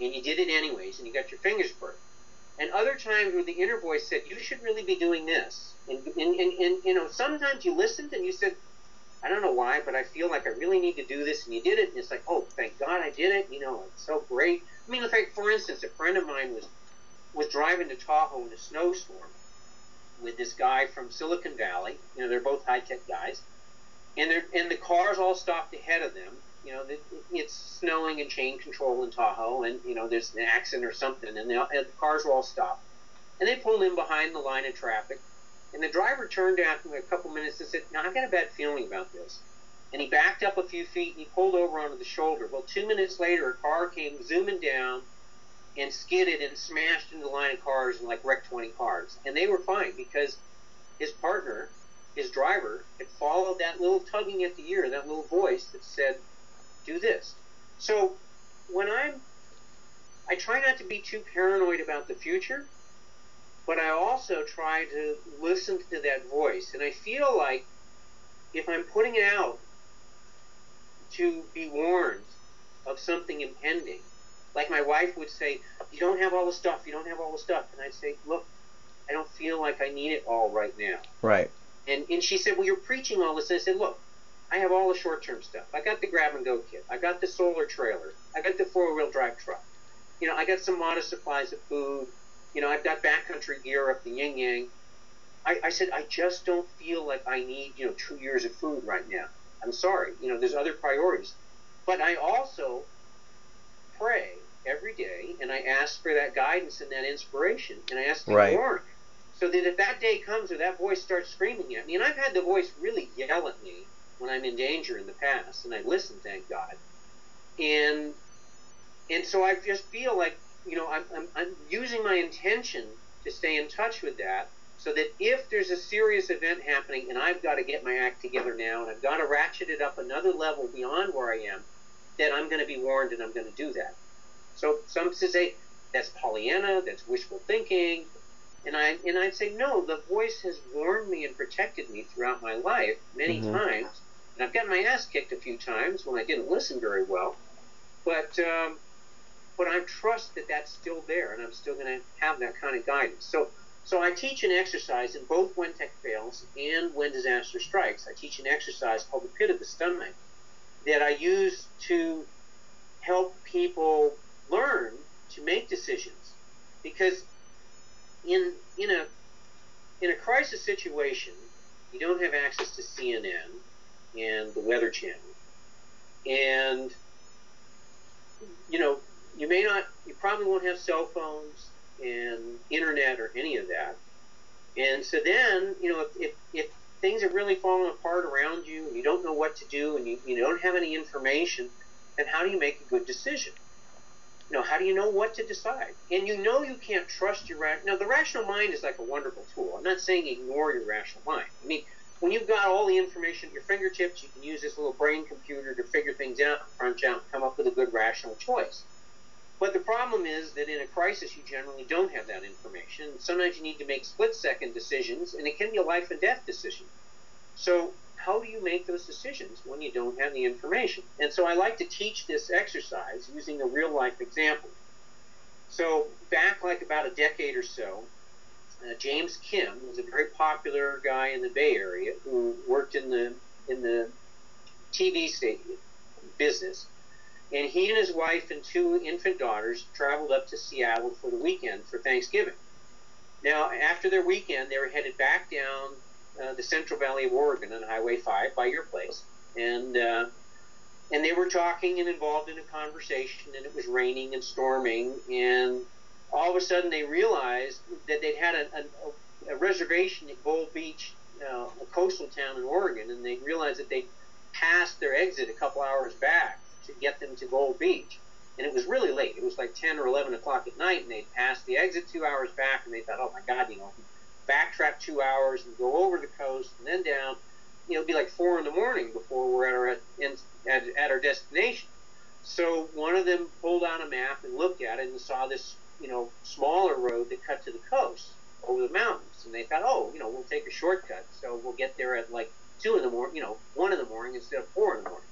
And you did it anyways, and you got your fingers burned. And other times where the inner voice said, you should really be doing this. And sometimes you listened and you said, I don't know why, but I feel like I really need to do this. And you did it, and it's like, oh, thank God I did it. It's so great. I mean, for instance, a friend of mine was driving to Tahoe in a snowstorm with this guy from Silicon Valley. They're both high-tech guys. And the cars all stopped ahead of them. It's snowing and chain control in Tahoe, and, there's an accident or something, and the cars were all stopped. And they pulled in behind the line of traffic. And the driver turned after a couple minutes and said, I've got a bad feeling about this. And he backed up a few feet, and he pulled over onto the shoulder. Well, 2 minutes later, a car came zooming down and skidded and smashed into the line of cars and, wrecked 20 cars. And they were fine because his partner, his driver, had followed that little tugging at the ear, that little voice that said, do this. So when I try not to be too paranoid about the future, but I also try to listen to that voice. And I feel like if I'm putting it out to be warned of something impending, like my wife would say, you don't have all the stuff, you don't have all the stuff. And I'd say, look, I don't feel like I need it all right now. Right. And she said, well, you're preaching all this. And I said, look, I have all the short-term stuff. I got the grab-and-go kit. I got the solar trailer. I got the four-wheel drive truck. You know, I got some modest supplies of food. You know, I've got backcountry gear up the yin-yang. I said, I just don't feel like I need, 2 years of food right now. I'm sorry. There's other priorities. But I also pray every day, and I ask for that guidance and that inspiration, and I ask to be warned. So that if that day comes or that voice starts screaming at me, and I've had the voice really yell at me when I'm in danger in the past, and I listen, thank God. And so I just feel like, I'm using my intention to stay in touch with that, so that if there's a serious event happening and I've got to get my act together now and I've got to ratchet it up another level beyond where I am, then I'm going to be warned and I'm going to do that. So some say that's Pollyanna, that's wishful thinking, and I'd say no. The voice has warned me and protected me throughout my life many times, and I've gotten my ass kicked a few times when I didn't listen very well, but I trust that that's still there, and I'm still going to have that kind of guidance. So I teach an exercise in both When Tech Fails and When Disaster Strikes. I teach an exercise called the Pit of the Stein that I use to help people learn to make decisions. Because in a crisis situation, you don't have access to CNN and the Weather Channel. And, you probably won't have cell phones and internet or any of that. And so then, if things are really falling apart around you and you don't know what to do and you don't have any information, then how do you make a good decision? How do you know what to decide? And you can't trust your the rational mind is like a wonderful tool. I'm not saying ignore your rational mind. I mean, when you've got all the information at your fingertips, you can use this little brain computer to figure things out, crunch out, and come up with a good rational choice. But the problem is that in a crisis, you generally don't have that information. Sometimes you need to make split-second decisions, and it can be a life and death decision. So how do you make those decisions when you don't have the information? And so I like to teach this exercise using a real-life example. So back like about a decade or so, James Kim was a very popular guy in the Bay Area who worked in the TV station business. And he and his wife and 2 infant daughters traveled up to Seattle for the weekend for Thanksgiving. Now, after their weekend, they were headed back down the Central Valley of Oregon on Highway 5 by your place. And they were talking and involved in a conversation, and it was raining and storming. And all of a sudden, they realized that they'd had a reservation at Gold Beach, a coastal town in Oregon, and they realized that they passed their exit a couple hours back to get them to Gold Beach. And it was really late. It was like 10 or 11 o'clock at night, and they'd passed the exit 2 hours back, and they thought, oh my God, backtrack 2 hours and go over the coast and then down. It'd be like 4 in the morning before we're at our destination. So one of them pulled out a map and looked at it and saw this, smaller road that cut to the coast over the mountains. And they thought, we'll take a shortcut, so we'll get there at like 2 in the morning, 1 in the morning instead of 4 in the morning.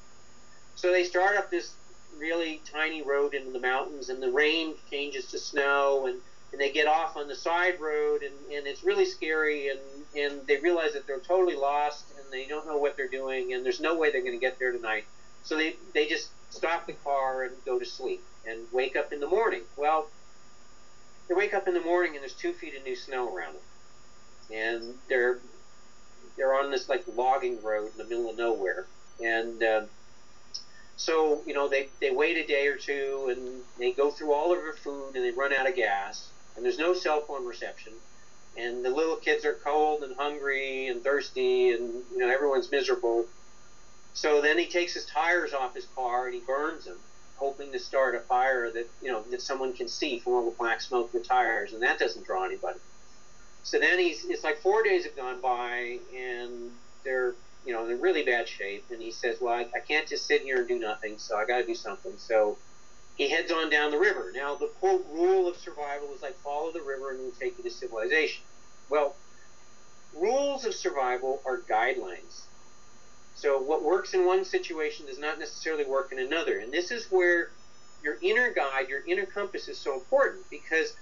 So they start up this really tiny road into the mountains, and the rain changes to snow, and they get off on the side road, and it's really scary, and they realize that they're totally lost, and they don't know what they're doing, and there's no way they're going to get there tonight. So they just stop the car and go to sleep and wake up in the morning. Well, they wake up in the morning, and there's 2 feet of new snow around them. And they're on this like logging road in the middle of nowhere. And so, they wait a day or two, and they go through all of their food, and they run out of gas, and there's no cell phone reception, and the little kids are cold and hungry and thirsty, and, everyone's miserable. So then he takes his tires off his car, and he burns them, hoping to start a fire that, that someone can see from all the black smoke of the tires, and that doesn't draw anybody. So then it's like 4 days have gone by, and they're in really bad shape, and he says, well, I can't just sit here and do nothing, so I got to do something. So he heads on down the river. Now, the quote rule of survival is like, follow the river and it will take you to civilization. Well, rules of survival are guidelines. So what works in one situation does not necessarily work in another, and this is where your inner guide, your inner compass is so important, because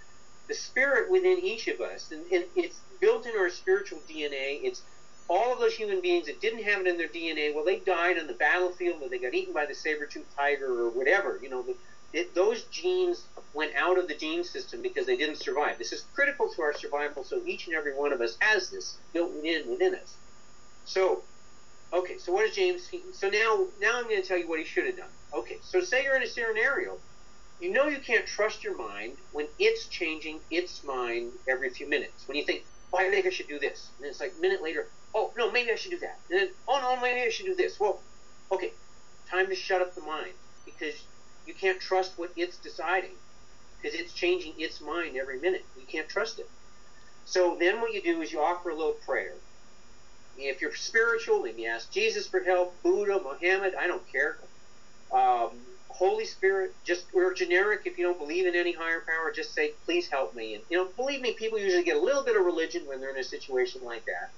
the spirit within each of us, and it's built in our spiritual DNA. It's all of those human beings that didn't have it in their DNA. Well, they died on the battlefield, or they got eaten by the saber-toothed tiger, or whatever. You know, those genes went out of the gene system because they didn't survive. This is critical to our survival, so each and every one of us has this built within us. So, okay, so what is James? So now I'm going to tell you what he should have done. Okay, so say you're in a scenario. You know you can't trust your mind when it's changing its mind every few minutes. When you think, oh, I think I should do this. And then it's like a minute later, oh, no, maybe I should do that. And then, oh, no, maybe I should do this. Well, okay, time to shut up the mind, because you can't trust what it's deciding, because it's changing its mind every minute. You can't trust it. So then what you do is you offer a little prayer. If you're spiritual, then you ask Jesus for help, Buddha, Muhammad, I don't care. Holy Spirit, or generic, if you don't believe in any higher power, just say, please help me. And, you know, believe me, people usually get a little bit of religion when they're in a situation like that.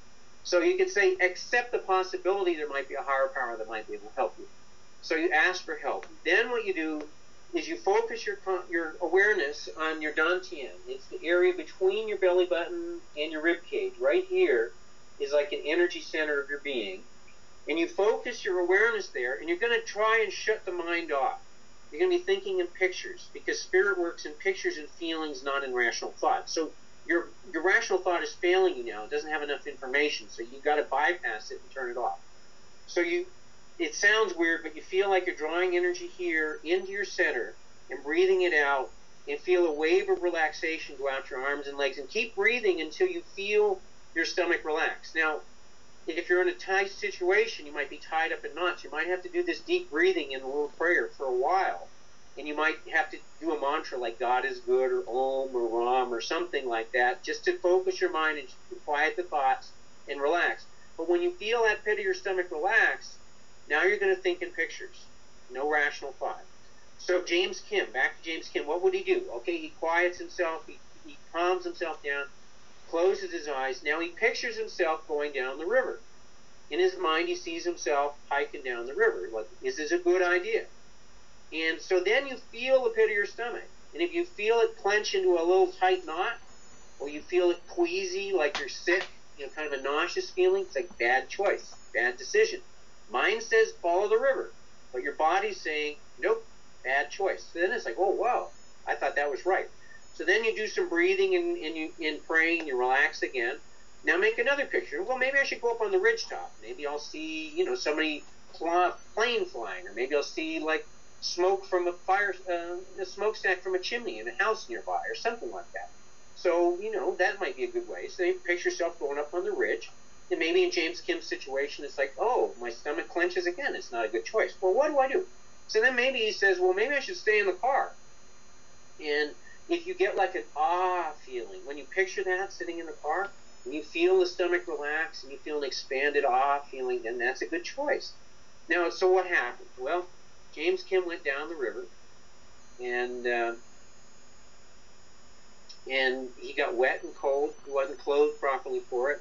So you could say, accept the possibility there might be a higher power that might be able to help you. So you ask for help. Then what you do is you focus your awareness on your dantian. It's the area between your belly button and your rib cage. Right here is like an energy center of your being. And you focus your awareness there, and you're going to try and shut the mind off. You're going to be thinking in pictures, because spirit works in pictures and feelings, not in rational thought. So your rational thought is failing you now. It doesn't have enough information, so you've got to bypass it and turn it off. So it sounds weird, but you feel like you're drawing energy here into your center and breathing it out, and feel a wave of relaxation go out your arms and legs, and keep breathing until you feel your stomach relax. Now, if you're in a tight situation, you might be tied up in knots. You might have to do this deep breathing and a little prayer for a while. And you might have to do a mantra like God is good, or Om, or Ram, or something like that, just to focus your mind and quiet the thoughts and relax. But when you feel that pit of your stomach relax, now you're going to think in pictures. No rational thought. So James Kim, back to James Kim, what would he do? Okay, he quiets himself, he calms himself down, closes his eyes. Now he pictures himself going down the river. In his mind, he sees himself hiking down the river. Like, is this a good idea? And so then you feel the pit of your stomach. And if you feel it clench into a little tight knot, or you feel it queasy, like you're sick, you know, kind of a nauseous feeling, it's like bad choice, bad decision. Mind says follow the river, but your body's saying, nope, bad choice. So then it's like, oh, wow, I thought that was right. So then you do some breathing and praying, you relax again. Now make another picture. Well, maybe I should go up on the ridgetop. Maybe I'll see, you know, somebody plane flying, or maybe I'll see like smoke from a smokestack from a chimney in a house nearby, or something like that. So, you know, that might be a good way. So you picture yourself going up on the ridge, and maybe in James Kim's situation, it's like, oh, my stomach clenches again. It's not a good choice. Well, what do I do? So then maybe he says, well, maybe I should stay in the car. And if you get like an feeling, when you picture that sitting in the car, and you feel the stomach relax, and you feel an expanded feeling, then that's a good choice. Now, so what happened? Well, James Kim went down the river, and he got wet and cold. He wasn't clothed properly for it.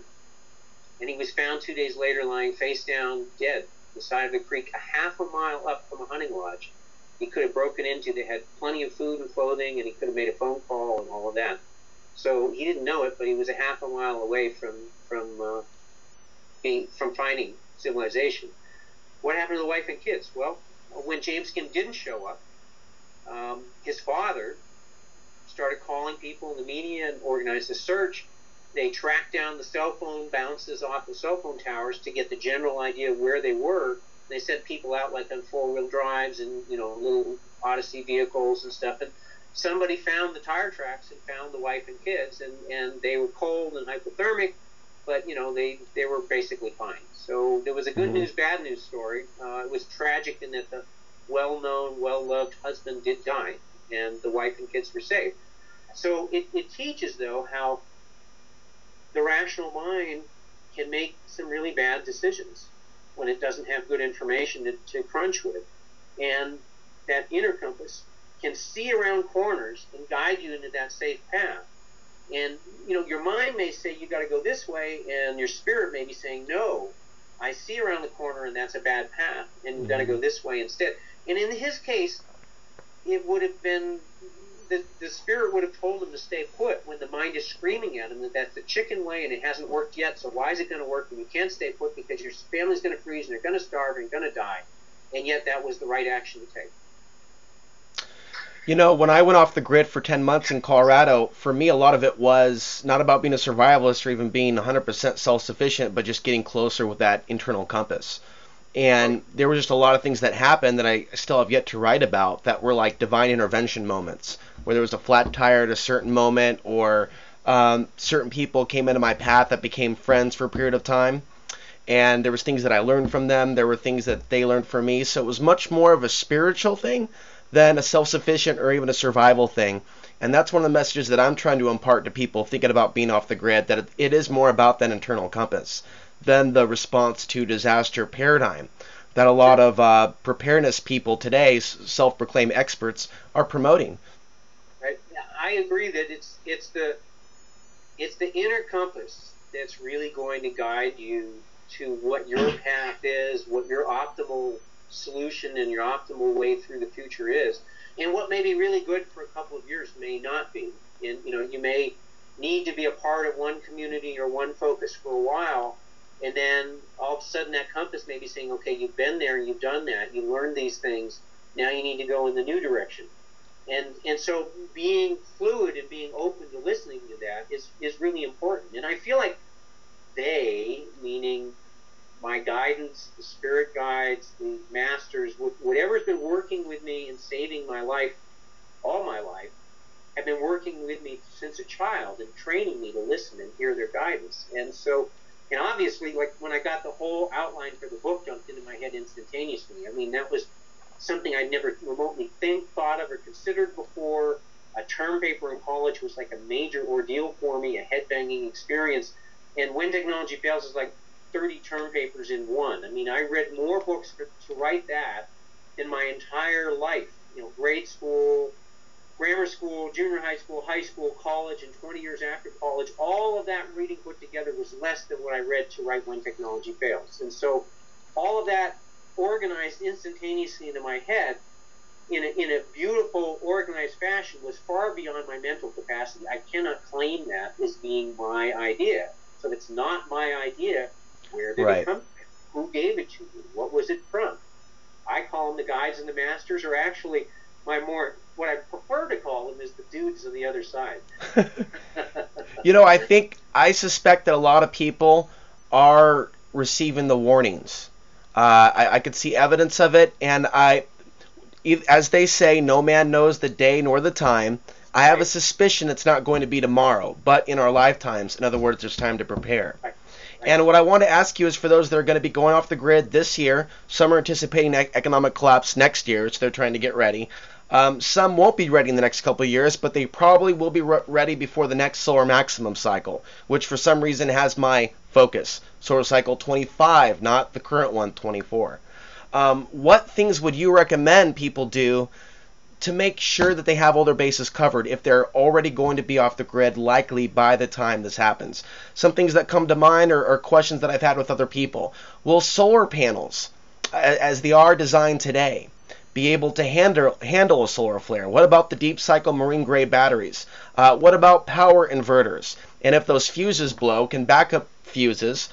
And he was found 2 days later lying face down, dead, on the side of the creek, a half a mile up from a hunting lodge he could have broken into. They had plenty of food and clothing, and he could have made a phone call and all of that. So he didn't know it, but he was a half a mile away from finding civilization. What happened to the wife and kids? Well, when James Kim didn't show up, his father started calling people in the media and organized a search. They tracked down the cell phone bounces off the cell phone towers to get the general idea of where they were. They sent people out like on four-wheel drives and, you know, little Odyssey vehicles and stuff. And somebody found the tire tracks and found the wife and kids, and they were cold and hypothermic, but, you know, they were basically fine. So there was a good news, bad news story. It was tragic in that the well-known, well-loved husband did die, and the wife and kids were saved. So it teaches, though, how the rational mind can make some really bad decisions when it doesn't have good information to crunch with. And that inner compass can see around corners and guide you into that safe path. And, you know, your mind may say you got to go this way, and your spirit may be saying, no, I see around the corner, and that's a bad path, and you've got to go this way instead. And in his case, it would have been the spirit would have told him to stay put when the mind is screaming at him that that's the chicken way and it hasn't worked yet, so why is it going to work when you can't stay put because your family's going to freeze and they're going to starve and going to die, and yet that was the right action to take. You know, when I went off the grid for 10 months in Colorado, for me, a lot of it was not about being a survivalist or even being 100% self-sufficient, but just getting closer with that internal compass. And there were just a lot of things that happened that I still have yet to write about that were like divine intervention moments, where there was a flat tire at a certain moment, or certain people came into my path that became friends for a period of time. And there was things that I learned from them. There were things that they learned from me. So it was much more of a spiritual thing than a self-sufficient or even a survival thing. And that's one of the messages that I'm trying to impart to people thinking about being off the grid, that it is more about that internal compass than the response to disaster paradigm that a lot of preparedness people today, self-proclaimed experts, are promoting. Right. I agree that it's the inner compass that's really going to guide you to what your path is, what your optimal solution and your optimal way through the future is, and what may be really good for a couple of years may not be. And you may need to be a part of one community or one focus for a while, and then all of a sudden that compass may be saying, okay, you've been there, you've done that, you learned these things, now you need to go in the new direction. And so being fluid and being open to listening to that is really important. And I feel like they, meaning my guidance, the spirit guides, the masters, whatever's been working with me and saving my life all my life, have been working with me since a child and training me to listen and hear their guidance. And so, and obviously, like when I got the whole outline for the book dumped into my head instantaneously, I mean, that was something I'd never remotely thought of or considered before. A term paper in college was like a major ordeal for me, a head-banging experience. And When Technology Fails is like 30 term papers in one. I mean, I read more books to write that in my entire life. Grade school, grammar school, junior high school, college, and 20 years after college. All of that reading put together was less than what I read to write When Technology Fails. And so all of that organized instantaneously into my head in a beautiful, organized fashion was far beyond my mental capacity. I cannot claim that as being my idea. So if it's not my idea, where did it come from? Who gave it to me? What was it from? I call them the guides and the masters, or actually what I prefer to call them is the dudes on the other side. I suspect that a lot of people are receiving the warnings. I could see evidence of it, and as they say, no man knows the day nor the time. I have a suspicion it's not going to be tomorrow, but in our lifetimes. In other words, there's time to prepare. Right. And what I want to ask you is, for those that are going to be going off the grid this year, some are anticipating economic collapse next year, so they're trying to get ready. Some won't be ready in the next couple of years, but they probably will be ready before the next solar maximum cycle, which for some reason has my focus. Solar cycle 25, not the current one, 24. What things would you recommend people do to make sure that they have all their bases covered if they're already going to be off the grid likely by the time this happens? Some things that come to mind are questions that I've had with other people. Will solar panels, as they are designed today, be able to handle a solar flare? What about the deep cycle marine grade batteries? What about power inverters? And if those fuses blow, can backup fuses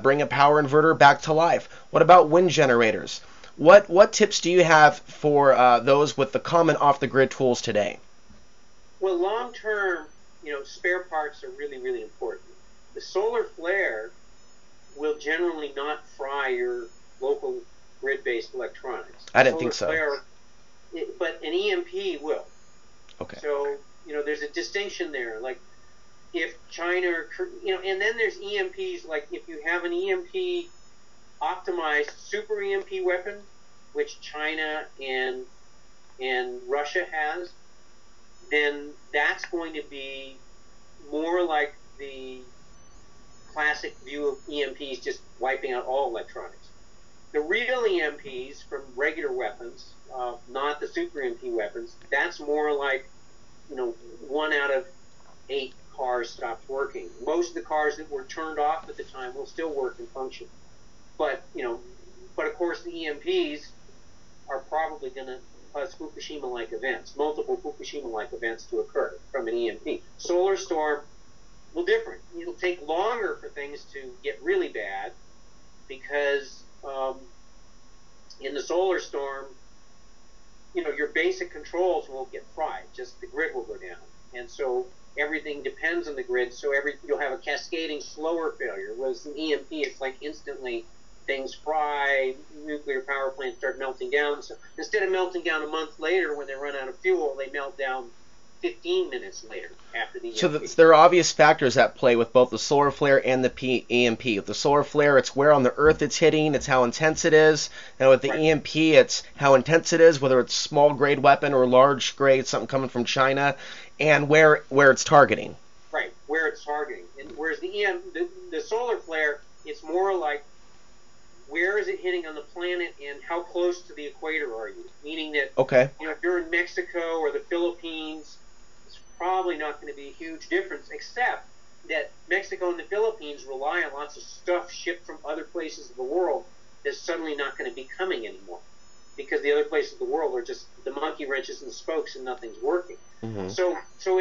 bring a power inverter back to life? What about wind generators? What tips do you have for those with the common off-the-grid tools today? Well, long-term, spare parts are really, really important. The solar flare will generally not fry your local grid-based electronics. I didn't think so. But an EMP will. Okay. So, there's a distinction there. Like, if China, and then there's EMPs, like if you have an EMP optimized super EMP weapon, which China and Russia has, then that's going to be more like the classic view of EMPs just wiping out all electronics. The real EMPs from regular weapons, not the super EMP weapons, that's more like 1 out of 8 cars stopped working. Most of the cars that were turned off at the time will still work and function. But of course the EMPs are probably going to cause Fukushima-like events, multiple Fukushima-like events to occur from an EMP. Solar storm, well, different. It'll take longer for things to get really bad because in the solar storm, your basic controls won't get fried. Just the grid will go down, and so everything depends on the grid. So you'll have a cascading slower failure. Whereas in EMP, it's like instantly things fry, nuclear power plants start melting down. So instead of melting down a month later when they run out of fuel, they melt down 15 minutes later after the EMP. So there are obvious factors at play with both the solar flare and the EMP. With the solar flare, it's where on the Earth it's hitting, it's how intense it is. And with the Right. EMP, it's how intense it is, whether it's small grade weapon or large grade, something coming from China, and where it's targeting. Right, where it's targeting. And whereas the solar flare, it's more like where is it hitting on the planet and how close to the equator are you? Meaning that Okay. if you're in Mexico or the Philippines, it's probably not going to be a huge difference, except that Mexico and the Philippines rely on lots of stuff shipped from other places of the world that's suddenly not going to be coming anymore because the other places of the world are just the monkey wrenches and the spokes and nothing's working. Mm-hmm. So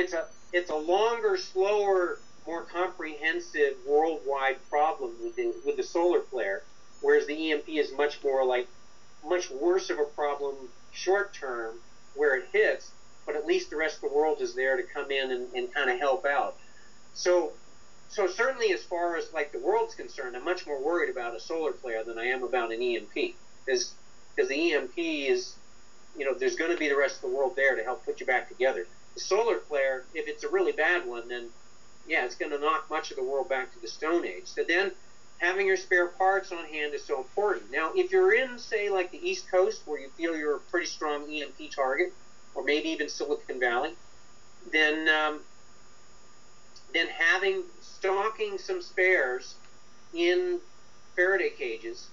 it's a longer, slower, more comprehensive worldwide problem with the solar flare, whereas the EMP is much worse of a problem short term where it hits, but at least the rest of the world is there to come in and kind of help out. So certainly as far as like the world's concerned, I'm much more worried about a solar flare than I am about an EMP, because the EMP is, there's going to be the rest of the world there to help put you back together. The solar flare, if it's a really bad one, then yeah, it's going to knock much of the world back to the Stone Age. So then having your spare parts on hand is so important. Now, if you're in, say, like the East Coast, where you feel you're a pretty strong EMP target, or maybe even Silicon Valley, then stocking some spares in Faraday cages,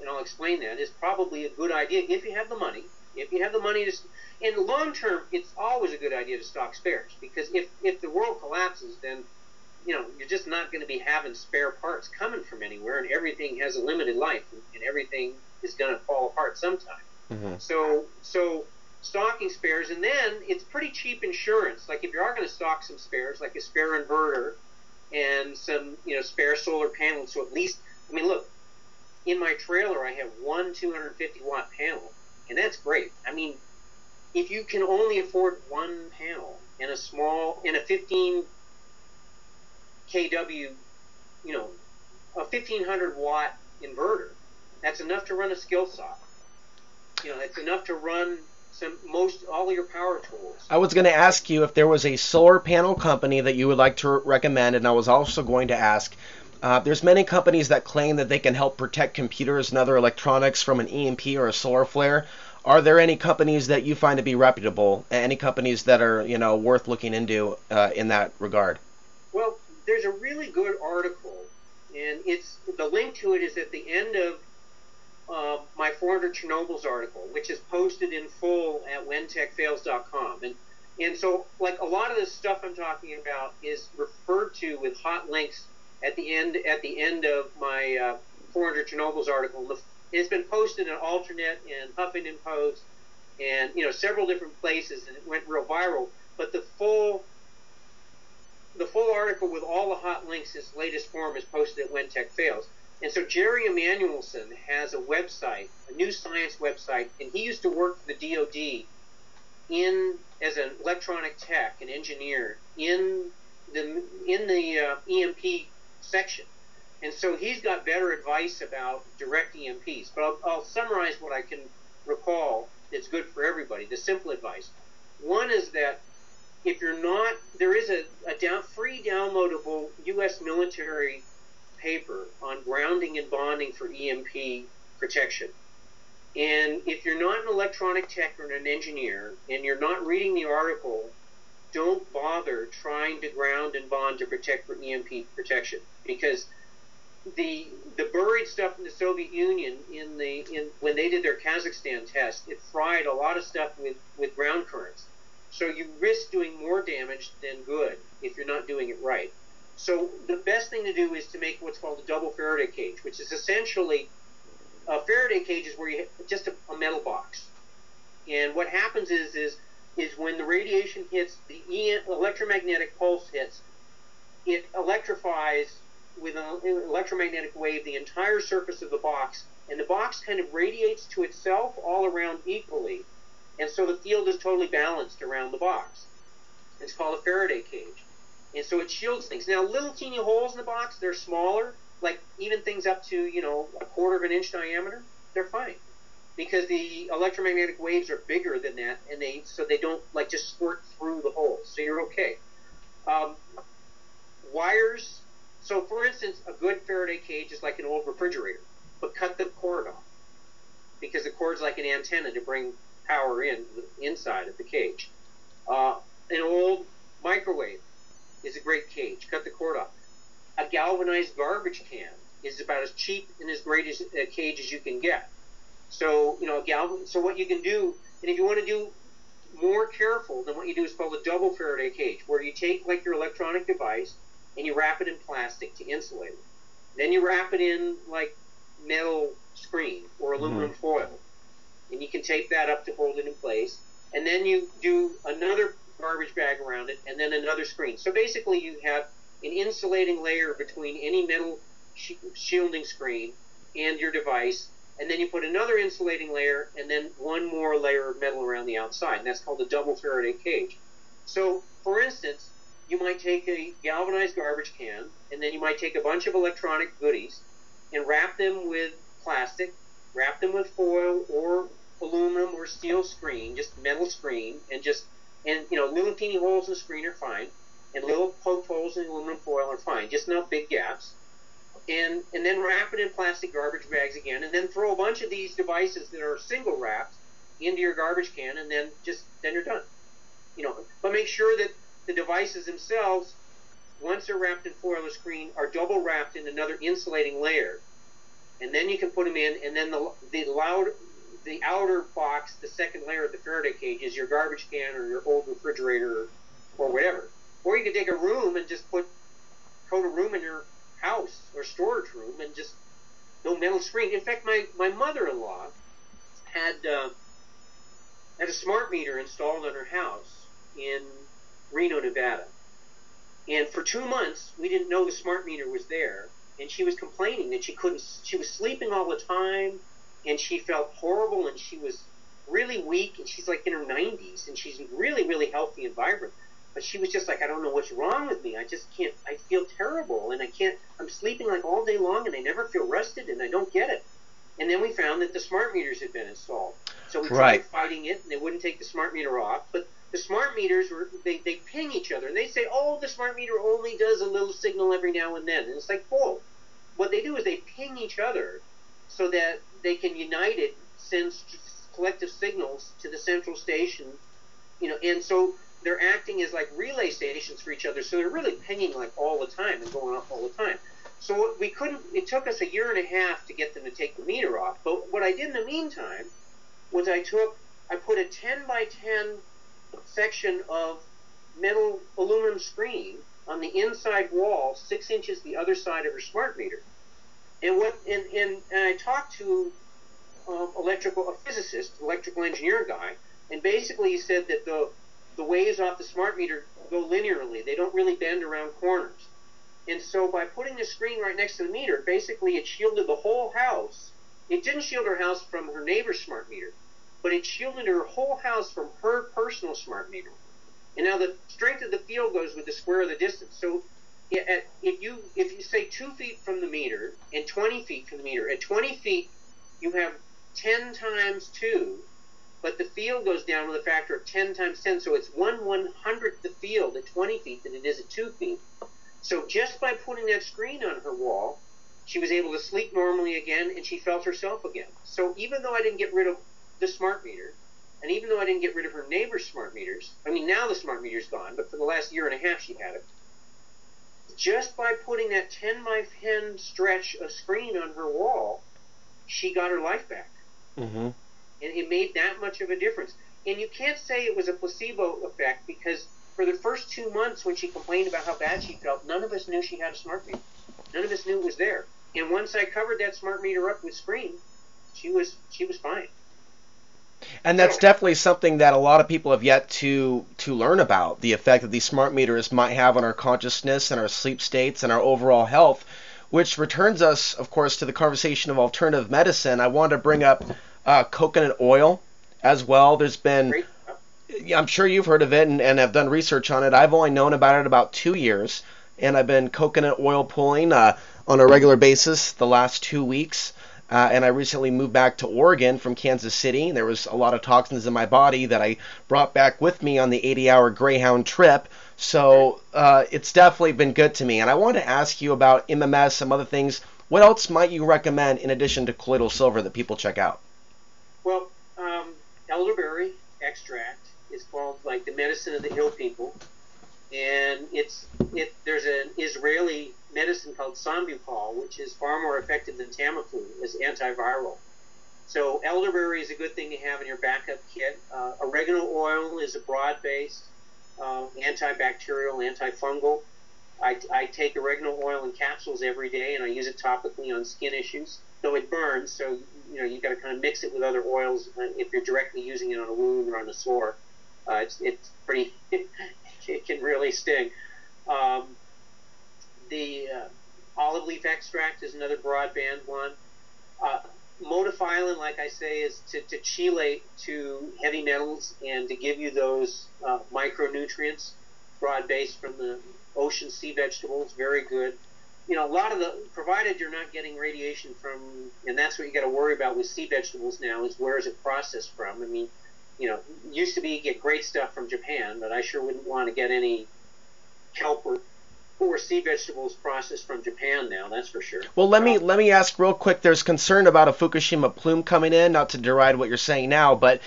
and I'll explain that, is probably a good idea if you have the money. If you have the money in the long term, it's always a good idea to stock spares, because if the world collapses, then you're just not going to be having spare parts coming from anywhere, and everything has a limited life, and everything is going to fall apart sometime. Mm-hmm. So stocking spares, and then it's pretty cheap insurance. Like if you are going to stock some spares, like a spare inverter and some spare solar panels, so at least, look, in my trailer I have one 250-watt panel, and that's great. If you can only afford one panel in a 15 kW, a 1500-watt inverter, that's enough to run a skill saw. It's enough to run all of your power tools. I was going to ask you if there was a solar panel company that you would like to recommend, and I was also going to ask, there's many companies that claim that they can help protect computers and other electronics from an EMP or a solar flare. Are there any companies that you find to be reputable, any companies that are worth looking into in that regard? Well, there's a really good article, and the link to it is at the end of my 400 Chernobyls article, which is posted in full at whentechfails.com. And so, like, a lot of the stuff I'm talking about is referred to with hot links at the end of my 400 Chernobyls article. It's been posted in Alternate and Huffington Post and several different places, and it went real viral. But the full article with all the hot links, its latest form, is posted at When Tech Fails. And so Jerry Emanuelson has a website, a new science website, and he used to work for the DoD as an electronic tech, an engineer in the EMP section. And so he's got better advice about direct EMPs. But I'll summarize what I can recall that's good for everybody, the simple advice. One is that if you're not, there is a free downloadable U.S. military paper on grounding and bonding for EMP protection. And if you're not an electronic tech or an engineer, and you're not reading the article, don't bother trying to ground and bond to protect for EMP protection, because the buried stuff in the Soviet Union when they did their Kazakhstan test, it fried a lot of stuff with ground currents. So you risk doing more damage than good if you're not doing it right. So the best thing to do is to make what's called a double Faraday cage, which is essentially a Faraday cage is where you just a metal box, And what happens is when the radiation hits, the electromagnetic pulse hits, it electrifies with an electromagnetic wave the entire surface of the box, and the box kind of radiates to itself all around equally, and so the field is totally balanced around the box. It's called a Faraday cage, and so it shields things. Now, little teeny holes in the box, they're smaller, like even things up to, you know, 1/4 of an inch diameter, they're fine, because the electromagnetic waves are bigger than that, and so they don't like just squirt through the holes, so you're okay. Wires. So, for instance, a good Faraday cage is like an old refrigerator, but cut the cord off, because the cord's like an antenna to bring power inside of the cage. An old microwave is a great cage. Cut the cord off. A galvanized garbage can is about as cheap and as great as a cage as you can get. So, you know, so what you can do, and if you want to do more careful, then what you do is called a double Faraday cage, where you take like your electronic device and you wrap it in plastic to insulate it. Then you wrap it in like metal screen or aluminum foil, and you can tape that up to hold it in place. And then you do another garbage bag around it, and then another screen. So basically you have an insulating layer between any metal shielding screen and your device, and then you put another insulating layer, and then one more layer of metal around the outside, and that's called a double Faraday cage. So, for instance, you might take a galvanized garbage can, and then you might take a bunch of electronic goodies and wrap them with plastic, wrap them with foil or aluminum or steel screen, just metal screen, and you know, little teeny holes in the screen are fine, and little poked holes in aluminum foil are fine, just not big gaps. And then wrap it in plastic garbage bags again, and then throw a bunch of these devices that are single wrapped into your garbage can, and then you're done. You know, but make sure that the devices themselves, once they're wrapped in foil or screen, are double wrapped in another insulating layer, and then you can put them in. And then the outer box, the second layer of the Faraday cage, is your garbage can or your old refrigerator or whatever. Or you could take a room and just coat a room in your house or storage room and just no metal screen. In fact, my mother-in-law had a smart meter installed on her house in Reno, Nevada. And for 2 months, we didn't know the smart meter was there, and she was complaining that she was sleeping all the time, and she felt horrible, and she was really weak, and she's like in her 90s, and she's really, really healthy and vibrant. But she was just like, I don't know what's wrong with me. I just can't, I feel terrible, and I'm sleeping like all day long, and I never feel rested, and I don't get it. And then we found that the smart meters had been installed. So we tried fighting it, and they wouldn't take the smart meter off. But the smart meters, they ping each other, and they say, oh, the smart meter only does a little signal every now and then. And it's like, whoa. What they do is they ping each other so that they can unite it, send collective signals to the central station, you know, and so they're acting as like relay stations for each other, so they're really pinging like all the time and going off all the time. So it took us 1.5 years to get them to take the meter off. But what I did in the meantime was I put a 10 by 10 section of metal aluminum screen on the inside wall, 6 inches the other side of her smart meter. And I talked to a physicist, electrical engineer guy, and basically he said that the waves off the smart meter go linearly. They don't really bend around corners. And so by putting the screen right next to the meter, basically it shielded the whole house. It didn't shield her house from her neighbor's smart meter, but it shielded her whole house from her personal smart meter. And now the strength of the field goes with the square of the distance. So if you say 2 feet from the meter and 20 feet from the meter, at 20 feet you have 10 times 2, but the field goes down with a factor of 10 times 10, so it's 1/100th the field at 20 feet than it is at 2 feet. So just by putting that screen on her wall, she was able to sleep normally again, and she felt herself again. So even though I didn't get rid of the smart meter, and even though I didn't get rid of her neighbor's smart meters, I mean, now the smart meter's gone, but for the last 1.5 years she had it, just by putting that 10 by 10 stretch of screen on her wall, she got her life back. Mm-hmm. And it made that much of a difference. And you can't say it was a placebo effect, because for the first 2 months when she complained about how bad she felt, none of us knew she had a smart meter. None of us knew it was there. And once I covered that smart meter up with screen, she was fine. And that's definitely something that a lot of people have yet to learn about, the effect that these smart meters might have on our consciousness and our sleep states and our overall health, which returns us, of course, to the conversation of alternative medicine. I want to bring up coconut oil as well. There's been, I'm sure you've heard of it and have done research on it. I've only known about it about 2 years, and I've been coconut oil pulling on a regular basis the last 2 weeks. And I recently moved back to Oregon from Kansas City. There was a lot of toxins in my body that I brought back with me on the 80-hour Greyhound trip. So it's definitely been good to me. And I wanted to ask you about MMS, some other things. What else might you recommend in addition to colloidal silver that people check out? Well, elderberry extract is called like the medicine of the hill people. And there's an Israeli medicine called Sambupal, which is far more effective than Tamiflu as antiviral. So elderberry is a good thing to have in your backup kit. Oregano oil is a broad-based antibacterial, antifungal. I take oregano oil in capsules every day, and I use it topically on skin issues. Though it burns, so you've got to kind of mix it with other oils if you're directly using it on a wound or on a sore. It's pretty. It can really sting. The olive leaf extract is another broadband one. Modophyllin, like I say, is to chelate to heavy metals and to give you those micronutrients, broad-based from the ocean sea vegetables, very good. A lot of provided you're not getting radiation from, and that's what you got to worry about with sea vegetables now, is where is it processed from? I mean, used to be you get great stuff from Japan, but I sure wouldn't want to get any kelp or sea vegetables processed from Japan now, that's for sure. Well, let me ask real quick. There's concern about a Fukushima plume coming in, not to deride what you're saying now, but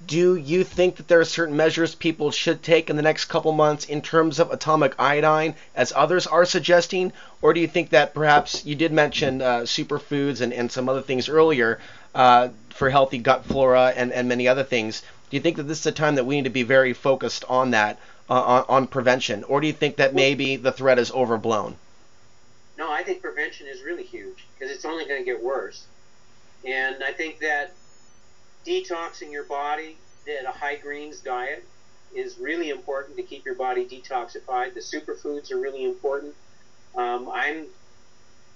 do you think that there are certain measures people should take in the next couple months in terms of atomic iodine, as others are suggesting? Or do you think that perhaps, you did mention superfoods and some other things earlier for healthy gut flora and many other things. Do you think that this is a time that we need to be very focused on that, on prevention? Or do you think that maybe the threat is overblown? No, I think prevention is really huge because it's only going to get worse. And I think that detoxing your body at a high greens diet is really important to keep your body detoxified. The superfoods are really important. And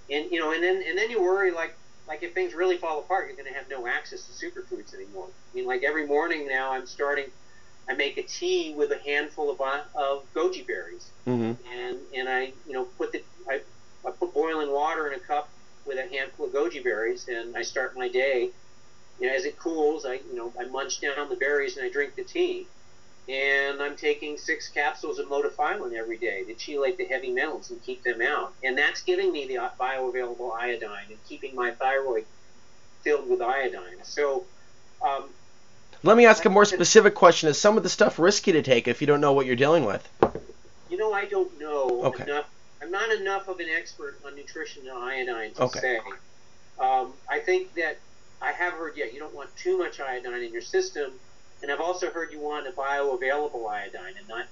then you worry like if things really fall apart, you're going to have no access to superfoods anymore. I mean, like every morning now, I make a tea with a handful of goji berries, and I put boiling water in a cup with a handful of goji berries, and I start my day. As it cools, I munch down the berries and I drink the tea. And I'm taking 6 capsules of modophyllin every day to chelate the heavy metals and keep them out. And that's giving me the bioavailable iodine and keeping my thyroid filled with iodine. So, let me ask a more specific question. Is some of the stuff risky to take if you don't know what you're dealing with? I don't know Okay. enough. I'm not enough of an expert on nutrition and iodine to say. I think that I have heard, you don't want too much iodine in your system. And I've also heard you want a bioavailable iodine, and not,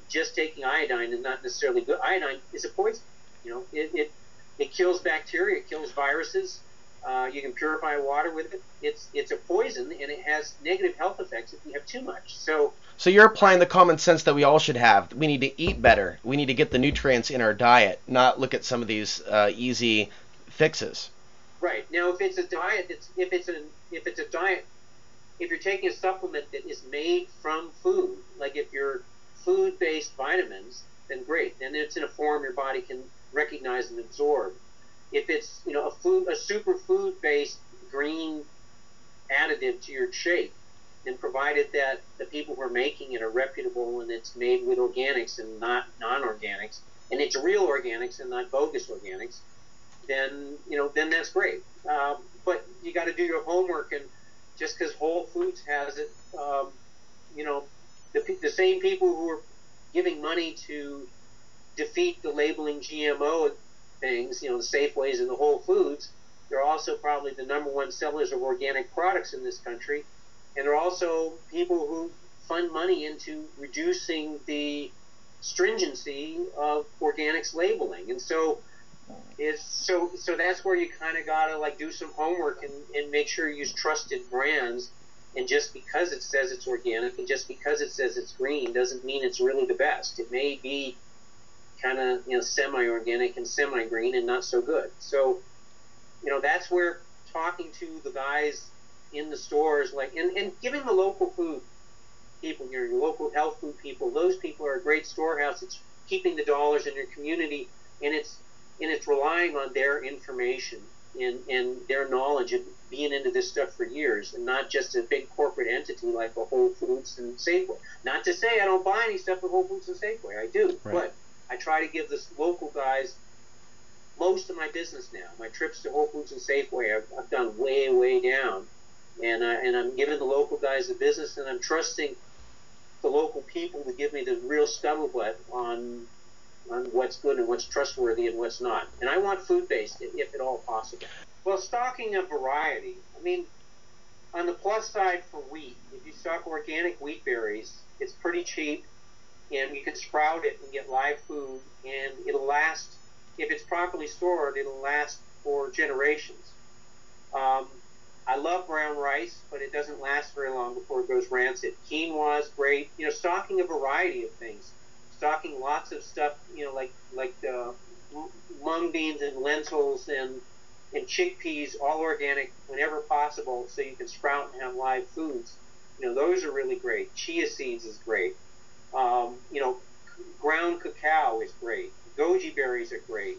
just taking iodine is not necessarily good. Iodine is a poison. It kills bacteria, it kills viruses. You can purify water with it. It's a poison, and it has negative health effects if you have too much. So you're applying the common sense that we all should have. We need to eat better. We need to get the nutrients in our diet, not look at some of these easy fixes. Right. Now, if it's a diet, if you're taking a supplement that is made from food, like if you're food-based vitamins, then great. Then it's in a form your body can recognize and absorb. If it's a superfood-based green additive to your shake, then provided that the people who are making it are reputable and it's made with organics and not non-organics, and it's real organics and not bogus organics, then that's great. But you got to do your homework, and just because Whole Foods has it, the same people who are giving money to defeat the labeling GMO things, the Safeways and the Whole Foods, they're also probably the number one sellers of organic products in this country. And they're also people who fund money into reducing the stringency of organics labeling. And so that's where you kind of got to do some homework and make sure you use trusted brands And just because it says it's organic and just because it says it's green doesn't mean it's really the best. It may be kind of, you know, semi-organic and semi-green and not so good. So, you know, that's where talking to the guys in the stores, like, and giving the local food people, your local health food people, those people are a great storehouse. It's keeping the dollars in your community, and it's relying on their information and their knowledge of being into this stuff for years, and not just a big corporate entity like a Whole Foods and Safeway. Not to say I don't buy any stuff at Whole Foods and Safeway, I do, right. But I try to give the local guys most of my business now. My trips to Whole Foods and Safeway, I've done way down, and I'm giving the local guys the business, and I'm trusting the local people to give me the real scuttlebutt on what's good and what's trustworthy and what's not. And I want food-based, if at all possible. Well, stocking a variety. I mean, on the plus side for wheat, if you stock organic wheat berries, it's pretty cheap, and you can sprout it and get live food, and it'll last. If it's properly stored, it'll last for generations. I love brown rice, but it doesn't last very long before it goes rancid. Quinoa is great. You know, stocking a variety of things. Stocking lots of stuff, you know, like mung beans and lentils and chickpeas, all organic whenever possible, so you can sprout and have live foods. You know, those are really great. Chia seeds is great. You know, ground cacao is great. Goji berries are great.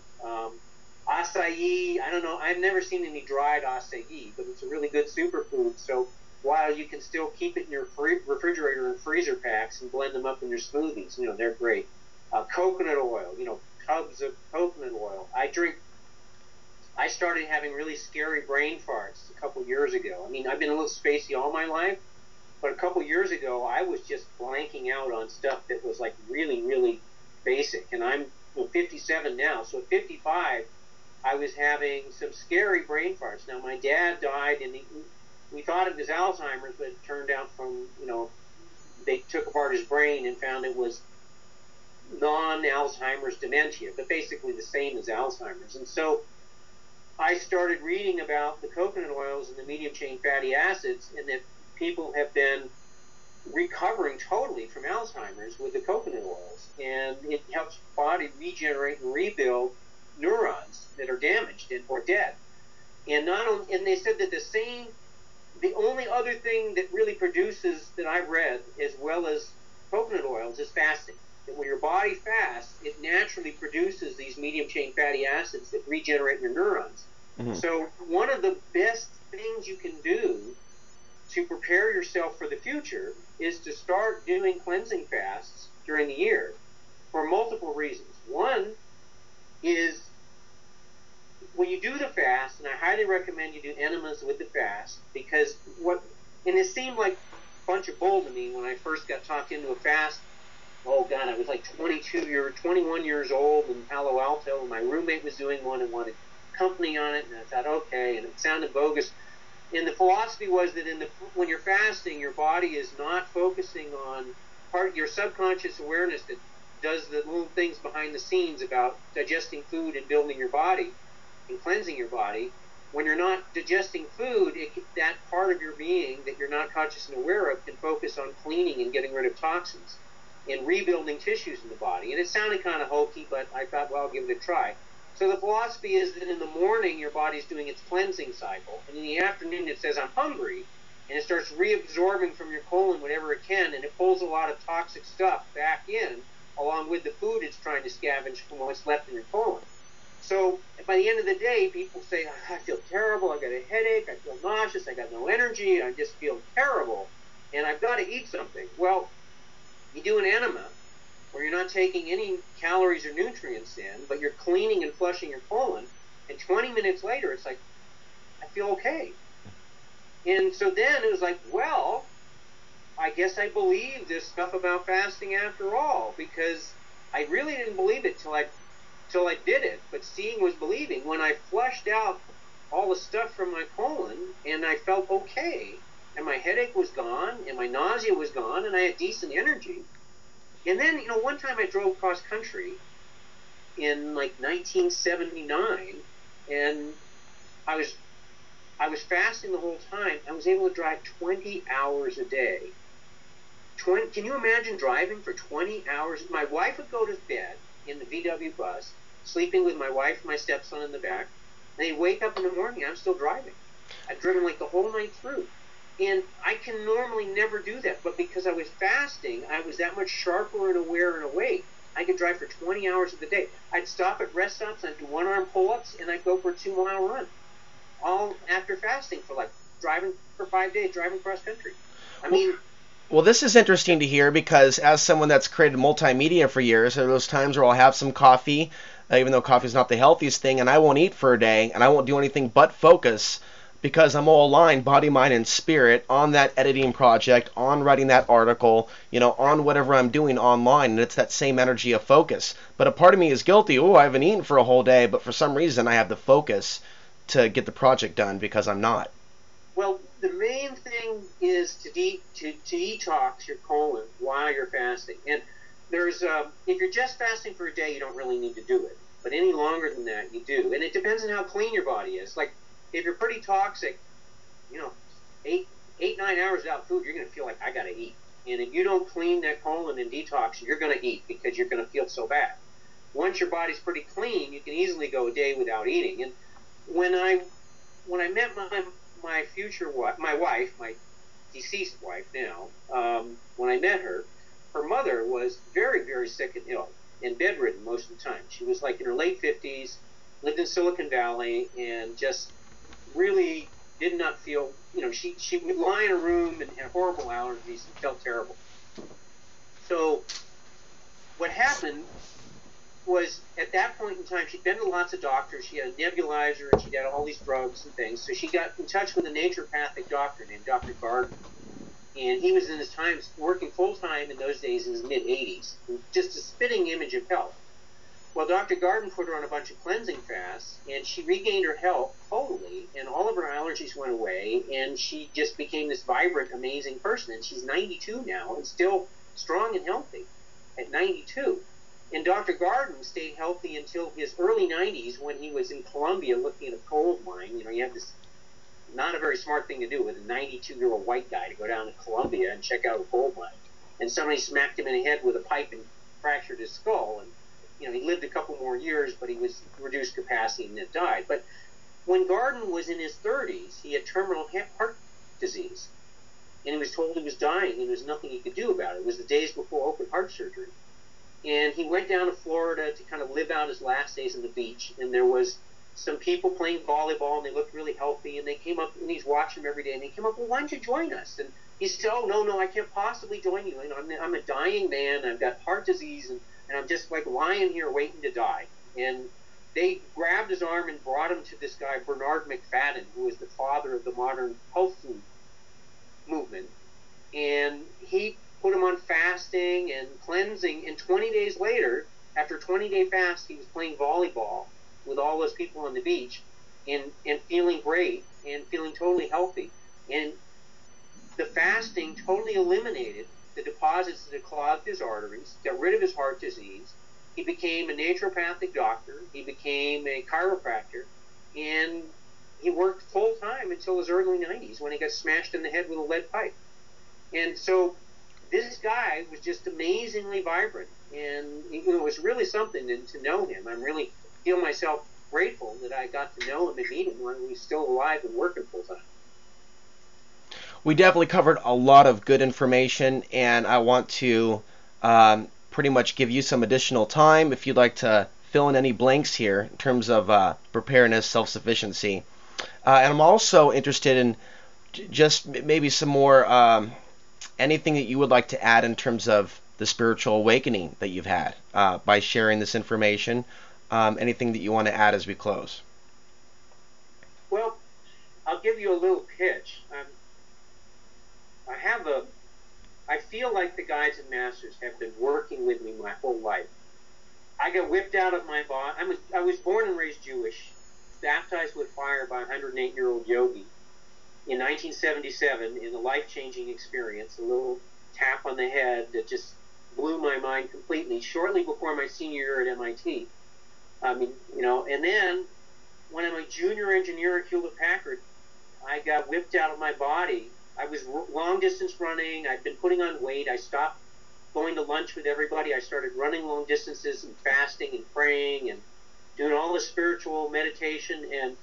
Acai, I don't know, I've never seen any dried acai, but it's a really good superfood. So while you can still keep it in your refrigerator and freezer packs and blend them up in your smoothies, you know, they're great. Coconut oil, you know, tubs of coconut oil. I started having really scary brain farts a couple years ago. I mean, I've been a little spacey all my life, but a couple years ago, I was just blanking out on stuff that was like really basic. And I'm 57 now, so at 55, I was having some scary brain farts. Now, my dad died, and we thought it was Alzheimer's, but it turned out from, you know, they took apart his brain and found it was non-Alzheimer's dementia, but basically the same as Alzheimer's. And so I started reading about the coconut oils and the medium-chain fatty acids, and that people have been recovering totally from Alzheimer's with the coconut oils, and it helps the body regenerate and rebuild neurons that are damaged or dead. And they said that the only other thing that really produces, that I've read, as well as coconut oils, is fasting. That when your body fasts, it naturally produces these medium-chain fatty acids that regenerate your neurons. Mm-hmm. So one of the best things you can do to prepare yourself for the future is to start doing cleansing fasts during the year for multiple reasons. One is, when you do the fast, and I highly recommend you do enemas with the fast, because and it seemed like a bunch of bull to me when I first got talked into a fast. Oh God, I was like 21 years old in Palo Alto, and my roommate was doing one and wanted company on it, and I thought, okay, and it sounded bogus. And the philosophy was that when you're fasting, your body is not focusing on part of your subconscious awareness that does the little things behind the scenes about digesting food and building your body and cleansing your body. When you're not digesting food, that part of your being that you're not conscious and aware of can focus on cleaning and getting rid of toxins and rebuilding tissues in the body. And it sounded kind of hokey, but I thought, well, I'll give it a try. So the philosophy is that in the morning, your body's doing its cleansing cycle, and in the afternoon, it says, I'm hungry, and it starts reabsorbing from your colon whatever it can, and it pulls a lot of toxic stuff back in, along with the food it's trying to scavenge from what's left in your colon. So by the end of the day, people say, I feel terrible, I got a headache, I feel nauseous, I got no energy, I just feel terrible, and I've got to eat something. Well, you do an enema, where you're not taking any calories or nutrients in, but you're cleaning and flushing your colon, and 20 minutes later, it's like, I feel okay. And so then it was like, well, I guess I believe this stuff about fasting after all, because I really didn't believe it till I did it, but seeing was believing. When I flushed out all the stuff from my colon, and I felt okay, and my headache was gone, and my nausea was gone, and I had decent energy. And then, one time I drove cross country in like 1979, and I was I was fasting the whole time. I was able to drive 20 hours a day. Can you imagine driving for 20 hours? My wife would go to bed in the VW bus, sleeping with my wife and my stepson in the back. And they'd wake up in the morning, I'm still driving. I've driven like the whole night through. And I can normally never do that. But because I was fasting, I was that much sharper and aware and awake. I could drive for 20 hours of the day. I'd stop at rest stops, I'd do one-arm pull-ups, and I'd go for a 2-mile run. All after fasting for driving for 5 days, driving cross country. I mean... Well, this is interesting to hear because as someone that's created multimedia for years, there are those times where I'll have some coffee, even though coffee is not the healthiest thing, and I won't eat for a day, and I won't do anything but focus because I'm all aligned, body, mind, and spirit, on that editing project, on writing that article, on whatever I'm doing online, and it's that same energy of focus. But a part of me is guilty. Oh, I haven't eaten for a whole day, but for some reason I have the focus to get the project done because I'm not. Well, the main thing is to detox your colon while you're fasting. And there's if you're just fasting for a day, you don't really need to do it. But any longer than that, you do. And it depends on how clean your body is. Like, if you're pretty toxic, 8, 9 hours without food, you're going to feel like, I got to eat. And if you don't clean that colon and detox, you're going to eat because you're going to feel so bad. Once your body's pretty clean, you can easily go a day without eating. And when I met my future wife, my deceased wife now, when I met her, her mother was very, very sick and ill and bedridden most of the time. She was like in her late 50s, lived in Silicon Valley, and just really did not feel, she would lie in a room and had horrible allergies and felt terrible. So what happened was, at that point in time, she'd been to lots of doctors. She had a nebulizer, and she'd had all these drugs and things. So she got in touch with a naturopathic doctor named Dr. Garden. And he was in his time working full-time in those days in his mid-80s. Just a spitting image of health. Well, Dr. Garden put her on a bunch of cleansing fasts, and she regained her health totally, and all of her allergies went away, and she just became this vibrant, amazing person. And she's 92 now and still strong and healthy at 92. And Dr. Garden stayed healthy until his early 90s when he was in Colombia looking at a gold mine. You have this not a very smart thing to do with a 92-year-old white guy to go down to Colombia and check out a gold mine. And somebody smacked him in the head with a pipe and fractured his skull. And, he lived a couple more years, but he was reduced capacity and then died. But when Garden was in his 30s, he had terminal heart disease. And he was told he was dying, and there was nothing he could do about it. It was the days before open heart surgery. And he went down to Florida to kind of live out his last days on the beach. And there was some people playing volleyball, and they looked really healthy. And they came up, and he's watching them every day. And they came up, well, why don't you join us? And he said, oh, no, I can't possibly join you. I'm a dying man. I've got heart disease, and I'm just like lying here waiting to die. And they grabbed his arm and brought him to this guy, Bernard McFadden, who was the father of the modern health food movement. And he put him on fasting and cleansing, and 20 days later, after a 20-day fast, he was playing volleyball with all those people on the beach and feeling great and feeling totally healthy. And the fasting totally eliminated the deposits that had clogged his arteries, got rid of his heart disease. He became a naturopathic doctor. He became a chiropractor, and he worked full-time until his early 90s when he got smashed in the head with a lead pipe. And so this guy was just amazingly vibrant, and it was really something to know him. I really feel myself grateful that I got to know him and meet him when he was still alive and working full-time. We definitely covered a lot of good information, and I want to pretty much give you some additional time if you'd like to fill in any blanks here in terms of preparedness, self-sufficiency. And I'm also interested in just maybe some more anything that you would like to add in terms of the spiritual awakening that you've had by sharing this information. Anything that you want to add as we close? Well, I'll give you a little pitch. I feel like the guides and masters have been working with me my whole life. I got whipped out of my body. I was born and raised Jewish, baptized with fire by a 108-year-old yogi in 1977 in a life-changing experience, a little tap on the head that just blew my mind completely shortly before my senior year at MIT. And then when I'm a junior engineer at Hewlett-Packard, I got whipped out of my body. I was long distance running. I'd been putting on weight. I stopped going to lunch with everybody. I started running long distances and fasting and praying and doing all the spiritual meditation, and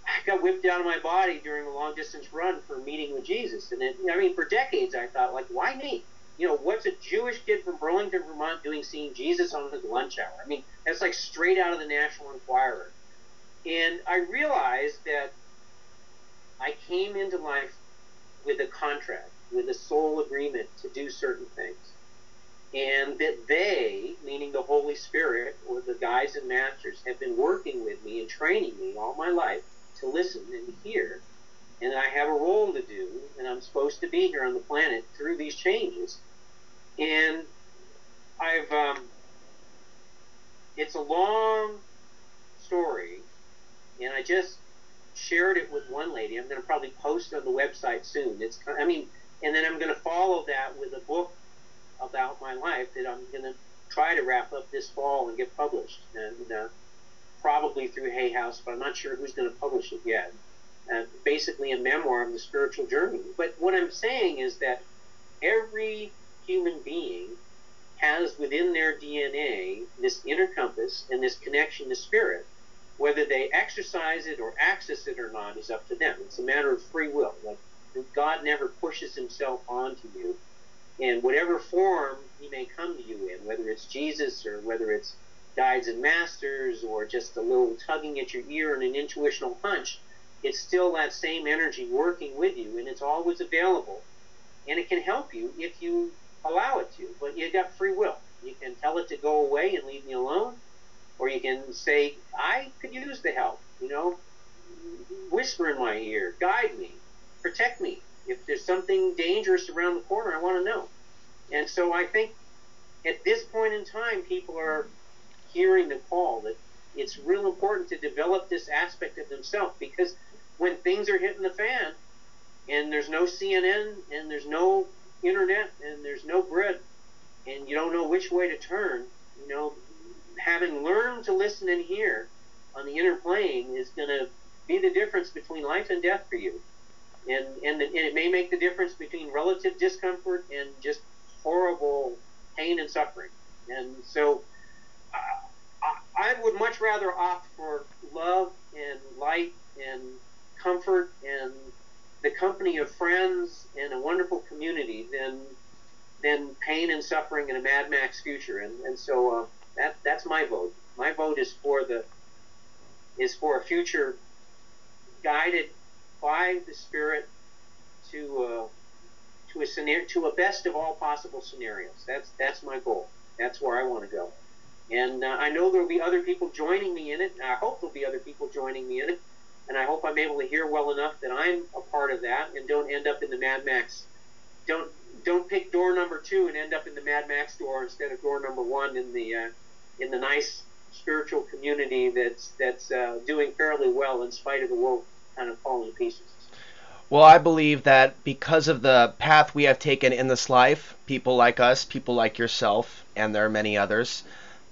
I got whipped out of my body during a long distance run for meeting with Jesus. And for decades I thought, like, why me? What's a Jewish kid from Burlington, Vermont doing seeing Jesus on his lunch hour? That's like straight out of the National Enquirer. And I realized that I came into life with a contract, with a soul agreement to do certain things. And that they, meaning the Holy Spirit or the guides and masters, have been working with me and training me all my life to listen and hear. And I have a role to do, and I'm supposed to be here on the planet through these changes. And it's a long story, and I just shared it with one lady. I'm going to probably post on the website soon. And then I'm going to follow that with a book about my life that I'm going to try to wrap up this fall and get published, and probably through Hay House, but I'm not sure who's going to publish it yet. Basically a memoir of the spiritual journey. But what I'm saying is that every human being has within their DNA this inner compass and this connection to spirit. Whether they exercise it or access it or not is up to them. It's a matter of free will. Like, God never pushes himself onto you. In whatever form he may come to you in, whether it's Jesus or whether it's guides and masters or just a little tugging at your ear and an intuitional hunch, it's still that same energy working with you, and it's always available. And it can help you if you allow it to, but you got free will. You can tell it to go away and leave me alone, or you can say, I could use the help, whisper in my ear, guide me, protect me. If there's something dangerous around the corner, I want to know. And so I think at this point in time, people are hearing the call that it's real important to develop this aspect of themselves, because when things are hitting the fan and there's no CNN and there's no internet and there's no grid and you don't know which way to turn, having learned to listen and hear on the inner plane is going to be the difference between life and death for you. And it may make the difference between relative discomfort and just horrible pain and suffering. And so I would much rather opt for love and light and comfort and the company of friends and a wonderful community than pain and suffering in a Mad Max future. And so that's my vote. My vote is for a future guided by the Spirit to a best of all possible scenarios. That's my goal. That's where I want to go. And I know there will be other people joining me in it. I hope there'll be other people joining me in it. And I hope I'm able to hear well enough that I'm a part of that and don't end up in the Mad Max. Don't pick door number 2 and end up in the Mad Max door instead of door number 1 in the nice spiritual community that's doing fairly well in spite of the world kind of falling to pieces. Well, I believe that because of the path we have taken in this life, people like us, people like yourself, and there are many others,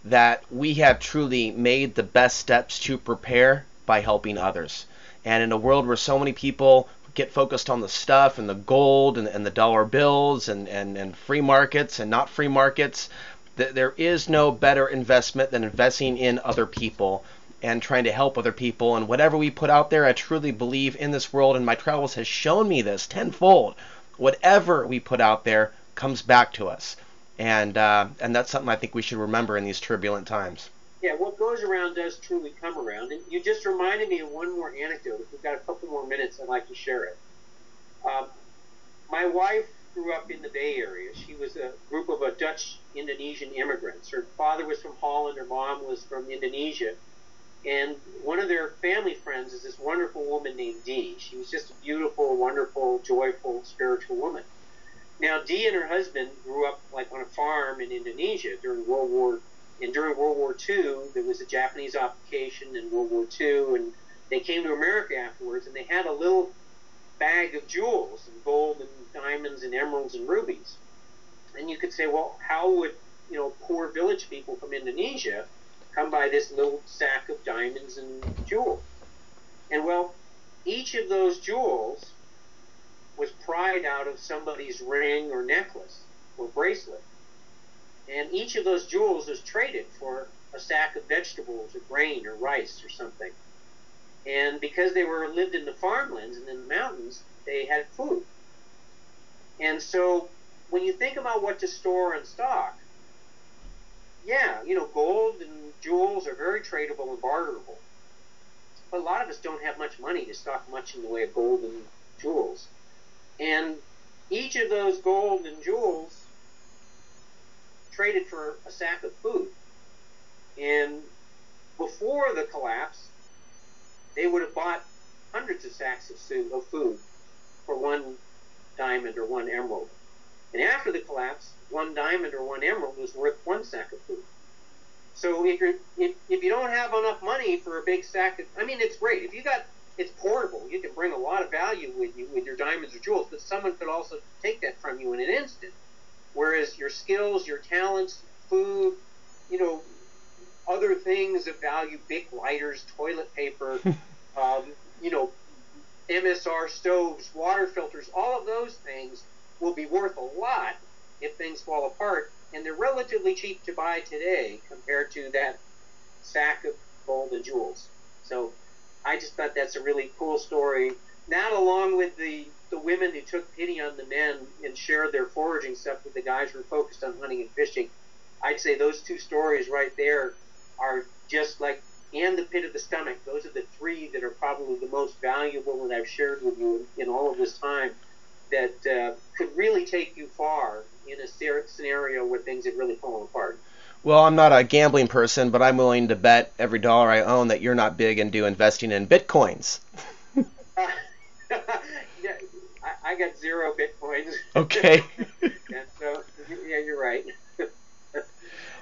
that we have truly made the best steps to prepare by helping others. And in a world where so many people get focused on the stuff and the gold and the dollar bills and free markets and not free markets, there is no better investment than investing in other people and trying to help other people. And whatever we put out there, I truly believe in this world, and my travels has shown me this tenfold. Whatever we put out there comes back to us. And that's something I think we should remember in these turbulent times. Yeah, what goes around does truly come around. And you just reminded me of one more anecdote. If we've got a couple more minutes, I'd like to share it. My wife grew up in the Bay Area. She was a group of Dutch-Indonesian immigrants. Her father was from Holland. Her mom was from Indonesia. And one of their family friends is this wonderful woman named Dee. She was just a beautiful, wonderful, joyful, spiritual woman. Now, Dee and her husband grew up like on a farm in Indonesia during World War II. There was a Japanese occupation in World War II, and they came to America afterwards, and they had a little bag of jewels, and gold and diamonds and emeralds and rubies. And you could say, well, how would poor village people from Indonesia come by this little sack of diamonds and jewels? And well, each of those jewels was pried out of somebody's ring or necklace or bracelet. And each of those jewels was traded for a sack of vegetables or grain or rice or something. And because they lived in the farmlands and in the mountains, they had food. And so when you think about what to store and stock, yeah, gold and jewels are very tradable and barterable. But a lot of us don't have much money to stock much in the way of gold and jewels. And each of those gold and jewels traded for a sack of food. And before the collapse, they would have bought hundreds of sacks of food for one diamond or one emerald. And after the collapse, one diamond or one emerald was worth one sack of food. So if you don't have enough money for a big sack of, it's great. It's portable. You can bring a lot of value with you with your diamonds or jewels, but someone could also take that from you in an instant. Whereas your skills, your talents, food, other things of value, Bic lighters, toilet paper, MSR stoves, water filters, all of those things will be worth a lot if things fall apart, and they're relatively cheap to buy today compared to that sack of gold and jewels. So I just thought that's a really cool story. That, along with the women who took pity on the men and shared their foraging stuff with the guys who were focused on hunting and fishing, I'd say those two stories right there are just like, and the pit of the stomach, those are the three that are probably the most valuable that I've shared with you in all of this time, that could really take you far in a scenario where things have really fallen apart. Well, I'm not a gambling person, but I'm willing to bet every dollar I own that you're not big into investing in bitcoins. Yeah, I got 0 bitcoins. Okay. And so, yeah, you're right.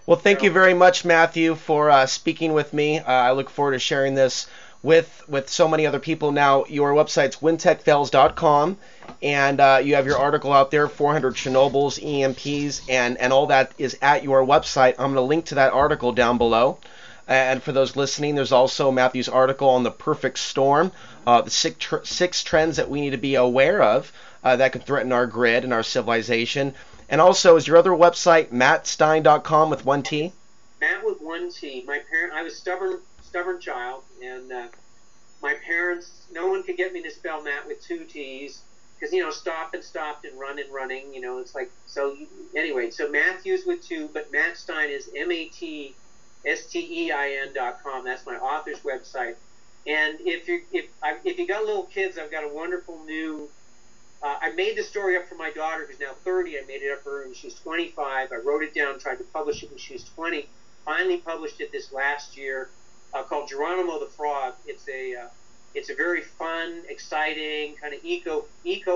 Well, thank you very much, Matthew, for speaking with me. I look forward to sharing this with so many other people. Now, your website's wintechfails.com, and you have your article out there, 400 Chernobyls, EMPs, and all that is at your website. I'm going to link to that article down below. And for those listening, there's also Matthew's article on the perfect storm, the six trends that we need to be aware of that could threaten our grid and our civilization. And also, is your other website mattstein.com with one T? Matt with one T. I was a stubborn child, and my parents, no one could get me to spell Matt with 2 T's, because, stop and stopped and run and running, it's like, so anyway, so Matthews with 2, but Matt Stein is MattStein.com. That's my author's website. And if you got little kids, I've got a wonderful new, I made the story up for my daughter, who's now 30. I made it up for her when she was 25. I wrote it down, tried to publish it when she was 20. Finally published it this last year, called Geronimo the Frog. It's a very fun, exciting, kind of eco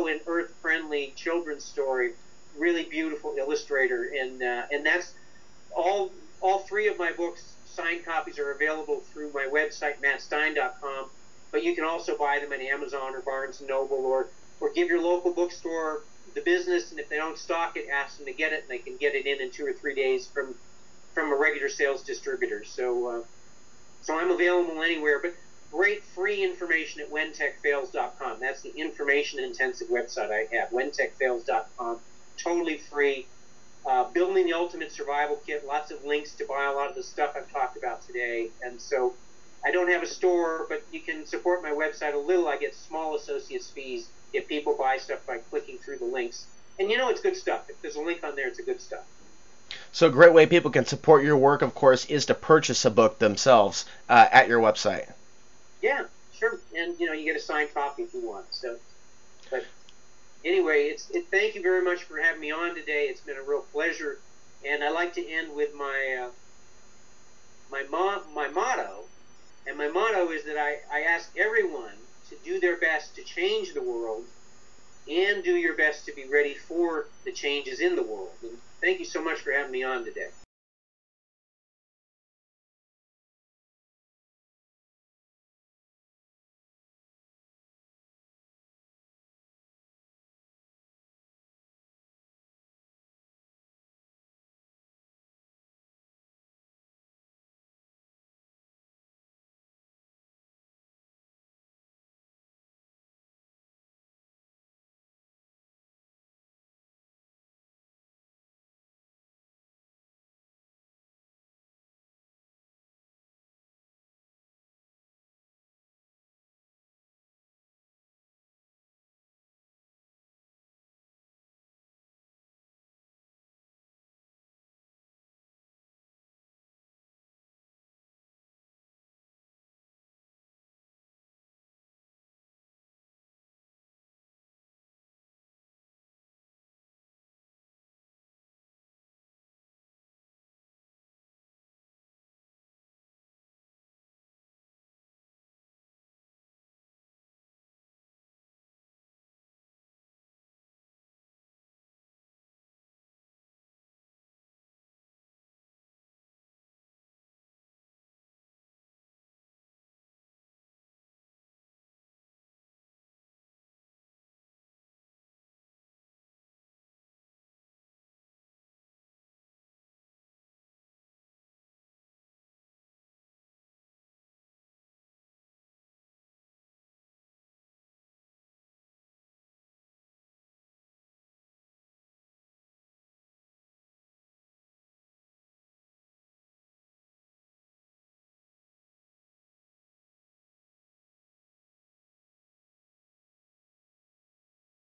and earth friendly children's story. Really beautiful illustrator, and that's all 3 of my books. Signed copies are available through my website, mattstein.com, but you can also buy them at Amazon or Barnes & Noble, or give your local bookstore the business, and if they don't stock it, ask them to get it, and they can get it in 2 or 3 days from a regular sales distributor. So I'm available anywhere, but great free information at whentechfails.com. That's the information-intensive website I have, whentechfails.com, totally free. Building the Ultimate Survival Kit, lots of links to buy a lot of the stuff I've talked about today. And so I don't have a store, but you can support my website a little. I get small associates fees if people buy stuff by clicking through the links. And it's good stuff. If there's a link on there, it's a good stuff. So a great way people can support your work, of course, is to purchase a book themselves at your website. Yeah, sure. And, you get a signed copy if you want. So, but anyway, thank you very much for having me on today. It's been a real pleasure. And I like to end with my motto. And my motto is that I ask everyone to do their best to change the world, and do your best to be ready for the changes in the world. And thank you so much for having me on today.